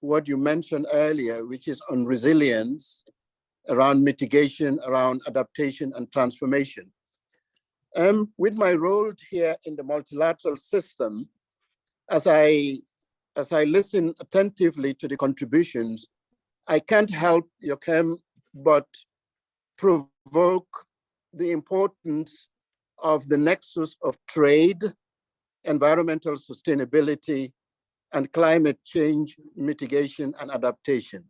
what you mentioned earlier, which is on resilience, around mitigation, around adaptation and transformation. With my role here in the multilateral system, as I listen attentively to the contributions, I can't help, Joachim, but provoke the importance of the nexus of trade, environmental sustainability, and climate change mitigation and adaptation.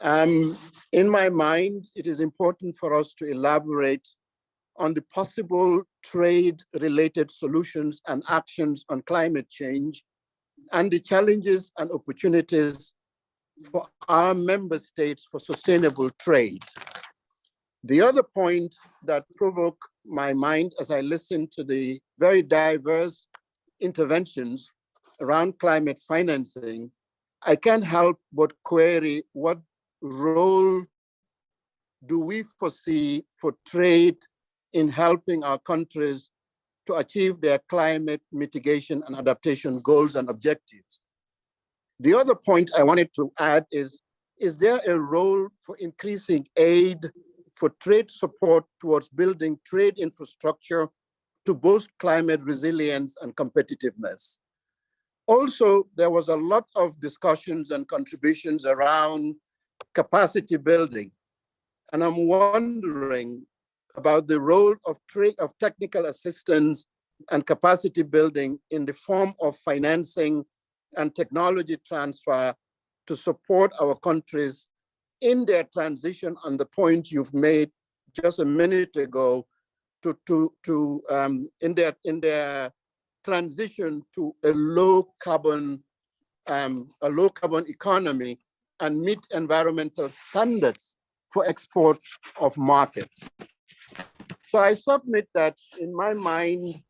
In my mind, it is important for us to elaborate on the possible trade-related solutions and actions on climate change and the challenges and opportunities for our member states for sustainable trade. The other point that provoked my mind as I listened to the very diverse interventions around climate financing, I can't help but query what role do we foresee for trade in helping our countries to achieve their climate mitigation and adaptation goals and objectives. The other point I wanted to add is there a role for increasing aid for trade support towards building trade infrastructure to boost climate resilience and competitiveness. Also, there was a lot of discussions and contributions around capacity building. And I'm wondering about the role of technical assistance and capacity building in the form of financing and technology transfer to support our countries in their transition on the point you've made just a minute ago in their transition to a low carbon economy and meet environmental standards for export of markets. So I submit that in my mind,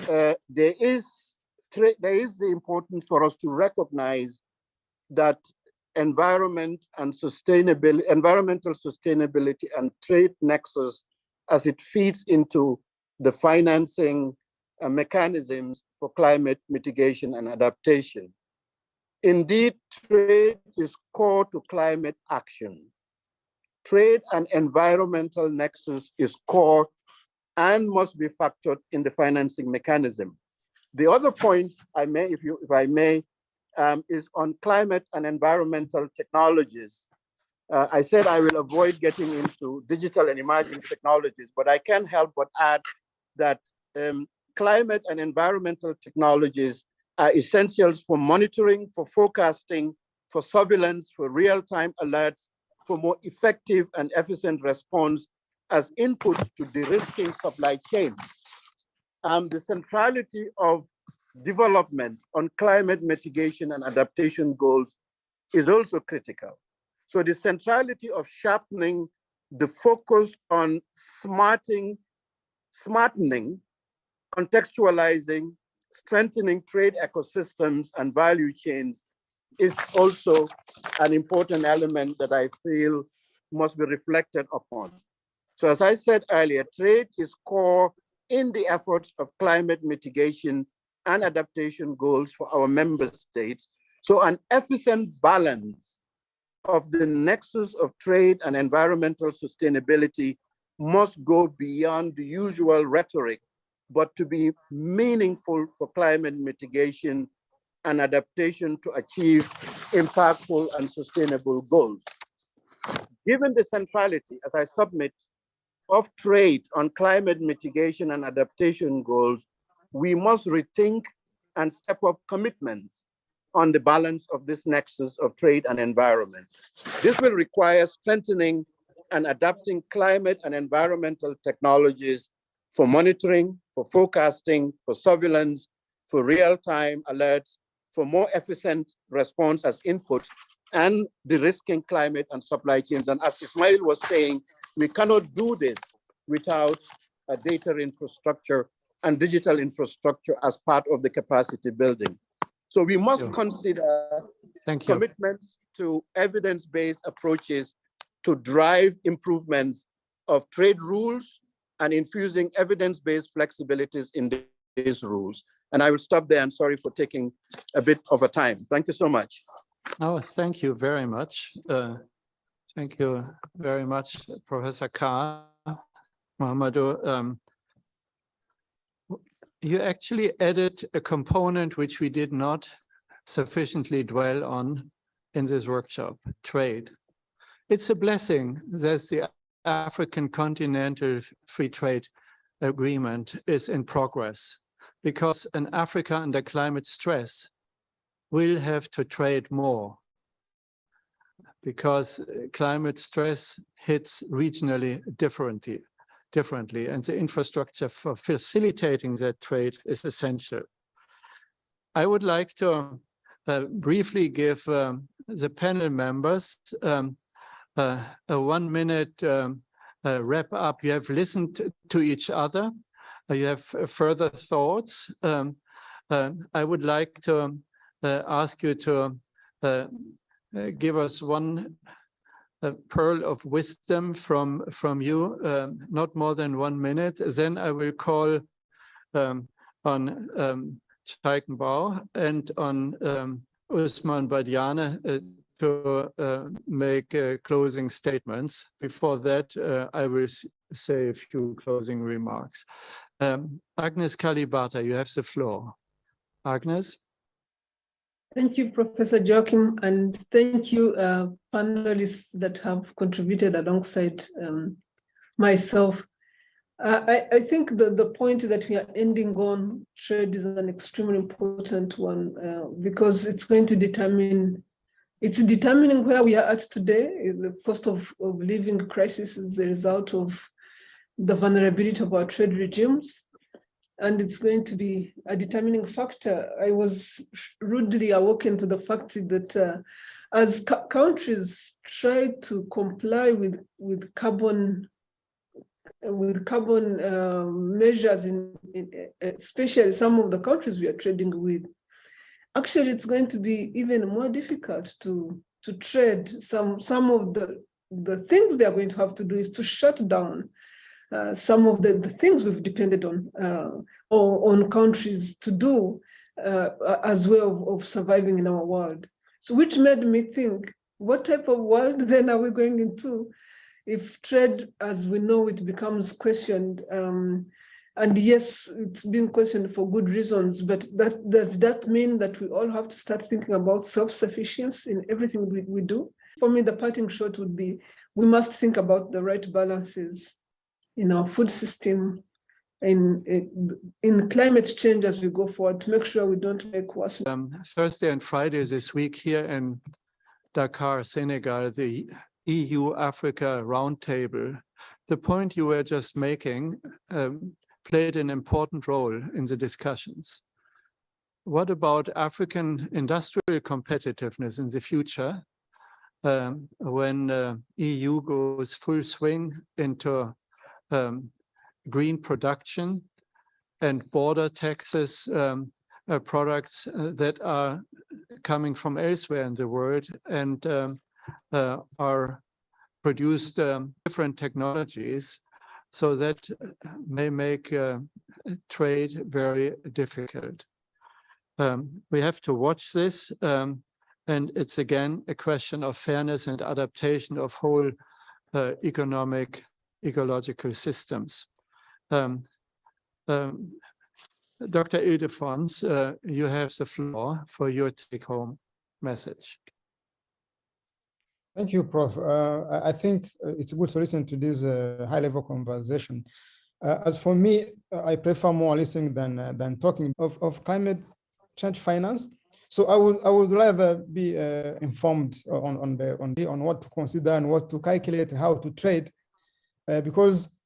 there is the importance for us to recognize that environmental sustainability and trade nexus as it feeds into the financing mechanisms for climate mitigation and adaptation. Indeed, trade is core to climate action. Trade and environmental nexus is core and must be factored in the financing mechanism. The other point if I may, is on climate and environmental technologies. I said I will avoid getting into digital and emerging technologies, but I can't help but add that climate and environmental technologies are essentials for monitoring, for forecasting, for surveillance, for real-time alerts, for more effective and efficient response as inputs to de-risking supply chains. The centrality of development on climate mitigation and adaptation goals is also critical. So the centrality of sharpening the focus on smartening, contextualizing, strengthening trade ecosystems and value chains is also an important element that I feel must be reflected upon. So as I said earlier, trade is core in the efforts of climate mitigation and adaptation goals for our member states. So an efficient balance of the nexus of trade and environmental sustainability must go beyond the usual rhetoric, but to be meaningful for climate mitigation and adaptation to achieve impactful and sustainable goals. Given the centrality, as I submit, of trade on climate mitigation and adaptation goals, we must rethink and step up commitments on the balance of this nexus of trade and environment. This will require strengthening and adapting climate and environmental technologies for monitoring, for forecasting, for surveillance, for real-time alerts, for more efficient response as inputs, and de-risking climate and supply chains. And as Ismail was saying, we cannot do this without a data infrastructure and digital infrastructure as part of the capacity building. So we must consider commitments to evidence-based approaches to drive improvements of trade rules and infusing evidence-based flexibilities in these rules. And I will stop there, and sorry for taking a bit of a time. Thank you so much. Oh, thank you very much. Thank you very much, Professor Khan. Mahamadou, you actually added a component which we did not sufficiently dwell on in this workshop, trade. It's a blessing that the African Continental Free Trade Agreement is in progress, because an Africa under climate stress will have to trade more, because climate stress hits regionally differently, and the infrastructure for facilitating that trade is essential. I would like to briefly give the panel members a 1 minute wrap up. You have listened to each other. You have further thoughts. I would like to ask you to give us one pearl of wisdom from you, not more than 1 minute. Then I will call on Scheikenbauer and on Usman Badiane to make closing statements. Before that, I will say a few closing remarks. Agnes Kalibata, you have the floor. Agnes? Thank you, Professor Joachim, and thank you, panelists that have contributed alongside myself. I think the point that we are ending on trade is an extremely important one because it's going to determine, it's determining where we are at today. The cost of living crisis is the result of the vulnerability of our trade regimes. And it's going to be a determining factor. I was rudely awoken to the fact that as countries try to comply with carbon measures especially some of the countries we are trading with, actually it's going to be even more difficult to trade. Some of the things they are going to have to do is to shut down some of the things we've depended on countries to do as way of surviving in our world. So which made me think, what type of world then are we going into if trade as we know it becomes questioned? And yes, it's being questioned for good reasons, but does that mean that we all have to start thinking about self-sufficiency in everything we do? For me, the parting shot would be, we must think about the right balances in our food system, in climate change as we go forward, to make sure we don't make worse. Thursday and Friday this week here in Dakar, Senegal, the EU-Africa Roundtable. The point you were just making played an important role in the discussions. What about African industrial competitiveness in the future when EU goes full swing into green production and border taxes products that are coming from elsewhere in the world and are produced different technologies, so that may make trade very difficult. We have to watch this, and it's again a question of fairness and adaptation of whole ecological systems. Dr. Ildefons, you have the floor for your take-home message. Thank you, Prof. I think it's good to listen to this high-level conversation. As for me, I prefer more listening than talking of climate change finance. So I would rather be informed on what to consider and what to calculate, how to trade, because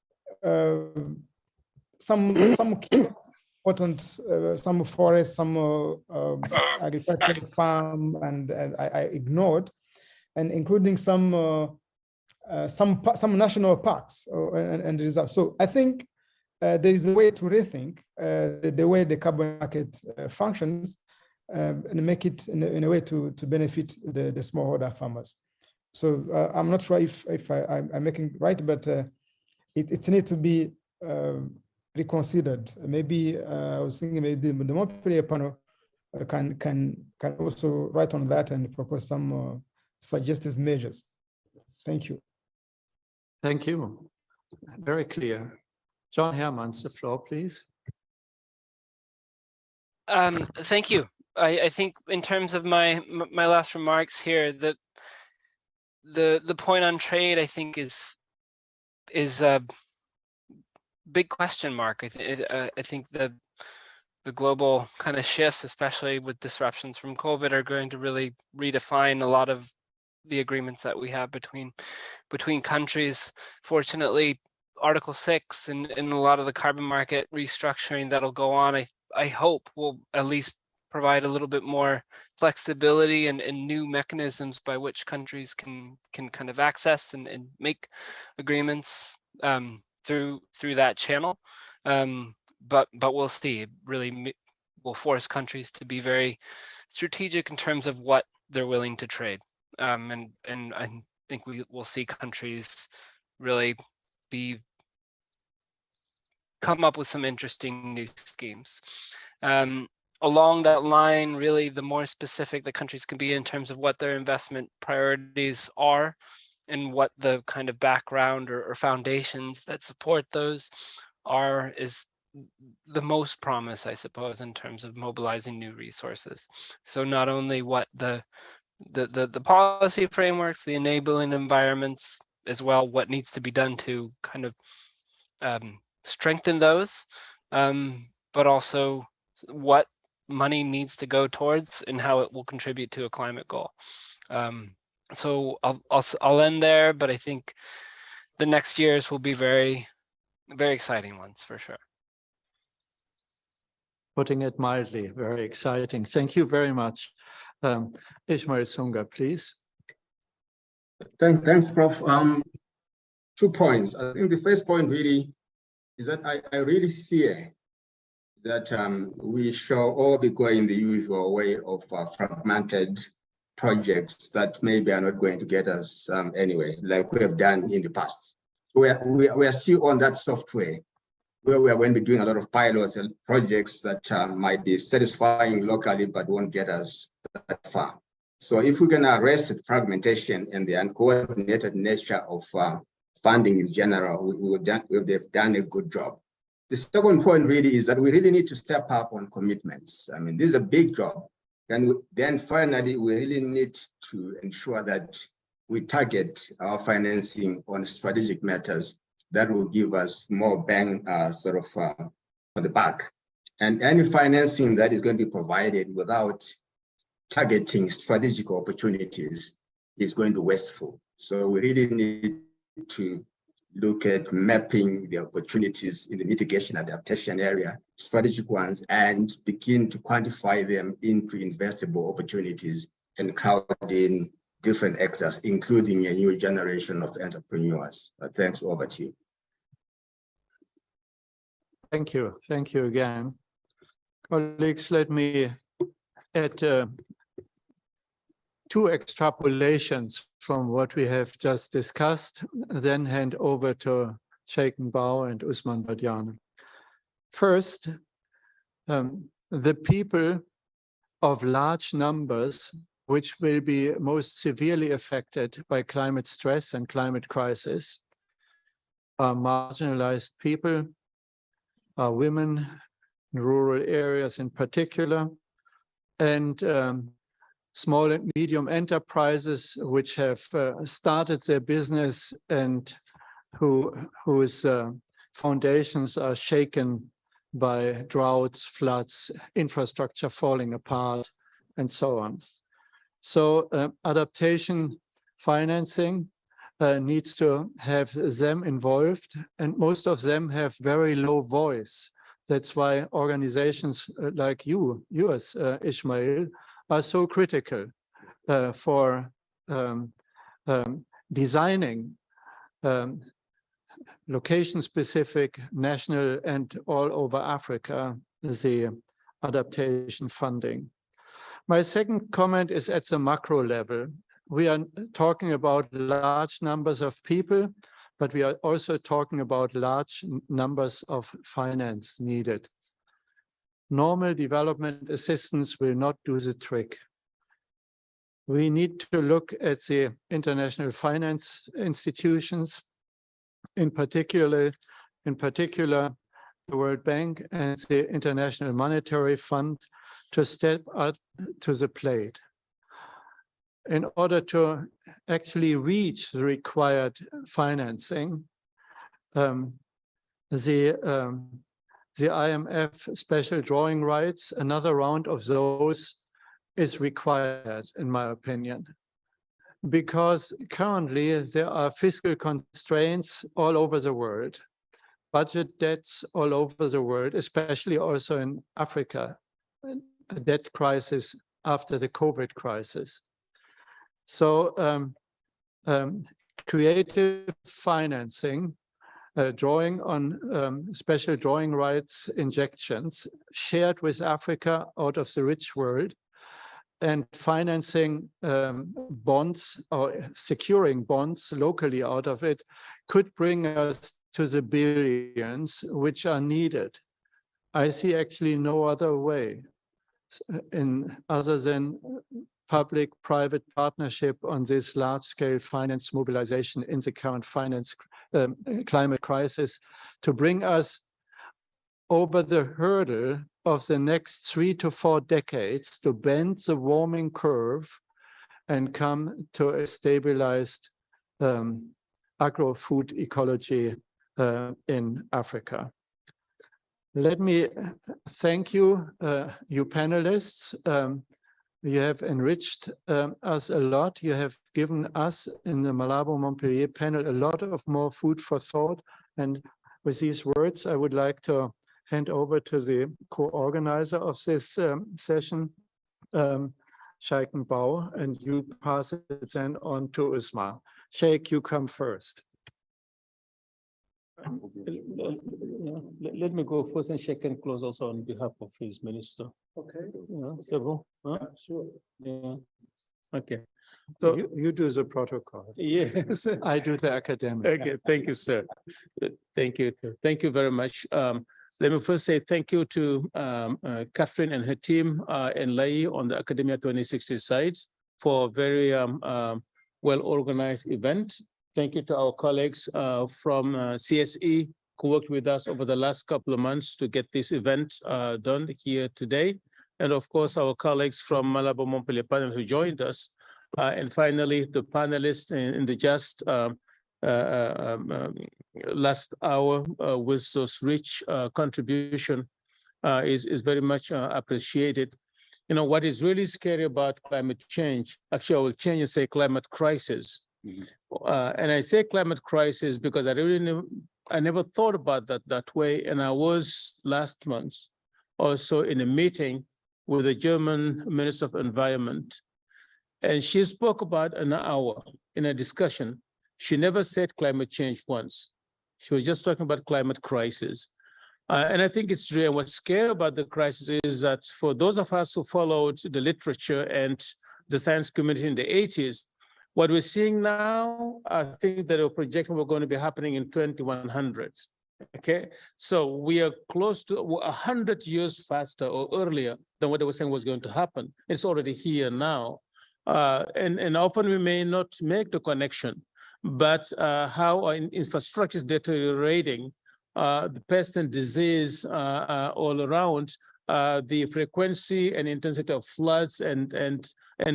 some important, some forests, some agricultural farm, and I ignored, and including some national parks and reserves. So I think there is a way to rethink the way the carbon market functions and make it in a way to benefit the smallholder farmers. So I'm not sure if I'm making right, but it needs to be reconsidered. Maybe I was thinking maybe the Montpellier panel can also write on that and propose some suggested measures. Thank you. Thank you. Very clear. John Hermans, the floor, please. Thank you. I think in terms of my last remarks here, the point on trade, I think, is a big question mark. I think the global kind of shifts, especially with disruptions from COVID, are going to really redefine a lot of the agreements that we have between countries. Fortunately, Article 6 and a lot of the carbon market restructuring that'll go on, I hope will at least provide a little bit more flexibility and new mechanisms by which countries can kind of access and make agreements through that channel. But we'll see. It really will force countries to be very strategic in terms of what they're willing to trade. And I think we will see countries really come up with some interesting new schemes. Along that line, really, the more specific the countries can be in terms of what their investment priorities are and what the kind of background or foundations that support those are is the most promise, I suppose, in terms of mobilizing new resources. So not only what the policy frameworks, the enabling environments, as well, what needs to be done to kind of strengthen those, but also what money needs to go towards and how it will contribute to a climate goal. So I'll end there, but I think the next years will be very, very exciting ones for sure. Putting it mildly, very exciting. Thank you very much. Ismail Sunga, please. Thanks, Prof. 2 points. I think the first point really is that I really fear that we shall all be going the usual way of fragmented projects that maybe are not going to get us anyway, like we have done in the past. We are still on that software where we are going to be doing a lot of pilots and projects that might be satisfying locally but won't get us that far. So if we can arrest the fragmentation and the uncoordinated nature of funding in general, we've done a good job. The second point really is that we really need to step up on commitments. I mean, this is a big job. And then finally, we really need to ensure that we target our financing on strategic matters that will give us more bang for the buck. And any financing that is going to be provided without targeting strategic opportunities is going to be wasteful. So we really need to look at mapping the opportunities in the mitigation adaptation area, strategic ones, and begin to quantify them into investable opportunities and crowd in different actors, including a new generation of entrepreneurs. Thanks, over to you. Thank you. Thank you again. Colleagues, let me add 2 extrapolations from what we have just discussed, then hand over to Sheikh Mbao and Usman Badiane. First, the people of large numbers which will be most severely affected by climate stress and climate crisis are marginalized people, are women in rural areas in particular, and small and medium enterprises which have started their business and whose foundations are shaken by droughts, floods, infrastructure falling apart, and so on. So adaptation financing needs to have them involved, and most of them have very low voice. That's why organizations like yours, Ismail, are so critical for designing location-specific, national, and all over Africa, the adaptation funding. My second comment is at the macro level. We are talking about large numbers of people, but we are also talking about large numbers of finance needed. Normal development assistance will not do the trick. We need to look at the international finance institutions, in particular the World Bank and the International Monetary Fund, to step up to the plate in order to actually reach the required financing. The IMF special drawing rights, another round of those is required, in my opinion, because currently there are fiscal constraints all over the world, budget debts all over the world, especially also in Africa, a debt crisis after the COVID crisis. So creative financing, drawing on special drawing rights injections shared with Africa out of the rich world, and financing bonds or securing bonds locally out of it could bring us to the billions which are needed. I see actually no other way other than public-private partnership on this large-scale finance mobilization in the current climate crisis to bring us over the hurdle of the next 3 to 4 decades to bend the warming curve and come to a stabilized agro-food ecology in Africa. Let me thank you, you panelists. You have enriched us a lot. You have given us in the Malabo Montpellier panel a lot of more food for thought. And with these words, I would like to hand over to the co-organizer of this session, Sheikh Mbao, and you pass it then on to Usman. Sheikh, you come first. Let me go first, and Sheikh can close also on behalf of his minister. Okay. Yeah, so, huh? Sure. Yeah. Okay. So you do the protocol. Yes. I do the academic. Okay. Thank you, sir. Thank you. Thank you very much. Let me first say thank you to Catherine and her team and Lai on the Academia 2060 sites for a very well-organized event. Thank you to our colleagues from CSE who worked with us over the last couple of months to get this event done here today. And of course, our colleagues from Malabo Montpellier panel who joined us. And finally, the panelists in the just last hour with those rich contribution is very much appreciated. You know, what is really scary about climate change, actually I will change and say climate crisis. And I say climate crisis because I never thought about that way. And I was last month also in a meeting with the German Minister of Environment. And she spoke about an hour in a discussion. She never said climate change once. She was just talking about climate crisis. And I think it's real. What's scary about the crisis is that for those of us who followed the literature and the science community in the 80s, what we're seeing now, I think that we're projecting we're going to be happening in 2100. Okay, so we are close to 100 years faster or earlier than what they were saying was going to happen. It's already here now. And often we may not make the connection, but how our infrastructure is deteriorating, the pest and disease all around, the frequency and intensity of floods and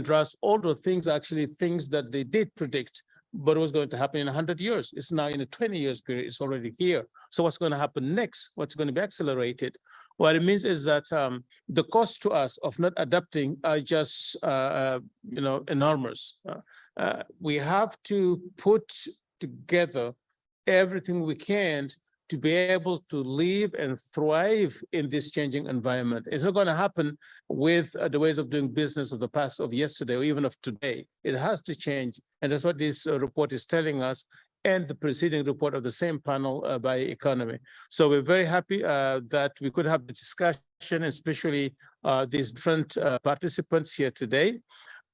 droughts, all the things are actually things that they did predict, but it was going to happen in 100 years. It's now in a 20 years period, it's already here. So what's going to happen next? What's going to be accelerated? What it means is that the cost to us of not adapting are just, enormous. We have to put together everything we can to be able to live and thrive in this changing environment. It's not going to happen with the ways of doing business of the past, of yesterday, or even of today. It has to change. And that's what this report is telling us, and the preceding report of the same panel by economy. So we're very happy that we could have the discussion, especially these different participants here today.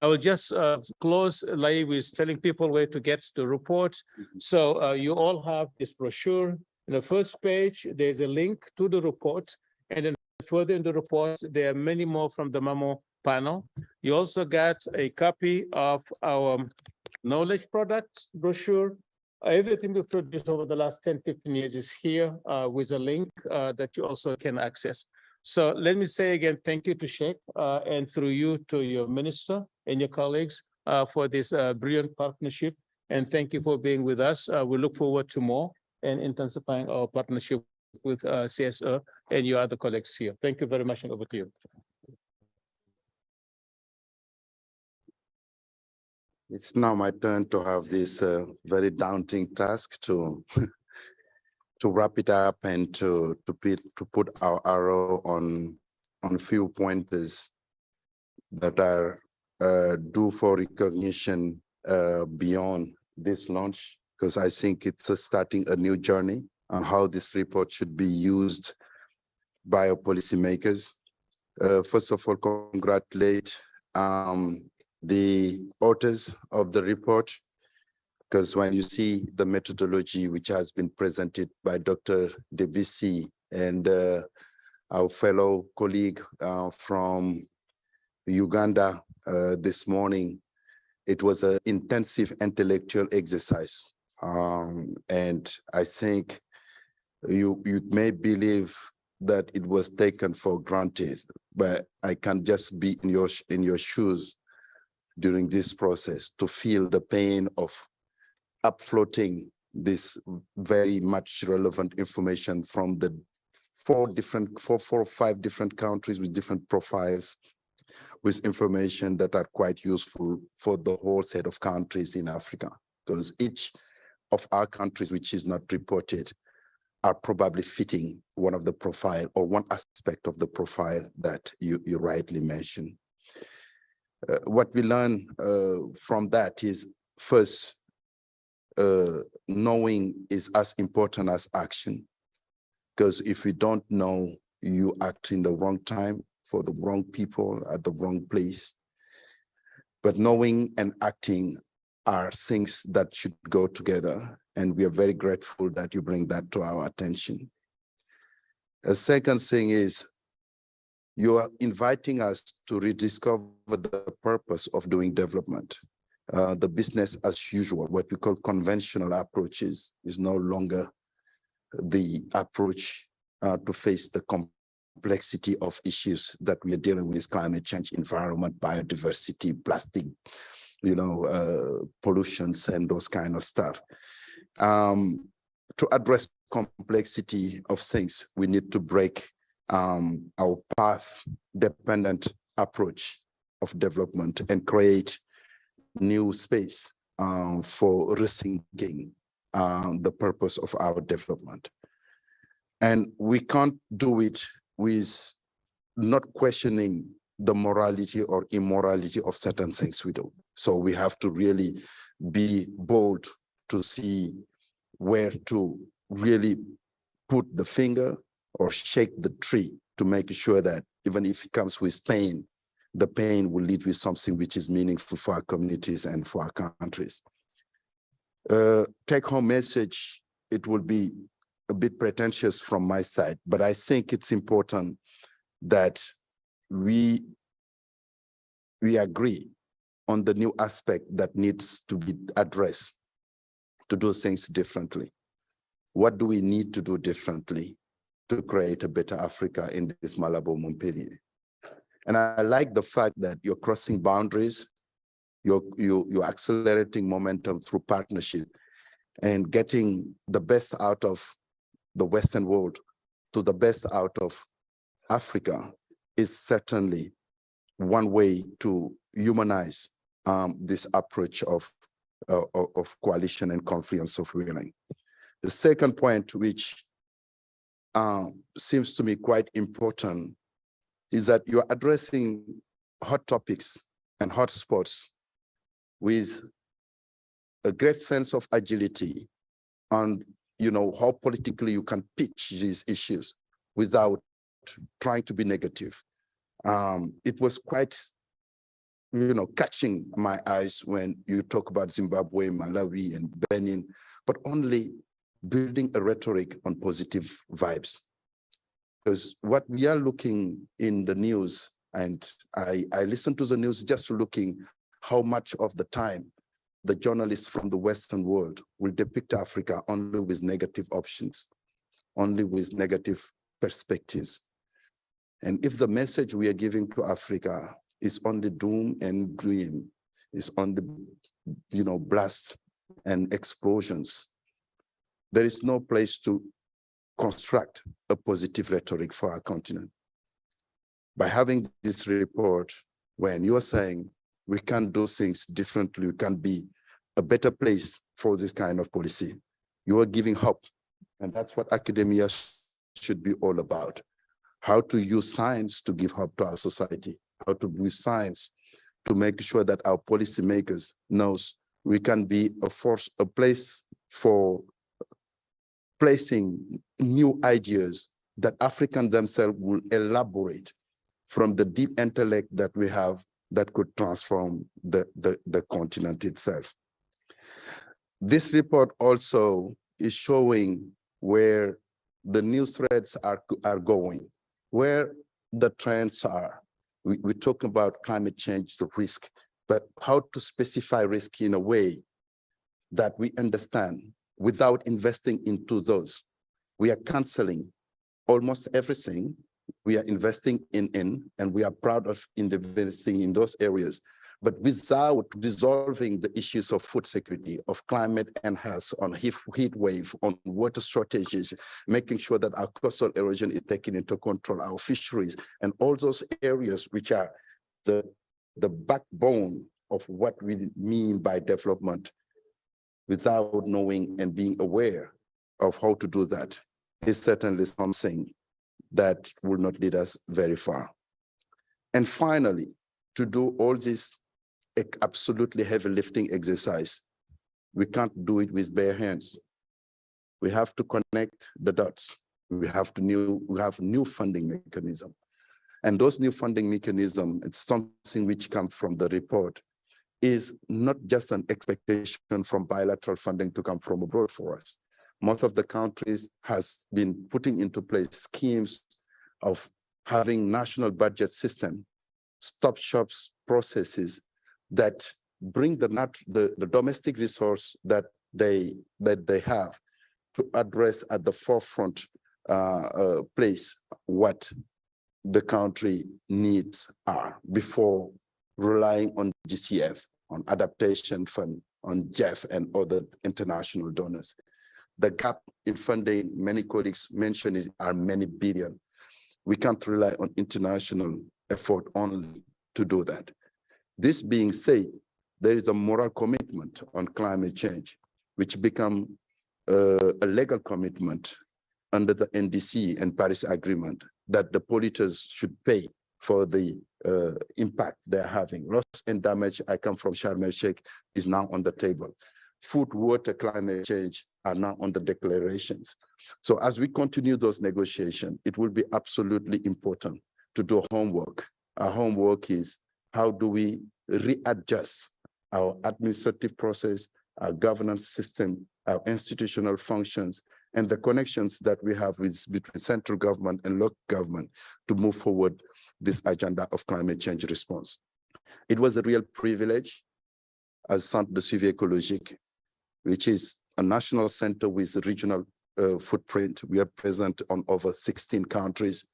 I will just close with telling people where to get the report. So you all have this brochure. In the first page, there's a link to the report. And then further in the report, there are many more from the MAMO panel. You also got a copy of our knowledge product brochure. Everything we produced over the last 10, 15 years is here with a link that you also can access. So let me say again, thank you to Sheikh and through you to your minister and your colleagues for this brilliant partnership. And thank you for being with us. We look forward to more and intensifying our partnership with CSE and your other colleagues here. Thank you very much, and over to you. It's now my turn to have this very daunting task to to wrap it up and to put our arrow on a few pointers that are due for recognition beyond this launch, because I think it's starting a new journey on how this report should be used by our policymakers. First of all, congratulate the authors of the report, because when you see the methodology which has been presented by Dr. Debisi and our fellow colleague from Uganda this morning, it was an intensive intellectual exercise. And I think you may believe that it was taken for granted, but I can just be in your shoes during this process to feel the pain of upfloating this very much relevant information from the four or five different countries with different profiles, with information that are quite useful for the whole set of countries in Africa, because each of our countries which is not reported are probably fitting one of the profile or one aspect of the profile that you rightly mentioned. What we learn from that is, first, knowing is as important as action, because if you don't know, you act in the wrong time for the wrong people at the wrong place. But knowing and acting are things that should go together, and we are very grateful that you bring that to our attention. The second thing is, you are inviting us to rediscover the purpose of doing development. The business as usual, what we call conventional approaches, is no longer the approach to face the complexity of issues that we are dealing with: climate change, environment, biodiversity, plastic, pollutions, and those kind of stuff. To address complexity of things, we need to break our path-dependent approach of development and create new space for rethinking the purpose of our development. And we can't do it with not questioning the morality or immorality of certain things we do. So we have to really be bold to see where to really put the finger or shake the tree to make sure that even if it comes with pain, the pain will lead with something which is meaningful for our communities and for our countries. Take-home message, it will be a bit pretentious from my side, but I think it's important that we agree on the new aspect that needs to be addressed to do things differently. What do we need to do differently to create a better Africa in this Malabo Montpellier? And I like the fact that you're crossing boundaries, you're accelerating momentum through partnership and getting the best out of the Western world to the best out of Africa is certainly one way to humanize this approach of coalition and confluence of willing. The second point, which seems to me quite important, is that you're addressing hot topics and hot spots with a great sense of agility on, how politically you can pitch these issues without trying to be negative. It was quite, catching my eyes when you talk about Zimbabwe, Malawi, and Benin, but only building a rhetoric on positive vibes. Because what we are looking in the news, and I listen to the news just looking how much of the time the journalists from the Western world will depict Africa only with negative options, only with negative perspectives. And if the message we are giving to Africa is only doom and gloom, is on the, blast and explosions, there is no place to construct a positive rhetoric for our continent. By having this report, when you're saying we can do things differently, we can be a better place for this kind of policy, you are giving hope. And that's what academia should be all about. How to use science to give hope to our society, how to use science to make sure that our policymakers knows we can be a place for placing new ideas that Africans themselves will elaborate from the deep intellect that we have that could transform the continent itself. This report also is showing where the news threads are going, where the trends are. We talk about climate change, the risk, but how to specify risk in a way that we understand without investing into those. We are canceling almost everything we are investing in, and we are proud of investing in those areas, but without resolving the issues of food security, of climate and health, on heat wave, on water shortages, making sure that our coastal erosion is taken into control, our fisheries, and all those areas which are the backbone of what we mean by development, without knowing and being aware of how to do that, is certainly something that will not lead us very far. And finally, to do all this absolutely heavy lifting exercise, we can't do it with bare hands. We have to connect the dots. We have new funding mechanism. And those new funding mechanism, it's something which comes from the report, is not just an expectation from bilateral funding to come from abroad for us. Most of the countries has been putting into place schemes of having national budget system, stop shops processes that bring the domestic resource that they have to address at the forefront place what the country needs are before relying on GCF, on adaptation fund, on JEF and other international donors. The gap in funding, many colleagues mentioned it, are many billion. We can't rely on international effort only to do that. This being said, there is a moral commitment on climate change, which become a legal commitment under the NDC and Paris Agreement that the polluters should pay for the impact they're having. Loss and damage, I come from Sharm el-Sheikh, is now on the table. Food, water, climate change are now on the declarations. So as we continue those negotiations, it will be absolutely important to do homework. Our homework is how do we readjust our administrative process, our governance system, our institutional functions, and the connections that we have between central government and local government to move forward this agenda of climate change response. It was a real privilege as Centre de Suivi Écologique, which is a national center with a regional footprint. We are present on over 16 countries,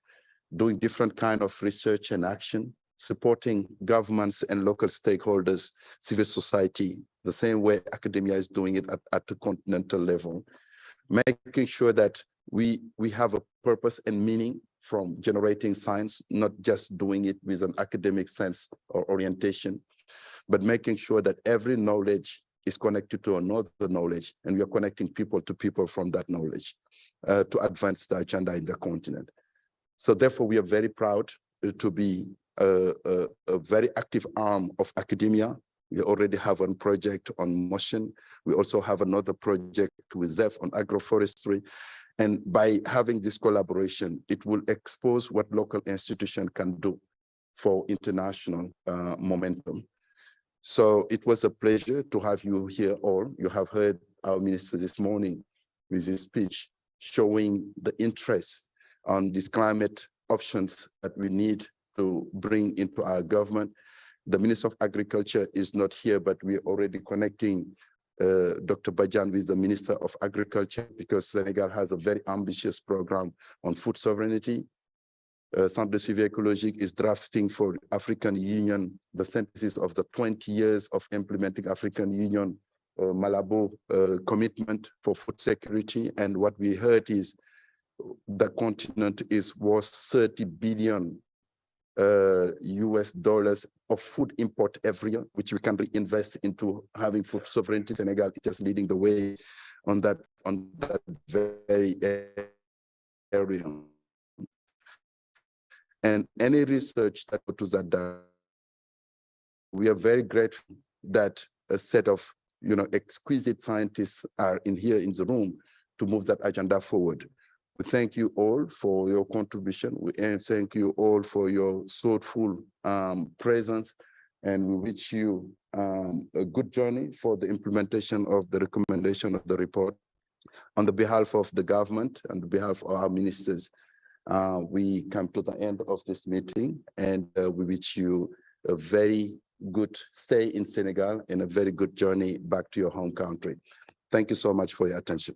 doing different kind of research and action, supporting governments and local stakeholders, civil society, the same way academia is doing it at the continental level, making sure that we have a purpose and meaning from generating science, not just doing it with an academic sense or orientation, but making sure that every knowledge is connected to another knowledge, and we are connecting people to people from that knowledge to advance the agenda in the continent. So therefore, we are very proud to be a very active arm of academia. We already have one project on motion. We also have another project with ZEF on agroforestry. And by having this collaboration, it will expose what local institutions can do for international momentum. So it was a pleasure to have you here all. You have heard our minister this morning with his speech showing the interest on these climate options that we need to bring into our government. The Minister of Agriculture is not here, but we're already connecting Dr. Badiane with the Minister of Agriculture because Senegal has a very ambitious program on food sovereignty. Centre de Suivi Écologique is drafting for African Union the synthesis of the 20 years of implementing African Union Malabo commitment for food security. And what we heard is the continent is worth 30 billion US dollars of food import every year, which we can reinvest into having food sovereignty. Senegal is just leading the way on that very area. And any research that goes to that, we are very grateful that a set of exquisite scientists are here in the room to move that agenda forward. We thank you all for your contribution. We thank you all for your thoughtful presence, and we wish you a good journey for the implementation of the recommendation of the report. On the behalf of the government and on behalf of our ministers, we come to the end of this meeting, and we wish you a very good stay in Senegal and a very good journey back to your home country. Thank you so much for your attention.